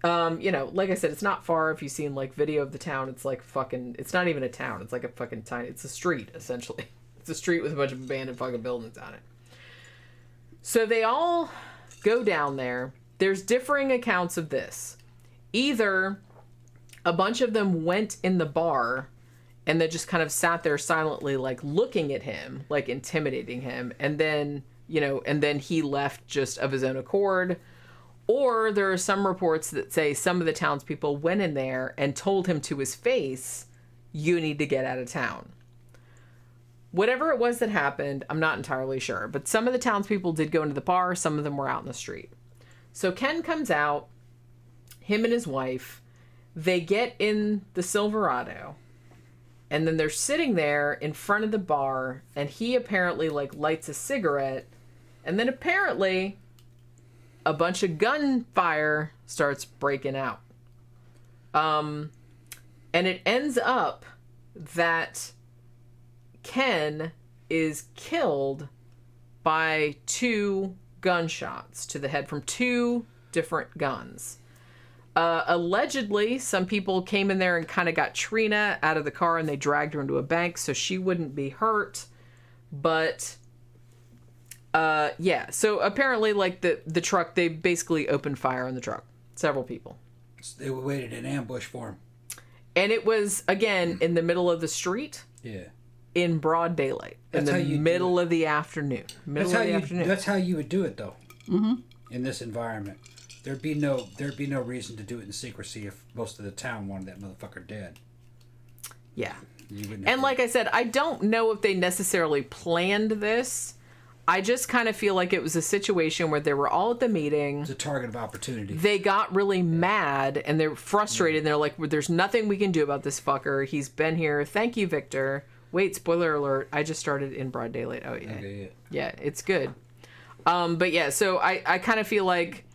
Speaker 5: Like I said, it's not far. If you've seen like video of the town, it's like fucking, it's not even a town. It's like a fucking it's a street, essentially. It's a street with a bunch of abandoned fucking buildings on it. So they all go down there. There's differing accounts of this. Either a bunch of them went in the bar and they just kind of sat there silently, like looking at him, like intimidating him. And then, and then he left just of his own accord. Or there are some reports that say some of the townspeople went in there and told him to his face, you need to get out of town. Whatever it was that happened, I'm not entirely sure. But some of the townspeople did go into the bar. Some of them were out in the street. So Ken comes out, him and his wife, they get in the Silverado. And then they're sitting there in front of the bar, and he apparently like lights a cigarette, and then apparently a bunch of gunfire starts breaking out. And it ends up that Ken is killed by 2 gunshots to the head from 2 different guns. Allegedly, some people came in there and kind of got Trina out of the car and they dragged her into a bank so she wouldn't be hurt. But, yeah. So apparently, like, the truck, they basically opened fire on the truck. Several people.
Speaker 6: They waited in ambush for him. And
Speaker 5: it was, again, in the middle of the street.
Speaker 6: Yeah.
Speaker 5: In broad daylight. In the middle of the afternoon.
Speaker 6: That's how you would do it, though. Mm-hmm. In this environment. There'd be no reason to do it in secrecy if most of the town wanted that motherfucker dead.
Speaker 5: Yeah. And like I said, I don't know if they necessarily planned this. I just kind of feel like it was a situation where they were all at the meeting.
Speaker 6: It's a target of opportunity.
Speaker 5: They got really mad and they're frustrated. And they're like, well, there's nothing we can do about this fucker. He's been here. Thank you, Victor. Wait, spoiler alert. I just started in broad daylight. Oh, yeah. Okay, yeah, it's good. But yeah, so I kind of feel like...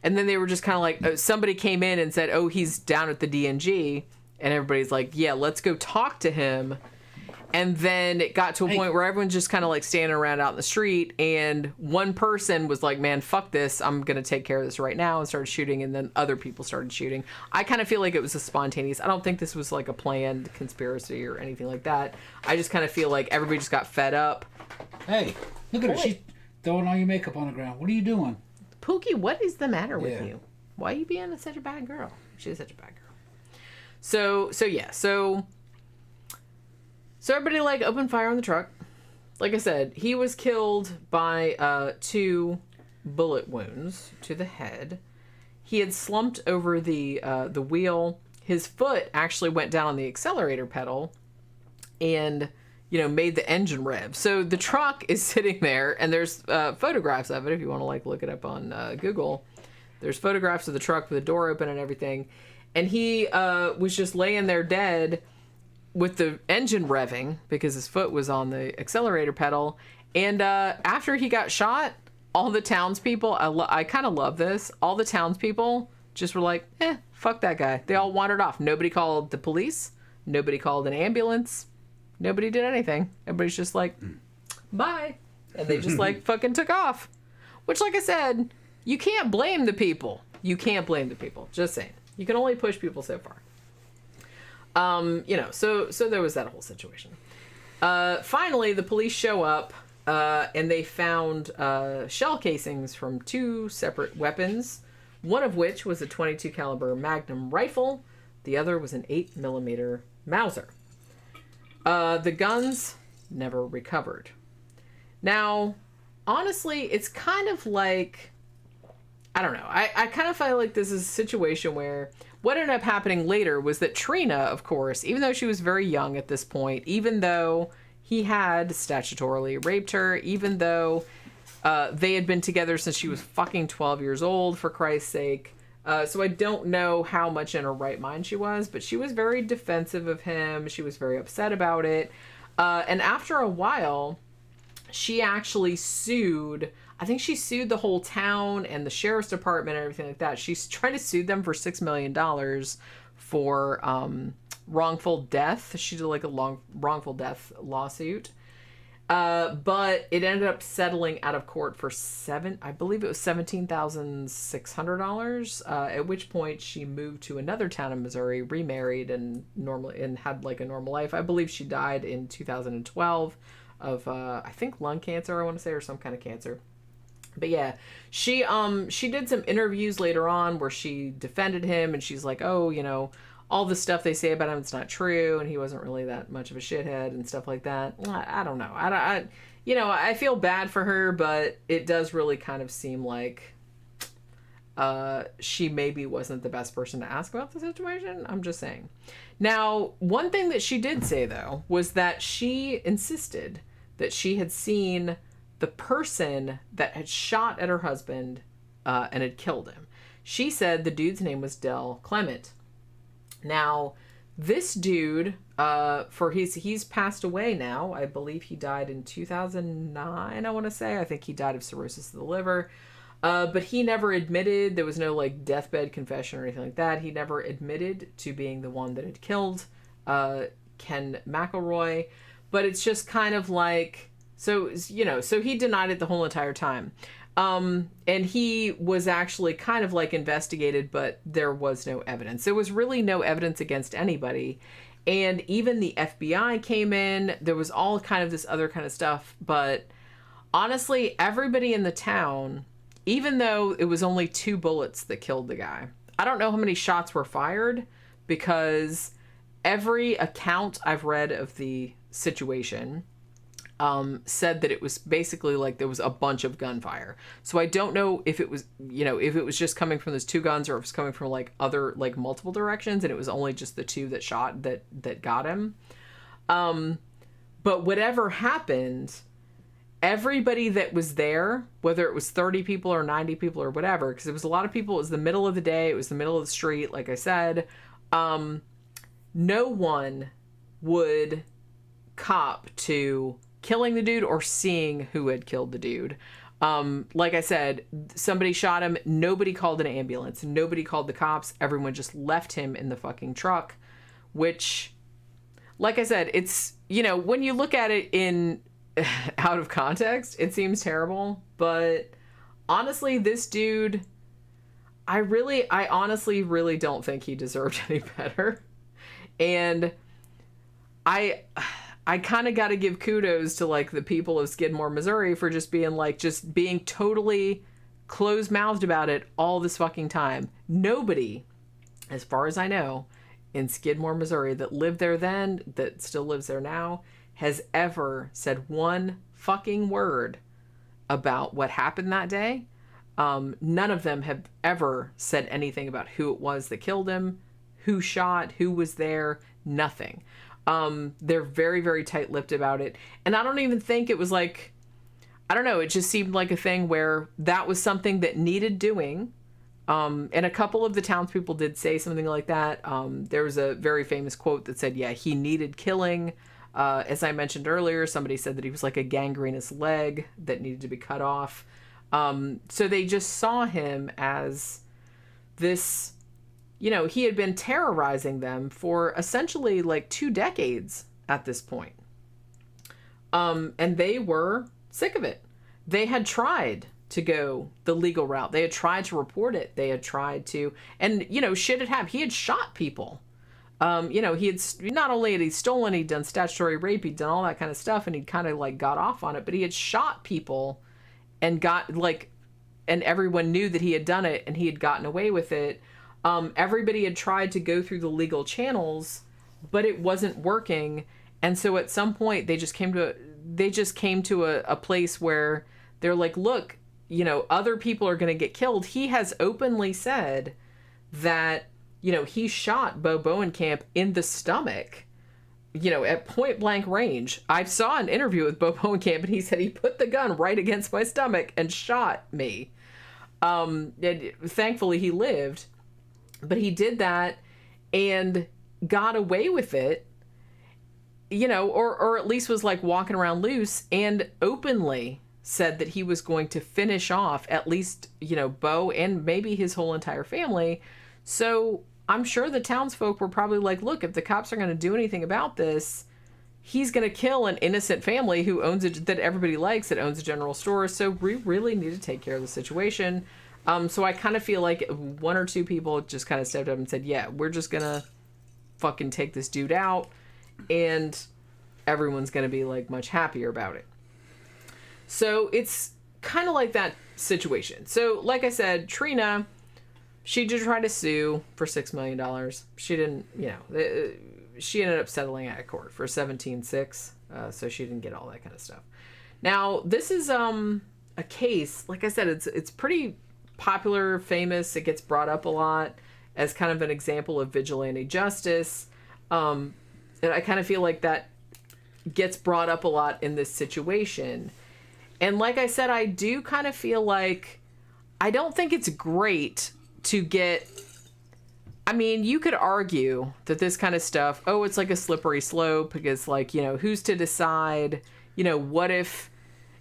Speaker 5: And then they were just kind of like, somebody came in and said, oh, he's down at the DNG. And everybody's like, yeah, let's go talk to him. And then it got to a point where everyone's just kind of like standing around out in the street. And one person was like, man, fuck this. I'm going to take care of this right now. And started shooting. And then other people started shooting. I kind of feel like it was a spontaneous. I don't think this was like a planned conspiracy or anything like that. I just kind of feel like everybody just got fed up.
Speaker 6: Hey, look at her. She's throwing all your makeup on the ground. What are you doing?
Speaker 5: Pookie, what is the matter with you? Why are you being such a bad girl? She's such a bad girl. So everybody like opened fire on the truck. Like I said, he was killed by 2 bullet wounds to the head. He had slumped over the wheel. His foot actually went down on the accelerator pedal and, you know, made the engine rev. So the truck is sitting there, and there's photographs of it if you want to like look it up on Google. There's photographs of the truck with the door open and everything. And he was just laying there dead with the engine revving because his foot was on the accelerator pedal. And after he got shot, all the townspeople, I kind of love this, all the townspeople just were like, fuck that guy. They all wandered off. Nobody called the police. Nobody called an ambulance. Nobody did anything. Everybody's just like, bye. And they just like fucking took off. Which, like I said, you can't blame the people. You can't blame the people. Just saying. You can only push people so far. You know, so there was that whole situation. Finally, the police show up, and they found shell casings from 2 separate weapons, one of which was a .22 caliber Magnum rifle. The other was an 8mm Mauser. The guns never recovered. Now, honestly, it's kind of like, I don't know. I kind of feel like this is a situation where what ended up happening later was that Trina, of course, even though she was very young at this point, even though he had statutorily raped her, even though they had been together since she was fucking 12 years old, for Christ's sake. So I don't know how much in her right mind she was, but she was very defensive of him. She was very upset about it. And after a while, she actually sued. I think she sued the whole town and the sheriff's department and everything like that. She's trying to sue them for $6 million for wrongful death. She did like a wrongful death lawsuit. But it ended up settling out of court for $17,600. At which point she moved to another town in Missouri, remarried, and had like a normal life. I believe she died in 2012 of I think lung cancer, I want to say, or some kind of cancer. But yeah, she did some interviews later on where she defended him, and she's like, oh, you know, all the stuff they say about him, it's not true, and he wasn't really that much of a shithead and stuff like that. I don't know. I feel bad for her, but it does really kind of seem like she maybe wasn't the best person to ask about the situation. I'm just saying. Now, one thing that she did say, though, was that she insisted that she had seen the person that had shot at her husband and had killed him. She said the dude's name was Del Clement. Now, this dude, he's passed away now. I believe he died in 2009, I want to say. I think he died of cirrhosis of the liver. But he never admitted. There was no like deathbed confession or anything like that. He never admitted to being the one that had killed Ken McElroy. But it's just kind of like, so he denied it the whole entire time. And he was actually kind of like investigated, but there was no evidence. There was really no evidence against anybody. And even the FBI came in. There was all kind of this other kind of stuff. But honestly, everybody in the town, even though it was only 2 bullets that killed the guy, I don't know how many shots were fired, because every account I've read of the situation said that it was basically like there was a bunch of gunfire. So I don't know if it was, if it was just coming from those 2 guns, or if it's coming from like other, like multiple directions, and it was only just the 2 that shot that got him. But whatever happened, everybody that was there, whether it was 30 people or 90 people or whatever, because it was a lot of people, it was the middle of the day, it was the middle of the street, like I said, no one would cop to killing the dude or seeing who had killed the dude. Like I said, somebody shot him. Nobody called an ambulance. Nobody called the cops. Everyone just left him in the fucking truck, which, like I said, it's, when you look at it in out of context, it seems terrible. But honestly, this dude, I honestly really don't think he deserved any better. And I kind of got to give kudos to like the people of Skidmore, Missouri, for just being totally closed-mouthed about it all this fucking time. Nobody, as far as I know, in Skidmore, Missouri, that lived there then, that still lives there now, has ever said one fucking word about what happened that day. None of them have ever said anything about who it was that killed him, who shot, who was there, nothing. They're very, very tight-lipped about it. And I don't even think it was like, I don't know, it just seemed like a thing where that was something that needed doing. And a couple of the townspeople did say something like that. There was a very famous quote that said, yeah, he needed killing. As I mentioned earlier, somebody said that he was like a gangrenous leg that needed to be cut off. So they just saw him as this, he had been terrorizing them for essentially like 2 decades at this point. And they were sick of it. They had tried to go the legal route. They had tried to report it. They had tried to, and shit had happened. He had shot people. He had, not only had he stolen, he'd done statutory rape, he'd done all that kind of stuff, and he'd kind of like got off on it, but he had shot people and got like, and everyone knew that he had done it and he had gotten away with it. Everybody had tried to go through the legal channels, but it wasn't working. And so at some point they just came to a place where they're like, look, other people are going to get killed. He has openly said that, he shot Bo Bowenkamp in the stomach, at point blank range. I saw an interview with Bo Bowenkamp and he said he put the gun right against my stomach and shot me. And thankfully he lived, but he did that and got away with it, or at least was like walking around loose, and openly said that he was going to finish off at least, Bo and maybe his whole entire family. So I'm sure the townsfolk were probably like, look, if the cops are going to do anything about this, he's going to kill an innocent family who owns it, that everybody likes, that owns a general store. So we really need to take care of the situation. So I kind of feel like 1 or 2 people just kind of stepped up and said, yeah, we're just going to fucking take this dude out, and everyone's going to be like much happier about it. So it's kind of like that situation. So like I said, Trina, she did try to sue for $6 million. She didn't, she ended up settling out of court for $17.6. So she didn't get all that kind of stuff. Now, this is a case, like I said, it's pretty popular, famous. It gets brought up a lot as kind of an example of vigilante justice. And I kind of feel like that gets brought up a lot in this situation. And like I said, I do kind of feel like I don't think it's great to get, I mean, you could argue that this kind of stuff, it's like a slippery slope, because like, who's to decide, what if,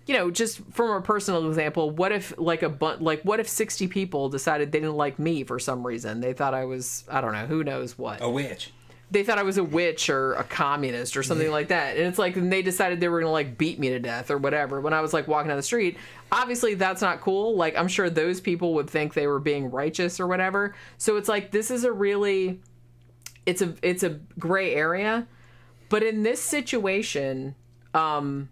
Speaker 5: you know, just from a personal example, what if what if 60 people decided they didn't like me for some reason? They thought I was, I don't know, who knows what.
Speaker 6: A witch.
Speaker 5: They thought I was a witch or a communist or something like that. And it's like, and they decided they were going to like beat me to death or whatever when I was like walking down the street. Obviously that's not cool. Like, I'm sure those people would think they were being righteous or whatever. So it's like, this is a really, it's a gray area. But in this situation, I'm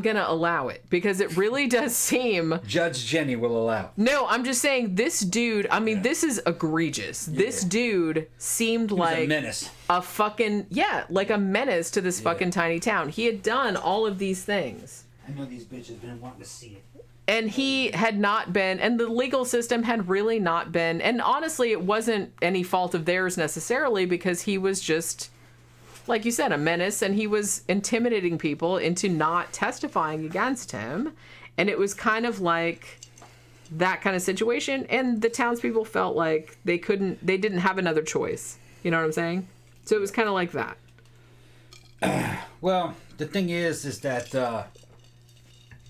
Speaker 5: going to allow it because it really does seem...
Speaker 6: Judge Jenny will allow.
Speaker 5: No, I'm just saying this dude, I mean, this is egregious. Yeah. This dude seemed like...
Speaker 6: a menace.
Speaker 5: A fucking... Yeah, like a menace to this fucking tiny town. He had done all of these things.
Speaker 6: I know these bitches been wanting to see it.
Speaker 5: And he had not been... And the legal system had really not been... And honestly, it wasn't any fault of theirs necessarily because he was just... like you said, a menace, and he was intimidating people into not testifying against him. And it was kind of like that kind of situation. And the townspeople felt like they didn't have another choice. You know what I'm saying? So it was kind of like that.
Speaker 6: Well, the thing is that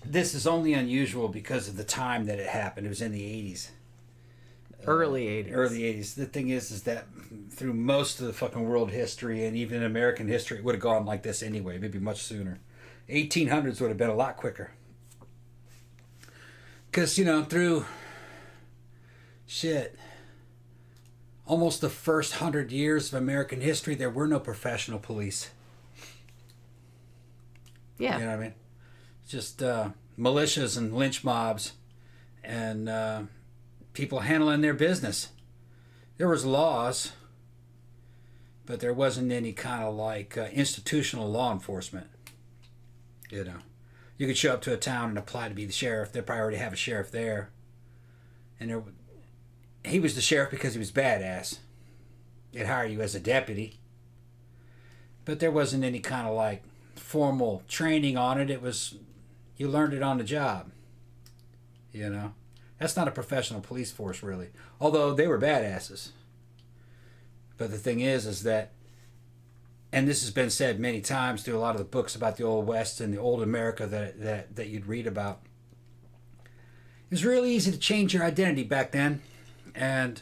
Speaker 6: this is only unusual because of the time that it happened. It was in the 80s.
Speaker 5: Early 80s.
Speaker 6: Early 80s. The thing is that through most of the fucking world history and even American history, it would have gone like this anyway, maybe much sooner. 1800s would have been a lot quicker. Because, you know, through almost the first 100 years of American history, there were no professional police.
Speaker 5: Yeah.
Speaker 6: You know what I mean? Just militias and lynch mobs and people handling their business. There was laws, but there wasn't any kind of like institutional law enforcement. You know, you could show up to a town and apply to be the sheriff. They probably already have a sheriff there, and he was the sheriff because he was badass. They'd hire you as a deputy, but there wasn't any kind of like formal training on it. It was, you learned it on the job. You know. That's not a professional police force, really. Although they were badasses. But the thing is that, and this has been said many times through a lot of the books about the Old West and the old America that you'd read about. It was really easy to change your identity back then. And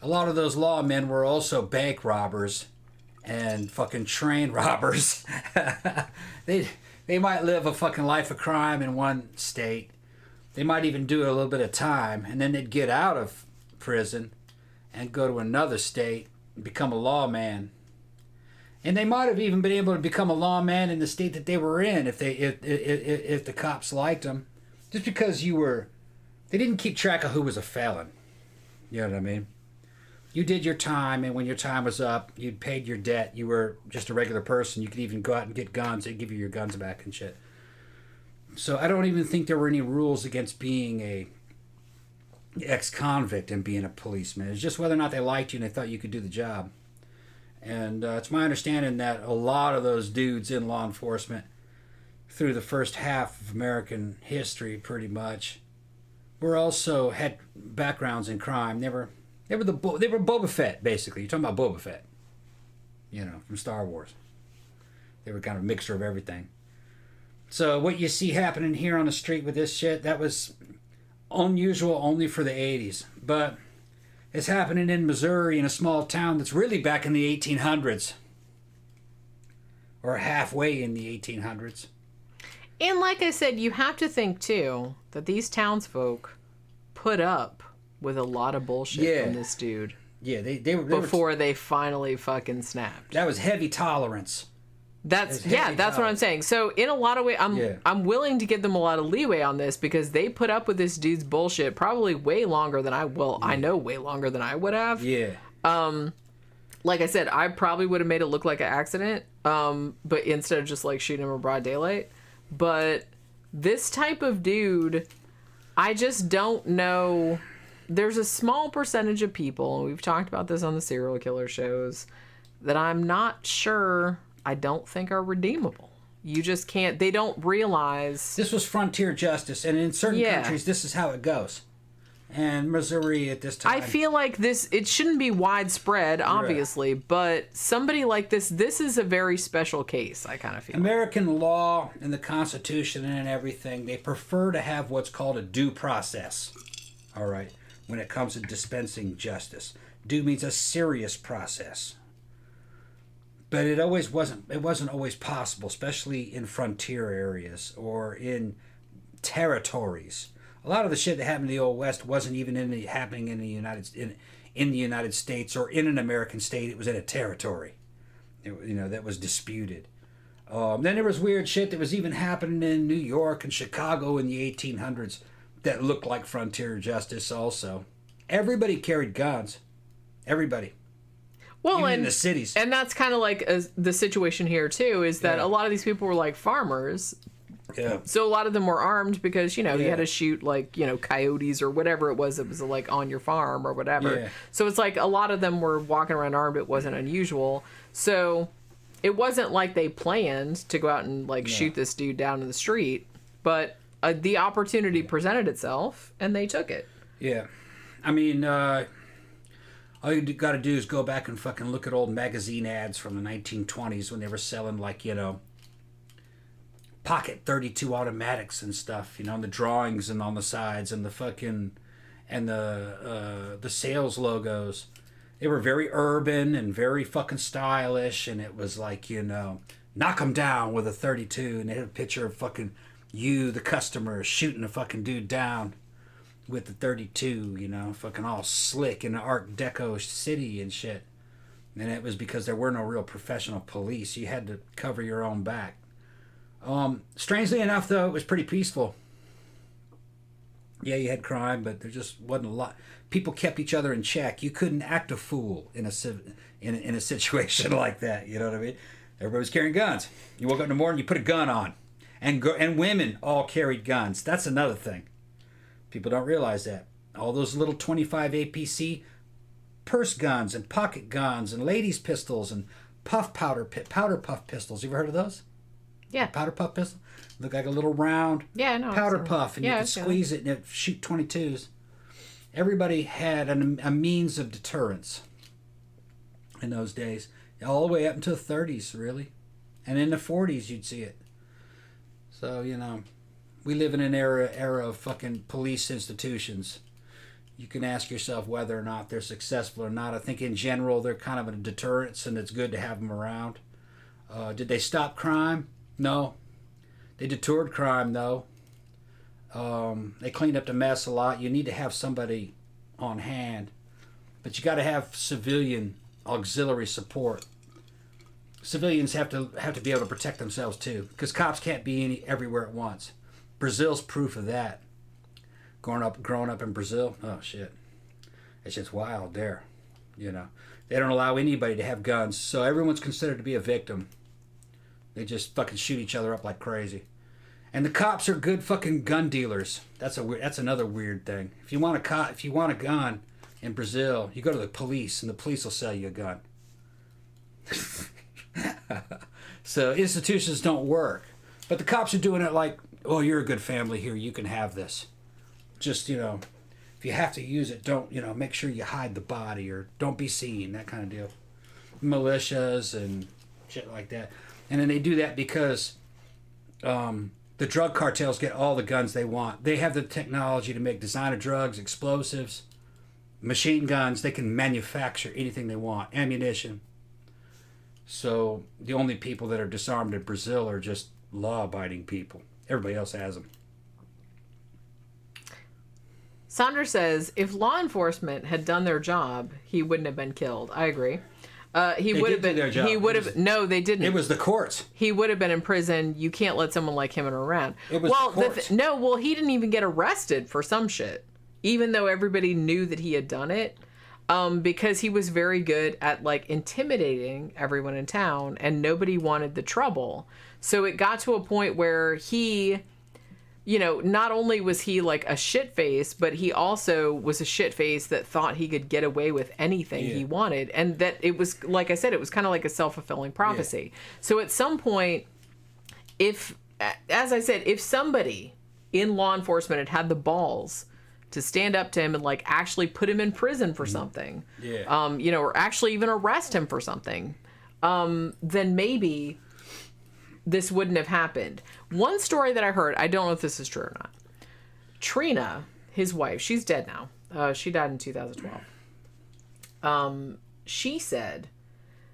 Speaker 6: a lot of those lawmen were also bank robbers and fucking train robbers. They might live a fucking life of crime in one state. They might even do a little bit of time, and then they'd get out of prison and go to another state and become a lawman. And they might have even been able to become a lawman in the state that they were in if the cops liked them. Just because they didn't keep track of who was a felon. You know what I mean? You did your time, and when your time was up, you'd paid your debt. You were just a regular person. You could even go out and get guns. They'd give you your guns back and shit. So I don't even think there were any rules against being a ex-convict and being a policeman. It's just whether or not they liked you and they thought you could do the job. And it's my understanding that a lot of those dudes in law enforcement through the first half of American history pretty much were also had backgrounds in crime. They were Boba Fett, basically. You're talking about Boba Fett, you know, from Star Wars. They were kind of a mixture of everything. So what you see happening here on the street with this shit, that was unusual only for the 80s. But it's happening in Missouri in a small town that's really back in the 1800s. Or halfway in the 1800s.
Speaker 5: And like I said, you have to think, too, that these townsfolk put up with a lot of bullshit from this dude.
Speaker 6: Yeah, they were...
Speaker 5: Before they finally fucking snapped.
Speaker 6: That was heavy tolerance.
Speaker 5: That's what I'm saying. So in a lot of ways, I'm willing to give them a lot of leeway on this because they put up with this dude's bullshit probably way longer than I will. I know way longer than I would have.
Speaker 6: Yeah.
Speaker 5: Like I said, I probably would have made it look like an accident. But instead of just like shooting him in broad daylight. But this type of dude, I just don't know. There's a small percentage of people, and we've talked about this on the serial killer shows, that I'm not sure. I don't think are redeemable. You just can't, they don't realize.
Speaker 6: This was frontier justice, and in certain countries, this is how it goes. And Missouri at this time.
Speaker 5: I feel like it shouldn't be widespread, obviously, but somebody like this is a very special case, I kind of feel.
Speaker 6: American law and the Constitution and everything, they prefer to have what's called a due process. All right, when it comes to dispensing justice. Due means a serious process. But it wasn't always possible, especially in frontier areas or in territories. A lot of the shit that happened in the Old West wasn't even happening in the United States or in an American state. It was in a territory, that was disputed. Then there was weird shit that was even happening in New York and Chicago in the 1800s that looked like frontier justice. Also, everybody carried guns. Everybody.
Speaker 5: Well,
Speaker 6: even in the cities.
Speaker 5: And that's kind of like the situation here too. Is that a lot of these people were like farmers.
Speaker 6: Yeah.
Speaker 5: So a lot of them were armed because, you had to shoot like, coyotes or whatever it was like on your farm or whatever. Yeah. So it's like a lot of them were walking around armed. It wasn't unusual. So it wasn't like they planned to go out and like shoot this dude down in the street. But the opportunity presented itself and they took it. Yeah.
Speaker 6: I mean, all you got to do is go back and fucking look at old magazine ads from the 1920s when they were selling like, pocket 32 automatics and stuff, on the drawings and on the sides and the fucking and the sales logos. They were very urban and very fucking stylish, and it was like, knock 'em down with a 32, and they had a picture of fucking you, the customer, shooting a fucking dude down with the 32, fucking all slick in an Art Deco city and shit. And it was because there were no real professional police. You had to cover your own back. Strangely enough, though, it was pretty peaceful. Yeah, you had crime, but there just wasn't a lot. People kept each other in check. You couldn't act a fool in a situation like that. You know what I mean? Everybody was carrying guns. You woke up in the morning, you put a gun on, and women all carried guns. That's another thing. People don't realize that. All those little 25 APC purse guns and pocket guns and ladies' pistols and powder puff pistols. You ever heard of those?
Speaker 5: Yeah.
Speaker 6: Powder puff pistol. Look like a little round powder puff, and you could squeeze it and it shoot 22s. Everybody had a means of deterrence in those days, all the way up until the 30s, really. And in the 40s, you'd see it. So, we live in an era of fucking police institutions. You can ask yourself whether or not they're successful or not. I think in general, they're kind of a deterrence, and it's good to have them around. Did they stop crime? No. They deterred crime, though. They cleaned up the mess a lot. You need to have somebody on hand. But you got to have civilian auxiliary support. Civilians have to be able to protect themselves, too. Because cops can't be everywhere at once. Brazil's proof of that. Growing up in Brazil, oh, shit. It's just wild there. They don't allow anybody to have guns. So everyone's considered to be a victim. They just fucking shoot each other up like crazy. And the cops are good fucking gun dealers. That's another weird thing. If you want a gun in Brazil, you go to the police, and the police will sell you a gun. So institutions don't work. But the cops are doing it like, oh, you're a good family here, you can have this. Just, if you have to use it, don't, make sure you hide the body or don't be seen, that kind of deal. Militias and shit like that. And then they do that because the drug cartels get all the guns they want. They have the technology to make designer drugs, explosives, machine guns. They can manufacture anything they want, ammunition. So the only people that are disarmed in Brazil are just law-abiding people. Everybody else has them.
Speaker 5: Sandra says, if law enforcement had done their job, he wouldn't have been killed. I agree. He would have been. He would have. No, they didn't.
Speaker 6: It was the courts.
Speaker 5: He would have been in prison. You can't let someone like him around.
Speaker 6: It was the courts.
Speaker 5: Well, he didn't even get arrested for some shit, even though everybody knew that he had done it, because he was very good at like intimidating everyone in town, and nobody wanted the trouble. So it got to a point where he, not only was he like a shit face, but he also was a shit face that thought he could get away with anything he wanted. And that it was, like I said, it was kind of like a self-fulfilling prophecy. Yeah. So at some point, if somebody in law enforcement had the balls to stand up to him and like actually put him in prison for something, or actually even arrest him for something, then maybe this wouldn't have happened. One story that I heard, I don't know if this is true or not. Trina, his wife, she's dead now. She died in 2012. She said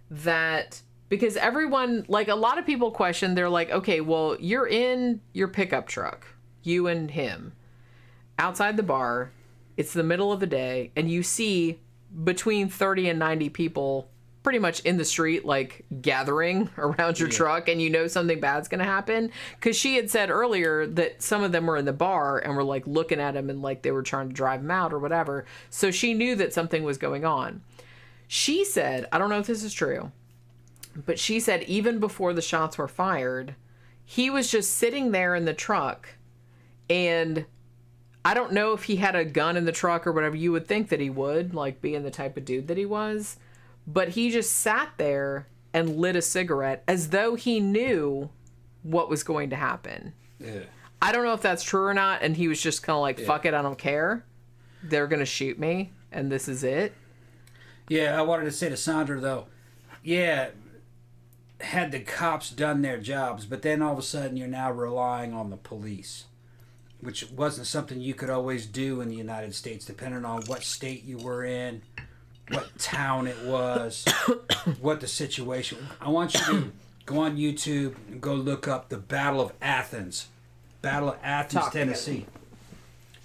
Speaker 5: that because everyone, like a lot of people question, they're like, okay, well, you're in your pickup truck, you and him, outside the bar. It's the middle of the day, and you see between 30 and 90 people pretty much in the street, like gathering around your truck, and you know something bad's gonna happen. Because she had said earlier that some of them were in the bar and were like looking at him and like they were trying to drive him out or whatever. So she knew that something was going on. She said, I don't know if this is true, but she said even before the shots were fired, he was just sitting there in the truck, and I don't know if he had a gun in the truck or whatever. You would think that he would, like being the type of dude that he was. But he just sat there and lit a cigarette as though he knew what was going to happen. Yeah. I don't know if that's true or not. And he was just kind of like, fuck it, I don't care. They're going to shoot me, and this is it.
Speaker 6: Yeah, I wanted to say to Sandra, though, had the cops done their jobs, but then all of a sudden you're now relying on the police, which wasn't something you could always do in the United States, depending on what state you were in, what town it was, what the situation. I want you to go on YouTube and go look up the Battle of Athens. Battle of Athens, Tennessee.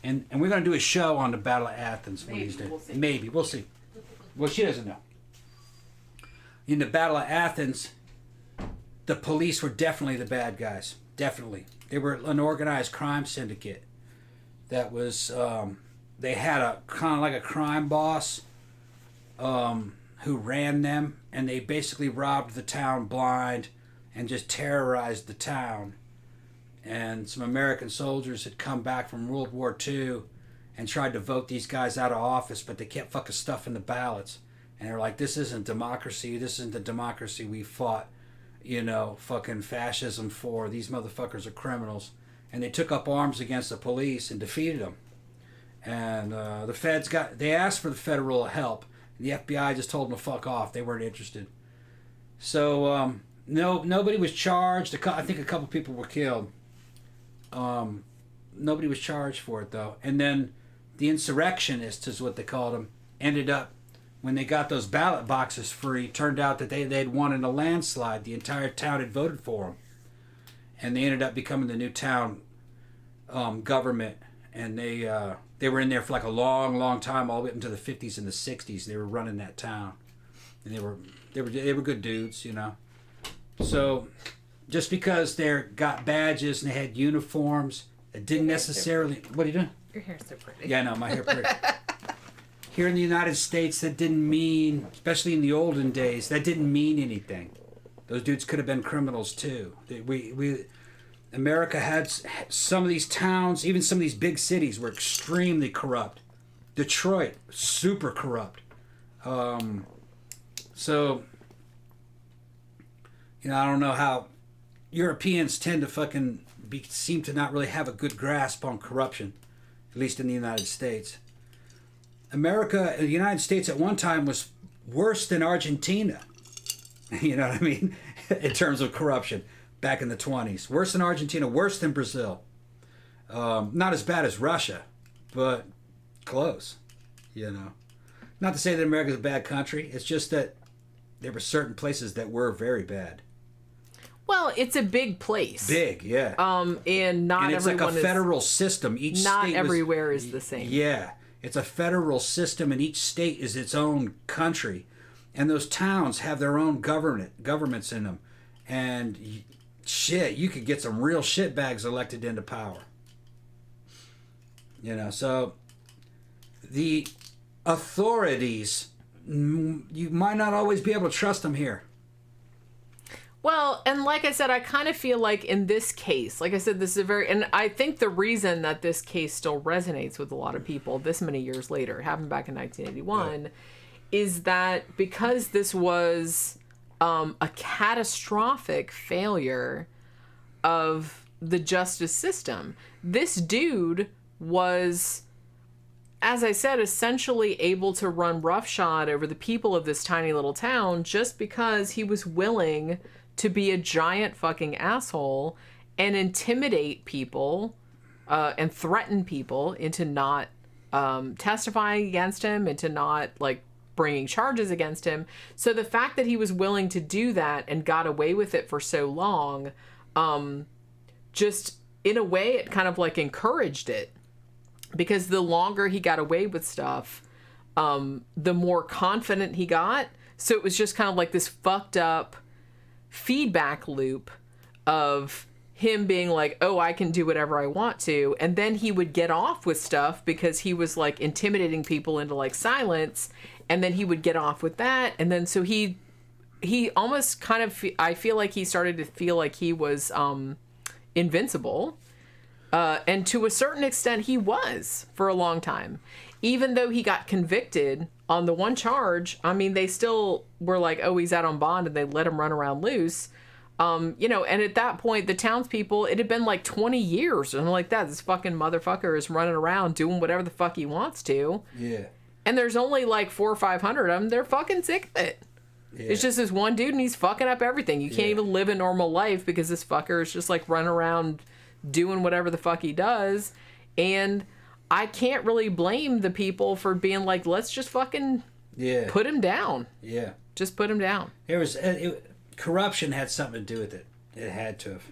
Speaker 6: And we're going to do a show on the Battle of Athens one of these days. Maybe. We'll see. Well, she doesn't know. In the Battle of Athens, the police were definitely the bad guys. Definitely. They were an organized crime syndicate that was, they had a kind of like a crime boss who ran them, and they basically robbed the town blind and just terrorized the town. And some American soldiers had come back from World War II and tried to vote these guys out of office, but they kept fucking stuffing the ballots. And they're like, this isn't democracy. This isn't the democracy we fought, fucking fascism for. These motherfuckers are criminals. And they took up arms against the police and defeated them. And the feds they asked for the federal help. The FBI just told them to fuck off. They weren't interested. So, nobody was charged. I think a couple people were killed. Nobody was charged for it, though. And then the insurrectionists, is what they called them, ended up, when they got those ballot boxes free, turned out that they'd won in a landslide. The entire town had voted for them. And they ended up becoming the new town government. And they were in there for like a long, long time, all the way up into the 50s and the 60s. They were running that town, and they were good dudes, So, just because they got badges and they had uniforms, it didn't necessarily. What are you doing?
Speaker 5: Your hair's so pretty.
Speaker 6: Yeah, I know, my hair pretty. Here in the United States, that didn't mean, especially in the olden days, that didn't mean anything. Those dudes could have been criminals too. America had some of these towns, even some of these big cities were extremely corrupt. Detroit, super corrupt. So, I don't know how Europeans tend to seem to not really have a good grasp on corruption, at least in the United States. The United States at one time was worse than Argentina. You know what I mean? In terms of corruption. Back in the 20s. Worse than Argentina, worse than Brazil. Not as bad as Russia, but close, Not to say that America's a bad country. It's just that there were certain places that were very bad.
Speaker 5: Well, it's a big place.
Speaker 6: Big, yeah.
Speaker 5: And not
Speaker 6: it's
Speaker 5: everyone
Speaker 6: like a federal system. Each
Speaker 5: not
Speaker 6: state
Speaker 5: everywhere is the same.
Speaker 6: Yeah. It's a federal system, and each state is its own country. And those towns have their own governments in them. And you could get some real shitbags elected into power. So the authorities, you might not always be able to trust them here.
Speaker 5: Well, and like I said, I kind of feel like in this case, like I said, this is and I think the reason that this case still resonates with a lot of people this many years later, happened back in 1981, is that because this was a catastrophic failure of the justice system, this dude was as I said, essentially able to run roughshod over the people of this tiny little town just because he was willing to be a giant fucking asshole and intimidate people and threaten people into not testifying against him, into not, like, bringing charges against him. So the fact that he was willing to do that and got away with it for so long, just in a way it kind of like encouraged it, because the longer he got away with stuff, the more confident he got. So it was just kind of like this fucked up feedback loop of him being like, oh, I can do whatever I want to. And then he would get off with stuff because he was like intimidating people into like silence. And then he would get off with that. And then so he almost kind of, I feel like he started to feel like he was invincible. And to a certain extent, he was for a long time. Even though he got convicted on the one charge, I mean, they still were like, oh, he's out on bond, and they let him run around loose. You know, and at that point, the townspeople, it had been like 20 years. And like that, this fucking motherfucker is running around doing whatever the fuck he wants to.
Speaker 6: Yeah.
Speaker 5: And there's only like 400 or 500 of them. They're fucking sick of it. Yeah. It's just this one dude and he's fucking up everything. You can't even live a normal life because this fucker is just like running around doing whatever the fuck he does. And I can't really blame the people for being like, let's just fucking put him down. Yeah. Just put him down.
Speaker 6: Corruption had something to do with it. It had to have.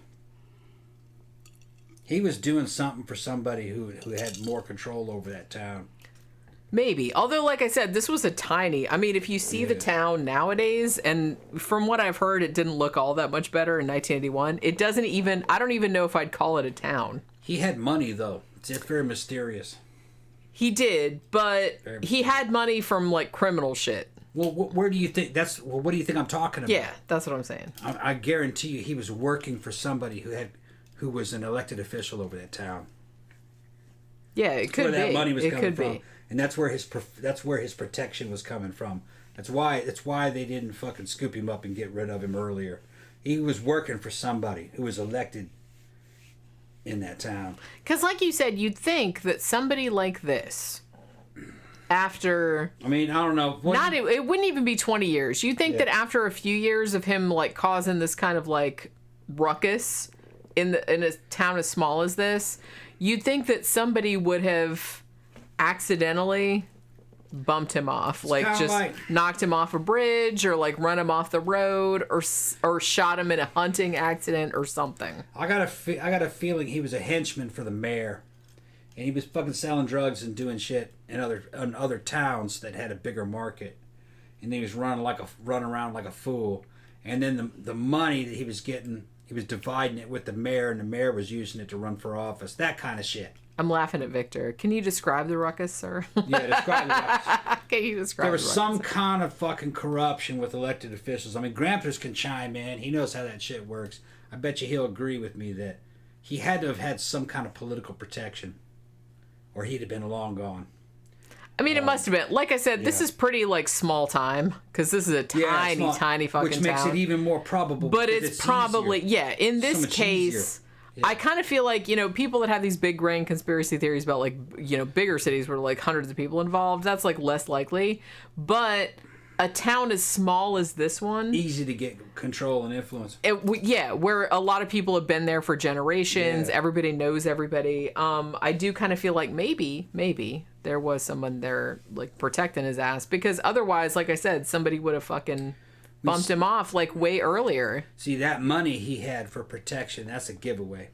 Speaker 6: He was doing something for somebody who had more control over that town.
Speaker 5: Maybe. Although, like I said, this was a tiny... I mean, if you see the town nowadays, and from what I've heard, it didn't look all that much better in 1981. It doesn't even... I don't even know if I'd call it a town.
Speaker 6: He had money, though. It's very mysterious.
Speaker 5: He did, but he had money from, like, criminal shit.
Speaker 6: Well, where do you think... what do you think I'm talking about?
Speaker 5: Yeah, that's what I'm saying.
Speaker 6: I guarantee you he was working for somebody who was an elected official over that town.
Speaker 5: Yeah, it could be.
Speaker 6: Where that money was coming from. And that's where his protection was coming from. That's why they didn't fucking scoop him up and get rid of him earlier. He was working for somebody who was elected in that town.
Speaker 5: Because like you said, you'd think that somebody like this, after...
Speaker 6: I mean, I don't know.
Speaker 5: It wouldn't even be 20 years. You'd think that after a few years of him like causing this kind of like ruckus in a town as small as this, you'd think that somebody would have accidentally bumped him off, like just knocked him off a bridge, or like run him off the road, or shot him in a hunting accident or something.
Speaker 6: I got a feeling he was a henchman for the mayor, and he was fucking selling drugs and doing shit in other towns that had a bigger market, and he was running around like a fool, and then the money that he was getting, he was dividing it with the mayor, and the mayor was using it to run for office. That kind of shit.
Speaker 5: I'm laughing at Victor. Can you describe the ruckus, sir?
Speaker 6: Yeah, describe the ruckus.
Speaker 5: Can you describe
Speaker 6: the ruckus? There was some
Speaker 5: sir?
Speaker 6: kind of fucking corruption with elected officials. I mean, Gramthars can chime in. He knows how that shit works. I bet you he'll agree with me that he had to have had some kind of political protection, or he'd have been long gone.
Speaker 5: I mean, it must have been. Like I said, this is pretty, like, small time, because this is a tiny, tiny fucking town.
Speaker 6: Which makes it even more probable.
Speaker 5: But it's probably,
Speaker 6: easier.
Speaker 5: In this case... Yeah. I kind of feel like, people that have these big grand conspiracy theories about, like, bigger cities where, like, hundreds of people involved, that's, like, less likely. But a town as small as this one...
Speaker 6: Easy to get control and influence.
Speaker 5: Where a lot of people have been there for generations. Yeah. Everybody knows everybody. I do kind of feel like maybe there was someone there, like, protecting his ass. Because otherwise, like I said, somebody would have fucking... bumped him off like way earlier.
Speaker 6: See, that money he had for protection, that's a giveaway.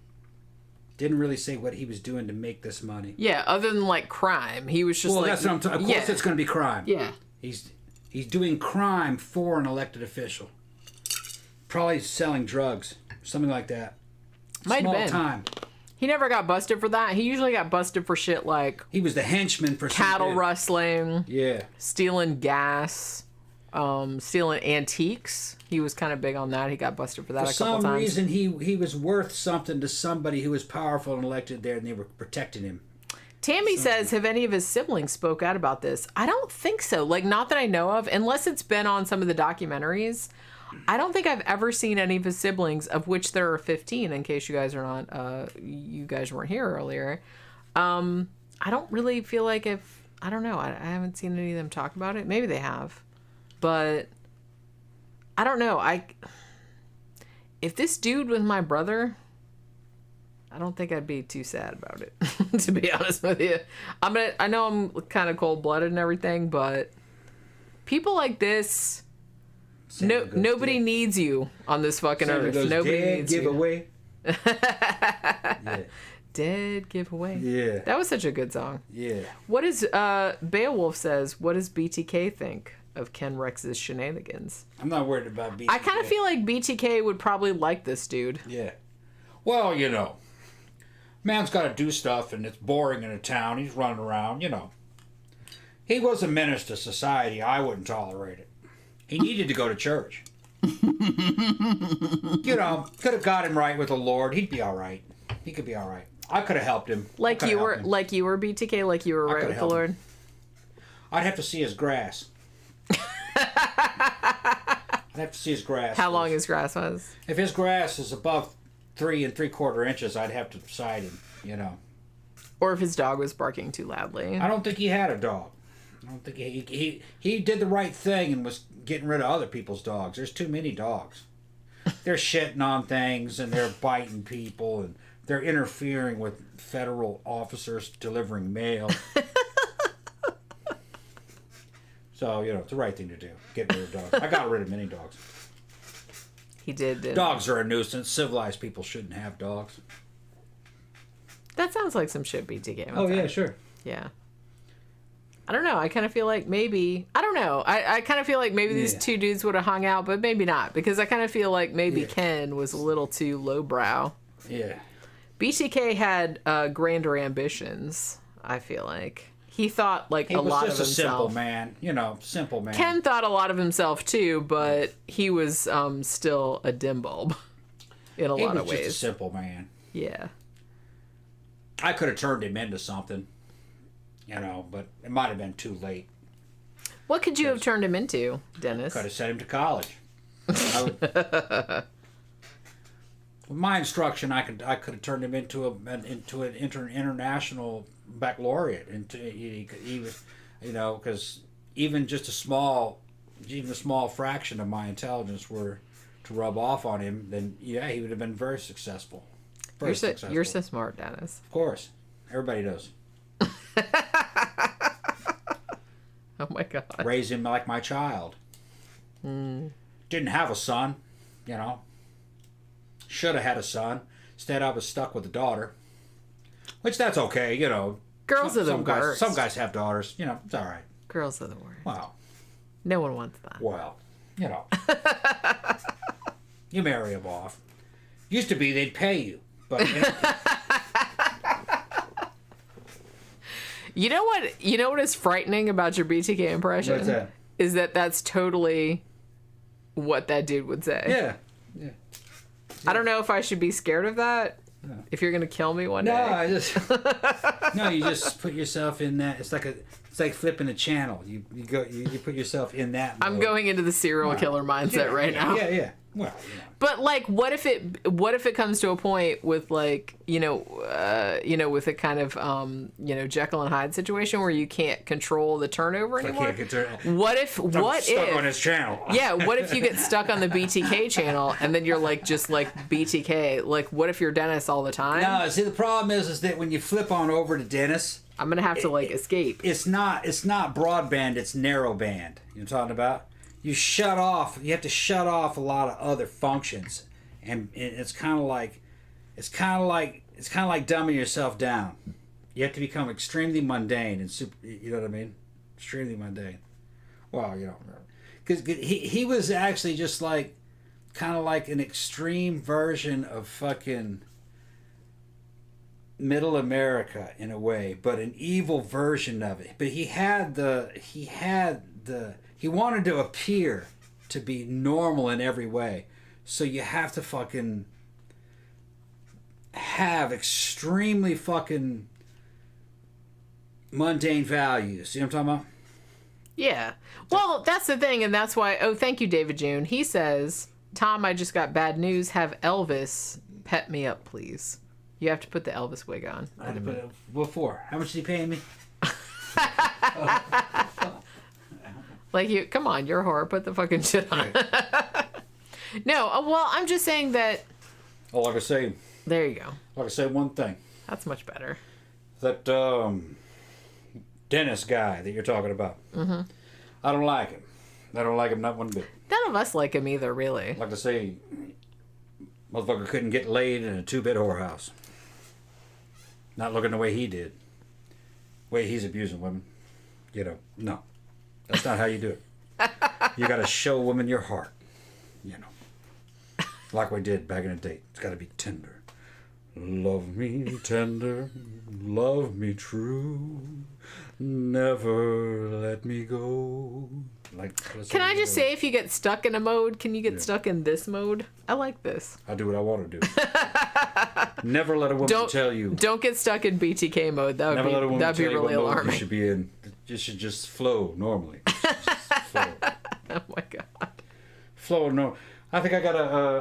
Speaker 6: Didn't really say what he was doing to make this money.
Speaker 5: Yeah, other than like crime. He was just
Speaker 6: that's what I'm talking. Of course it's going to be crime.
Speaker 5: Yeah.
Speaker 6: He's doing crime for an elected official. Probably selling drugs. Something like that.
Speaker 5: Might have been.
Speaker 6: Small time.
Speaker 5: He never got busted for that. He usually got busted for shit like...
Speaker 6: He was the henchman for
Speaker 5: cattle rustling.
Speaker 6: Yeah.
Speaker 5: Stealing gas. Stealing antiques. He was kind of big on that. He got busted for that a couple times. For some
Speaker 6: reason, he was worth something to somebody who was powerful and elected there, and they were protecting him.
Speaker 5: Tammy says, have any of his siblings spoke out about this? I don't think so. Like, not that I know of, unless it's been on some of the documentaries. I don't think I've ever seen any of his siblings, of which there are 15, in case you guys are not, you guys weren't here earlier. I don't really feel like I don't know. I haven't seen any of them talk about it. Maybe they have. But I don't know. If this dude was my brother, I don't think I'd be too sad about it, to be honest with you. I know I'm kind of cold-blooded and everything, but people like this, nobody needs you on this fucking earth. Nobody needs you. Giveaway. Yeah. Dead giveaway. Yeah. That was such a good song. Yeah. What is Beowulf says, what does BTK think of Ken Rex's shenanigans?
Speaker 6: I'm not worried about BTK.
Speaker 5: I kind of feel like BTK would probably like this dude.
Speaker 6: Yeah. Well, you know, man's got to do stuff and it's boring in a town. He's running around, you know. He was a menace to society. I wouldn't tolerate it. He needed to go to church. You know, could have got him right with the Lord. He'd be all right. He could be all right. I could have helped him.
Speaker 5: Like you were BTK, like you were right with the Lord.
Speaker 6: Him. I'd have to see his grass. I'd have to see his grass.
Speaker 5: How long his grass was?
Speaker 6: If his grass is above 3 3/4 inches, I'd have to side him, you know.
Speaker 5: Or if his dog was barking too loudly.
Speaker 6: I don't think he had a dog. I don't think he did the right thing and was getting rid of other people's dogs. There's too many dogs. They're shitting on things and they're biting people and they're interfering with federal officers delivering mail. So, you know, it's the right thing to do. Get rid of dogs. I got rid of many dogs.
Speaker 5: He did.
Speaker 6: Dogs are a nuisance. Civilized people shouldn't have dogs.
Speaker 5: That sounds like some shit BTK.
Speaker 6: Oh, yeah, sure.
Speaker 5: Yeah. I don't know. I kind of feel like maybe... I don't know. I kind of feel like maybe these two dudes would have hung out, but maybe not. Because I kind of feel like maybe Ken was a little too lowbrow.
Speaker 6: Yeah.
Speaker 5: BTK had grander ambitions, I feel like. He thought like a lot of himself. He was just a simple
Speaker 6: man. You know, simple man.
Speaker 5: Ken thought a lot of himself too, but he was still a dim bulb in a lot of ways.
Speaker 6: He was just a simple man.
Speaker 5: Yeah.
Speaker 6: I could have turned him into something, you know, but it might have been too late.
Speaker 5: What could you have turned him into, Dennis?
Speaker 6: Could have sent him to college. With my instruction, I could have turned him into an international baccalaureate. He was, you know, because even a small fraction of my intelligence were to rub off on him, then yeah, he would have been very successful.
Speaker 5: You're so smart, Dennis.
Speaker 6: Of course, everybody does.
Speaker 5: Oh my God.
Speaker 6: Raise him like my child. Didn't have a son, you know. Should have had a son. Instead, I was stuck with a daughter. Which, that's okay, you know.
Speaker 5: Girls are the worst.
Speaker 6: Some guys have daughters. You know, it's all right.
Speaker 5: Girls are the worst.
Speaker 6: Wow.
Speaker 5: No one wants that.
Speaker 6: Well, you know. You marry them off. Used to be they'd pay you. But
Speaker 5: You know what is frightening about your BTK impression?
Speaker 6: What's that?
Speaker 5: Is that's totally what that dude would say.
Speaker 6: Yeah. Yeah.
Speaker 5: I don't know if I should be scared of that. No. If you're gonna kill me one day.
Speaker 6: You just put yourself in that. It's like flipping a channel. You put yourself in that mode.
Speaker 5: I'm going into the serial killer mindset right now.
Speaker 6: Yeah. Well, you know.
Speaker 5: But like, what if it comes to a point with like, with a kind of Jekyll and Hyde situation where you can't control the turnover anymore? What if
Speaker 6: stuck on his channel?
Speaker 5: Yeah, what if you get stuck on the BTK channel and then you're like just like BTK? Like, what if you're Dennis all the time?
Speaker 6: No, see, the problem is that when you flip on over to Dennis,
Speaker 5: I'm gonna have to escape.
Speaker 6: It's not broadband, it's narrowband. You know what I'm talking about? You have to shut off a lot of other functions, and it's kind of like dumbing yourself down. You have to become extremely mundane and super. You know what I mean? Extremely mundane. Well, you know, because he was actually just like kind of like an extreme version of fucking Middle America in a way, but an evil version of it. But he wanted to appear to be normal in every way. So you have to fucking have extremely fucking mundane values. You know what I'm talking about?
Speaker 5: Yeah. Well, that's the thing, and that's why... Oh, thank you, David June. He says, Tom, I just got bad news. Have Elvis pet me up, please. You have to put the Elvis wig on.
Speaker 6: What for? How much is he paying me?
Speaker 5: Like, you, come on, you're a whore. Put the fucking shit on. No, well, I'm just saying that.
Speaker 6: Oh, like I say.
Speaker 5: There you go.
Speaker 6: Like I say one thing.
Speaker 5: That's much better.
Speaker 6: That Dennis guy that you're talking about. Mm-hmm. I don't like him. I don't like him not one bit.
Speaker 5: None of us like him either, really.
Speaker 6: Like I say, motherfucker couldn't get laid in a 2-bit whorehouse. Not looking the way he did. Way he's abusing women. You know, no. That's not how you do it. You gotta show women your heart. You know. Like we did back in the day. It's gotta be tender. Love me tender, love me true, never let me go. Like,
Speaker 5: can I just say, if you get stuck in a mode, can you get stuck in this mode? I like this.
Speaker 6: I do what I want to do. Never let a woman tell you.
Speaker 5: Don't get stuck in BTK mode. That'd be really alarming.
Speaker 6: You should be in. You should just flow normally. Just flow.
Speaker 5: Oh my god.
Speaker 6: Flow no. I think I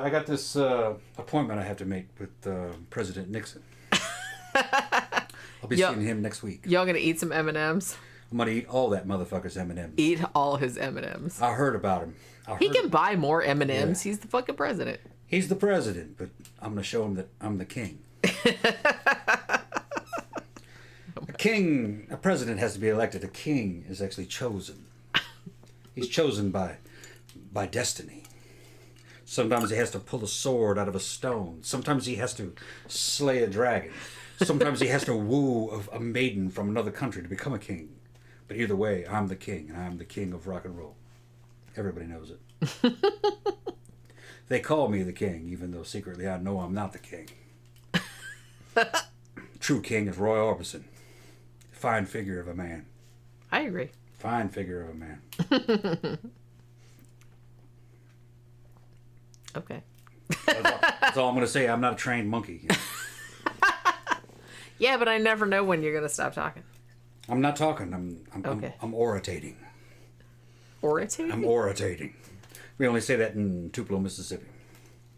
Speaker 6: got this appointment I have to make with President Nixon. I'll be seeing him next week.
Speaker 5: Y'all gonna eat some M&Ms?
Speaker 6: I'm gonna eat all that motherfucker's M&Ms.
Speaker 5: Eat all his M&Ms.
Speaker 6: I heard about him.
Speaker 5: He can buy more M&Ms. Yeah. He's the fucking president.
Speaker 6: He's the president, but I'm gonna show him that I'm the king. A president has to be elected. A king is actually chosen. He's chosen by destiny. Sometimes he has to pull a sword out of a stone. Sometimes he has to slay a dragon. Sometimes he has to woo a maiden from another country to become a king. But either way, I'm the king, and I'm the king of rock and roll. Everybody knows it. They call me the king, even though secretly I know I'm not the king. True king is Roy Orbison. Fine figure of a man.
Speaker 5: I agree.
Speaker 6: Fine figure of a man.
Speaker 5: Okay.
Speaker 6: That's all I'm going to say. I'm not a trained monkey. You know?
Speaker 5: Yeah, but I never know when you're going to stop talking.
Speaker 6: I'm not talking. I'm oratating.
Speaker 5: Oratating?
Speaker 6: I'm oratating. We only say that in Tupelo, Mississippi.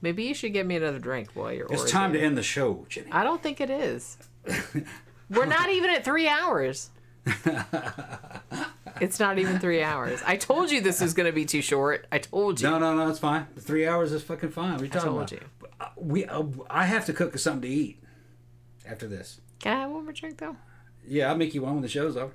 Speaker 5: Maybe you should get me another drink while you're
Speaker 6: It's time to end the show, Jenny.
Speaker 5: I don't think it is. We're not even at 3 hours. It's not even 3 hours. I told you this was going to be too short. I told you.
Speaker 6: No, it's fine. The 3 hours is fucking fine. What are you talking
Speaker 5: about?
Speaker 6: You. I have to cook something to eat after this.
Speaker 5: Can I have one more drink, though?
Speaker 6: Yeah, I'll make you one when the show's over.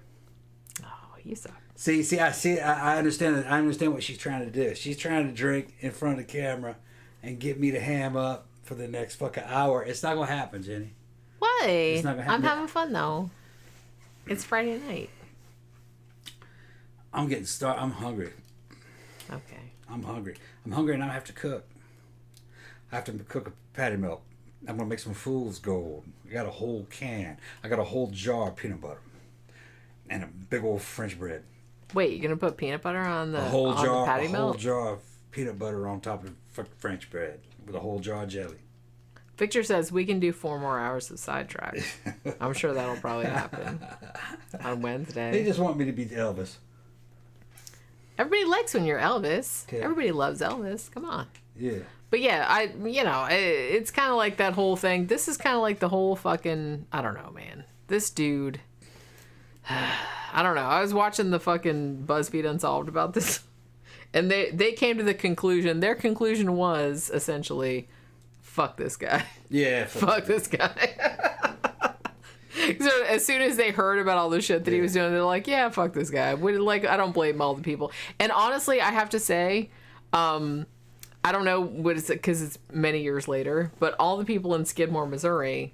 Speaker 5: Oh, you suck.
Speaker 6: I understand. I understand what she's trying to do. She's trying to drink in front of the camera and get me to ham up for the next fucking hour. It's not going to happen, Jenny.
Speaker 5: Why?
Speaker 6: It's not gonna happen.
Speaker 5: I'm having fun, though. It's Friday night.
Speaker 6: I'm getting started. I'm hungry.
Speaker 5: Okay.
Speaker 6: I'm hungry and I have to cook. I have to cook a patty melt. I'm going to make some fool's gold. I got a whole can. I got a whole jar of peanut butter. And a big old French bread.
Speaker 5: Wait, you're going to put peanut butter on the patty melt?
Speaker 6: A whole jar of peanut butter on top of French bread with a whole jar of jelly.
Speaker 5: Victor says we can do 4 more hours of sidetrack. I'm sure that'll probably happen on Wednesday.
Speaker 6: They just want me to be Elvis.
Speaker 5: Everybody likes when you're Elvis.
Speaker 6: Okay.
Speaker 5: Everybody loves Elvis. Come on.
Speaker 6: Yeah.
Speaker 5: But yeah, it's kind of like that whole thing. This is kind of like the whole fucking, I don't know, man. This dude, I don't know. I was watching the fucking BuzzFeed Unsolved about this, and they came to the conclusion. Their conclusion was essentially, fuck this guy.
Speaker 6: Yeah.
Speaker 5: Fuck this guy. So as soon as they heard about all the shit that he was doing, they're like, yeah, fuck this guy. I don't blame all the people. And honestly, I have to say, I don't know what it's because it's many years later, but all the people in Skidmore, Missouri,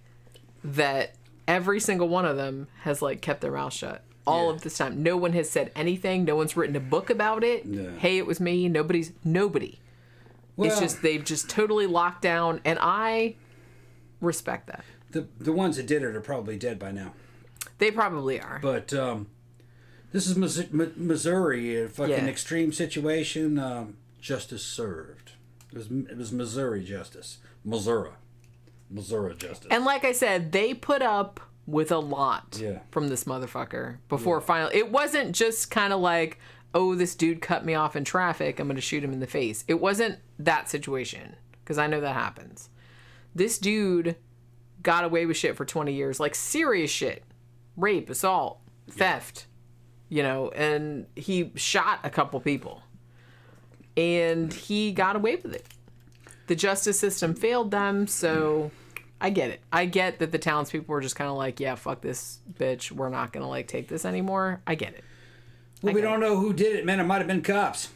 Speaker 5: that every single one of them has like kept their mouth shut all of this time. No one has said anything. No one's written a book about it.
Speaker 6: Yeah.
Speaker 5: Hey, it was me. Nobody. Well, it's just they've just totally locked down, and I respect that.
Speaker 6: The ones that did it are probably dead by now.
Speaker 5: They probably are.
Speaker 6: But this is Missouri, a fucking extreme situation. Justice served. It was Missouri justice. Missouri justice.
Speaker 5: And like I said, they put up with a lot from this motherfucker before finally. It wasn't just kind of like, oh, this dude cut me off in traffic, I'm going to shoot him in the face. It wasn't that situation, because I know that happens. This dude got away with shit for 20 years, like serious shit. Rape, assault, theft, and he shot a couple people. And he got away with it. The justice system failed them, so I get it. I get that the townspeople were just kind of like, yeah, fuck this bitch. We're not going to, like, take this anymore. I get it.
Speaker 6: Well, we don't know who did it, man. It might have been cops.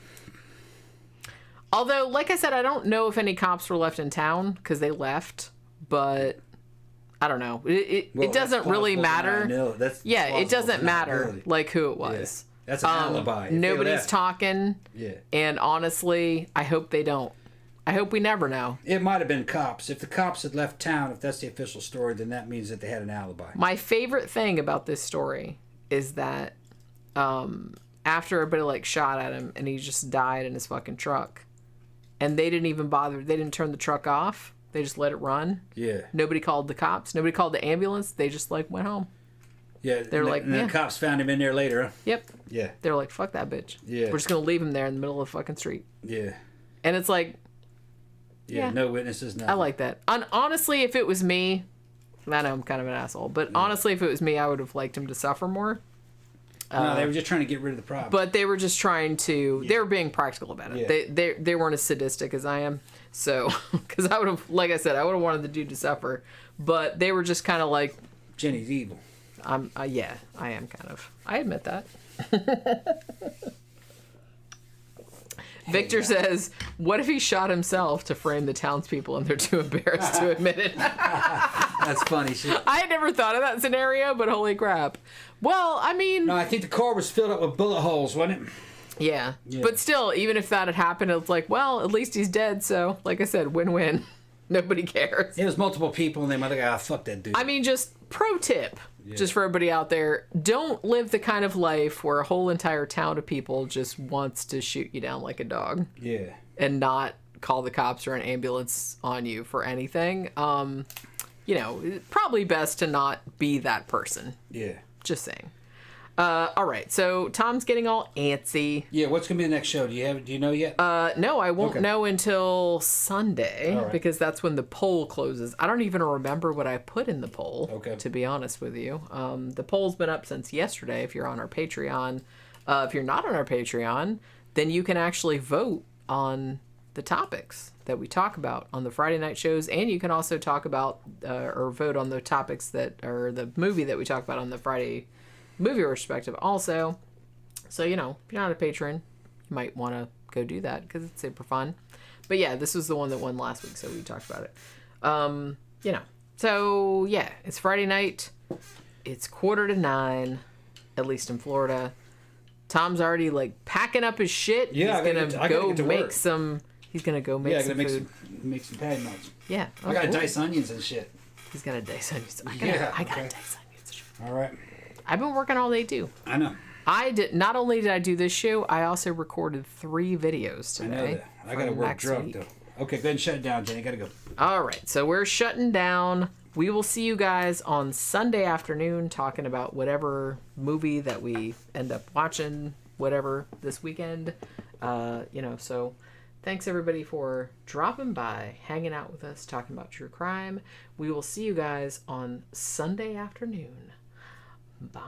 Speaker 5: Although, like I said, I don't know if any cops were left in town because they left, but I don't know. It doesn't really matter. It doesn't matter, like, who it was.
Speaker 6: Yeah. That's an alibi.
Speaker 5: Nobody's talking.
Speaker 6: Yeah.
Speaker 5: And honestly, I hope they don't. I hope we never know.
Speaker 6: It might have been cops. If the cops had left town, if that's the official story, then that means that they had an alibi.
Speaker 5: My favorite thing about this story is that after everybody, like, shot at him and he just died in his fucking truck, and they didn't even bother. They didn't turn the truck off. They just let it run.
Speaker 6: Yeah.
Speaker 5: Nobody called the cops. Nobody called the ambulance. They just, like, went home.
Speaker 6: Yeah.
Speaker 5: They're like,
Speaker 6: and the cops found him in there later. Huh?
Speaker 5: Yep.
Speaker 6: Yeah.
Speaker 5: They're like, fuck that bitch.
Speaker 6: Yeah.
Speaker 5: We're just going to leave him there in the middle of the fucking street.
Speaker 6: Yeah.
Speaker 5: And it's like,
Speaker 6: yeah. No witnesses, nothing.
Speaker 5: I like that. Honestly, if it was me, I know I'm kind of an asshole, but honestly, if it was me, I would have liked him to suffer more.
Speaker 6: No, they were just trying to get rid of the problem.
Speaker 5: But they were just trying to, they were being practical about it. Yeah. They weren't as sadistic as I am. So, because I would have, like I said, I would have wanted the dude to suffer. But they were just kind of like,
Speaker 6: Jenny's evil.
Speaker 5: Yeah, I am kind of. I admit that. Victor says, what if he shot himself to frame the townspeople and they're too embarrassed to admit it?
Speaker 6: That's funny shit.
Speaker 5: I had never thought of that scenario, but holy crap. Well, I mean...
Speaker 6: No, I think the car was filled up with bullet holes, wasn't it?
Speaker 5: Yeah. But still, even if that had happened, it's like, well, at least he's dead, so, like I said, win-win. Nobody cares.
Speaker 6: It was multiple people, and they might have got, fuck that dude.
Speaker 5: I mean, just pro tip, just for everybody out there, don't live the kind of life where a whole entire town of people just wants to shoot you down like a dog.
Speaker 6: Yeah.
Speaker 5: And not call the cops or an ambulance on you for anything. Probably best to not be that person.
Speaker 6: Yeah.
Speaker 5: Just saying. All right, so Tom's getting all antsy.
Speaker 6: Yeah, what's gonna be the next show? Do you know yet?
Speaker 5: No, I won't know until Sunday because that's when the poll closes. I don't even remember what I put in the poll.
Speaker 6: Okay.
Speaker 5: To be honest with you, the poll's been up since yesterday. If you're on our Patreon, if you're not on our Patreon, then you can actually vote on the topics that we talk about on the Friday night shows, and you can also talk about or vote on the topics that are the movie that we talk about on the Friday movie perspective also. So, if you're not a patron, you might want to go do that because it's super fun. But yeah, this was the one that won last week, so we talked about it. So yeah, it's Friday night. It's 8:45, at least in Florida. Tom's already like packing up his shit.
Speaker 6: Yeah,
Speaker 5: he's gonna go make some. He's gonna go make some food.
Speaker 6: Make some patty melts.
Speaker 5: Yeah,
Speaker 6: I gotta dice onions and shit.
Speaker 5: He's gonna dice onions. I gotta dice onions.
Speaker 6: All right.
Speaker 5: I've been working all day too.
Speaker 6: I know.
Speaker 5: I did. Not only did I do this show, I also recorded 3 videos today.
Speaker 6: I know that. I gotta work drunk though. Okay, go ahead and shut it down, Jenny. Gotta go.
Speaker 5: All right, so we're shutting down. We will see you guys on Sunday afternoon talking about whatever movie that we end up watching, whatever this weekend. So thanks everybody for dropping by, hanging out with us, talking about true crime. We will see you guys on Sunday afternoon. Bye.